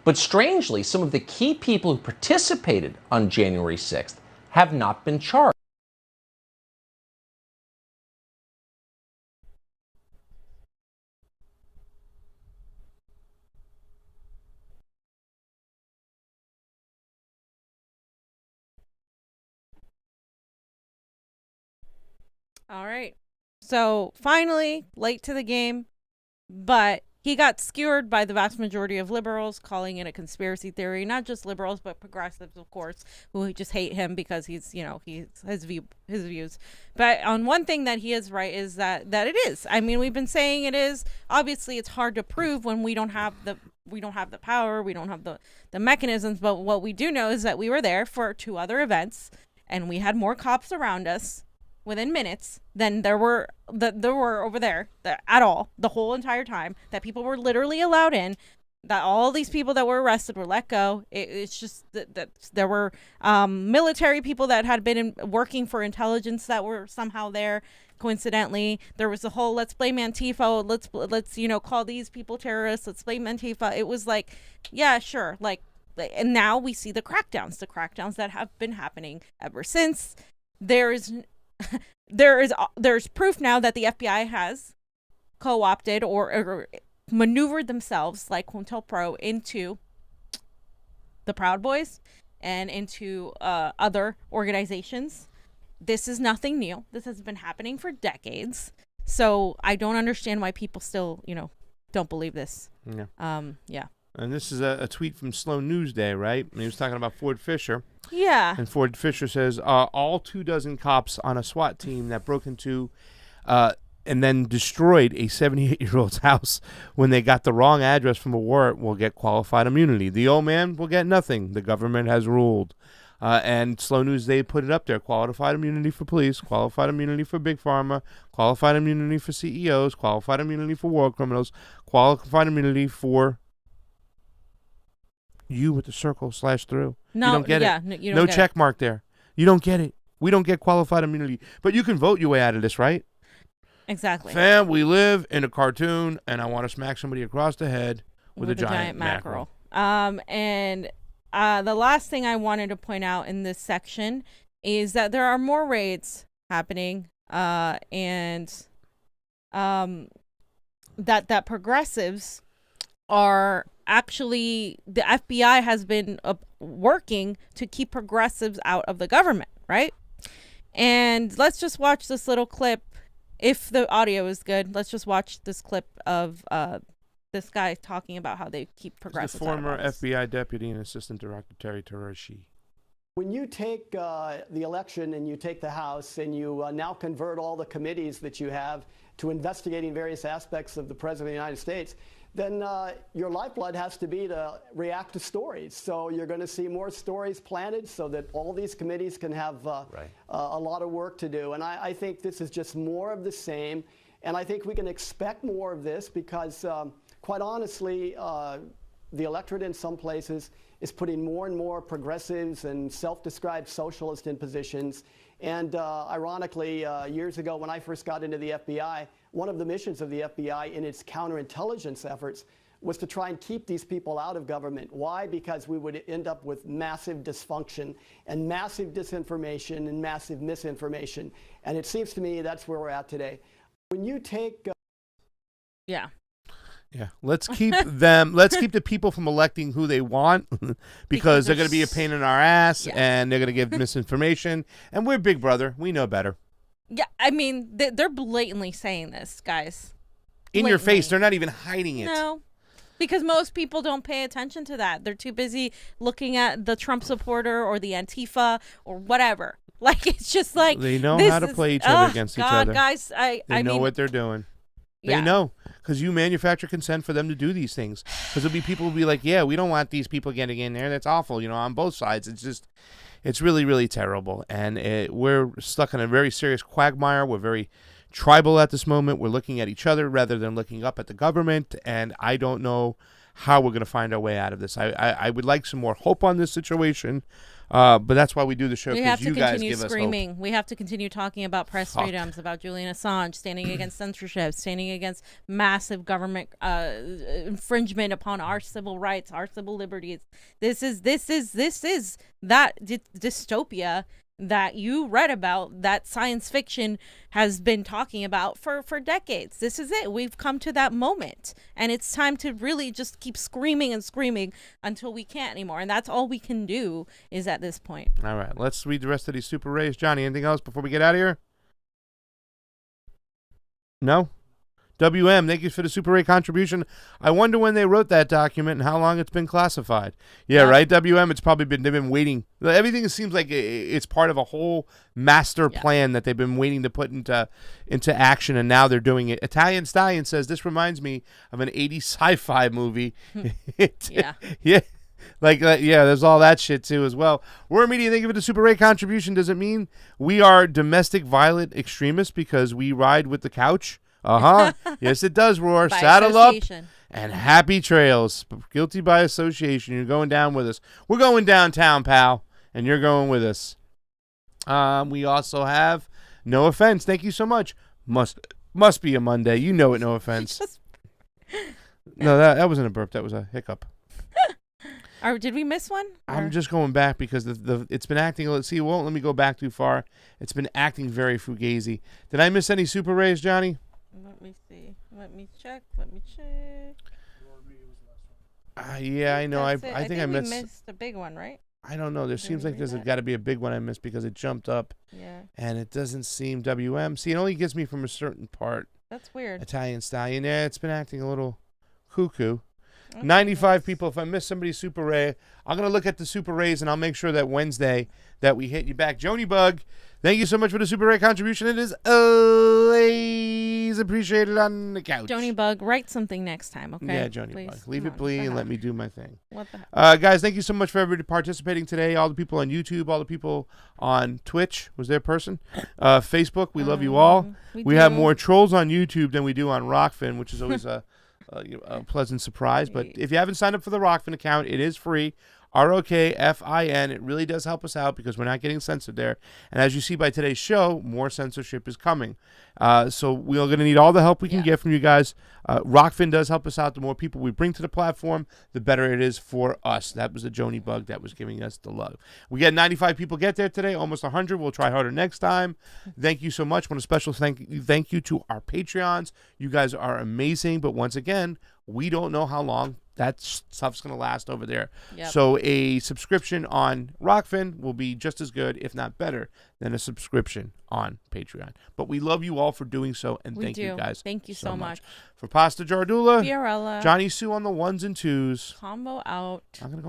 But strangely, some of the key people who participated on January 6th have not been charged. All right. So finally, late to the game, but he got skewered by the vast majority of liberals, calling it a conspiracy theory. Not just liberals, but progressives, of course, who just hate him because he's, his views. But on one thing that he is right is that it is. I mean, we've been saying it is. Obviously, it's hard to prove when we don't have the power, we don't have the mechanisms. But what we do know is that we were there for 2 other events, and we had more cops around us within minutes than there were over there at all, the whole entire time, that people were literally allowed in, that all these people that were arrested were let go. It's just that there were military people that had been working for intelligence that were somehow there. Coincidentally, there was the whole let's blame Antifa, let's call these people terrorists, let's blame Antifa. It was like, yeah, sure, and now we see the crackdowns that have been happening ever since. There's proof now that the FBI has co-opted or maneuvered themselves, like COINTELPRO, into the Proud Boys and into other organizations. This is nothing new. This has been happening for decades. So I don't understand why people still, don't believe this. Yeah. Yeah. And this is a tweet from Slow News Day, right? And he was talking about Ford Fisher. Yeah. And Ford Fisher says, all 24 cops on a SWAT team that broke into and then destroyed a 78-year-old's house when they got the wrong address from a warrant will get qualified immunity. The old man will get nothing. The government has ruled. And Slow News Day put it up there. Qualified immunity for police, qualified immunity for Big Pharma, qualified immunity for CEOs, qualified immunity for war criminals, qualified immunity for you with the circle / through. No, you don't get it. No, you don't no get check it. mark there. You don't get it. We don't get qualified immunity. But you can vote your way out of this, right? Exactly. Fam, we live in a cartoon, and I want to smack somebody across the head with a giant mackerel. And the last thing I wanted to point out in this section is that there are more raids happening, and that progressives are actually, the FBI has been working to keep progressives out of the government, right? And let's just watch this little clip. If the audio is good, let's just watch this clip of this guy talking about how they keep progressives The out of former office. FBI deputy and assistant director Terry Tarashi. When you take the election and you take the House and you now convert all the committees that you have to investigating various aspects of the President of the United States, then your lifeblood has to be to react to stories. So you're going to see more stories planted so that all these committees can have a lot of work to do. And I think this is just more of the same. And I think we can expect more of this because, quite honestly, the electorate in some places is putting more and more progressives and self-described socialists in positions. And ironically, years ago when I first got into the FBI, one of the missions of the FBI in its counterintelligence efforts was to try and keep these people out of government. Why? Because we would end up with massive dysfunction and massive disinformation and massive misinformation. And it seems to me that's where we're at today. When you take... Yeah. Yeah, let's keep them. Let's keep the people from electing who they want, because they're going to be a pain in our ass, and they're going to give misinformation. And we're Big Brother; we know better. Yeah, I mean, they're blatantly saying this, guys. In your face, they're not even hiding it. No, because most people don't pay attention to that. They're too busy looking at the Trump supporter or the Antifa or whatever. Like, it's just like they know how to play each other against each other. Guys, they know what they're doing. They know, because you manufacture consent for them to do these things. Because there'll be people who'll be like, yeah, we don't want these people getting in there. That's awful, on both sides. It's just, it's really, really terrible. And we're stuck in a very serious quagmire. We're very tribal at this moment. We're looking at each other rather than looking up at the government. And I don't know how we're going to find our way out of this. I would like some more hope on this situation. But that's why we do the show, because you guys give us hope. We have to continue talking about press freedoms, about Julian Assange, standing against censorship, standing against massive government infringement upon our civil rights, our civil liberties. This is that dystopia that you read about, that science fiction has been talking about for decades. This is it. We've come to that moment, and it's time to really just keep screaming and screaming until we can't anymore, and that's all we can do is at this point. All right, let's read the rest of these Super Rays. Johnny, anything else before we get out of here? No? WM, thank you for the Super Ray contribution. I wonder when they wrote that document and how long it's been classified. Yeah, right, WM? It's probably they've been waiting. Everything seems like it's part of a whole master plan that they've been waiting to put into action, and now they're doing it. Italian Stallion says, this reminds me of an 80s sci-fi movie. Yeah. There's all that shit too as well. We're Media, thank you for the Super Ray contribution. Does it mean we are domestic violent extremists because we ride with the couch? Yes, it does, Roar. Saddle up and happy trails. Guilty by association. You're going down with us. We're going downtown, pal, and you're going with us. We also have No Offense. Thank you so much. Must be a Monday. You know it, No Offense. No, that wasn't a burp. That was a hiccup. Or did we miss one? I'm just going back because it's been acting. Let's see. It won't let me go back too far. It's been acting very fugazi. Did I miss any Super Rays, Johnny? Let me see. Let me check. Yeah, I know. I think I missed a big one, right? I don't know. There seems like there's got to be a big one I missed because it jumped up. Yeah. And it doesn't seem WM. See, it only gets me from a certain part. That's weird. Italian Stallion. Yeah, it's been acting a little cuckoo. Okay, 95 people. If I miss somebody's Super Ray, I'm going to look at the Super Rays, and I'll make sure that Wednesday that we hit you back. Joni Bug, thank you so much for the Super Ray contribution. It is always appreciated on the couch. Joni Bug, write something next time, okay? Yeah, Joni Bug. Leave it be and let me do my thing. What the heck? Guys, thank you so much for everybody participating today. All the people on YouTube, all the people on Twitch. Was there a person? Facebook, we love you all. We have more trolls on YouTube than we do on Rokfin, which is always a pleasant surprise. But if you haven't signed up for the Rokfin account, it is free. Rokfin. It really does help us out because we're not getting censored there. And as you see by today's show, more censorship is coming. So we're going to need all the help we can get from you guys. Rokfin does help us out. The more people we bring to the platform, the better it is for us. That was the Joni Bug that was giving us the love. We got 95 people get there today, almost 100. We'll try harder next time. Thank you so much. Want a special thank you to our Patreons. You guys are amazing. But once again, we don't know how long that stuff's going to last over there. Yep. So a subscription on Rokfin will be just as good, if not better, than a subscription on Patreon. But we love you all for doing so, and thank you guys. Thank you so much. For Pasta Jardula, Fiorella, Johnny Sue on the ones and twos. Convo out. I'm gonna go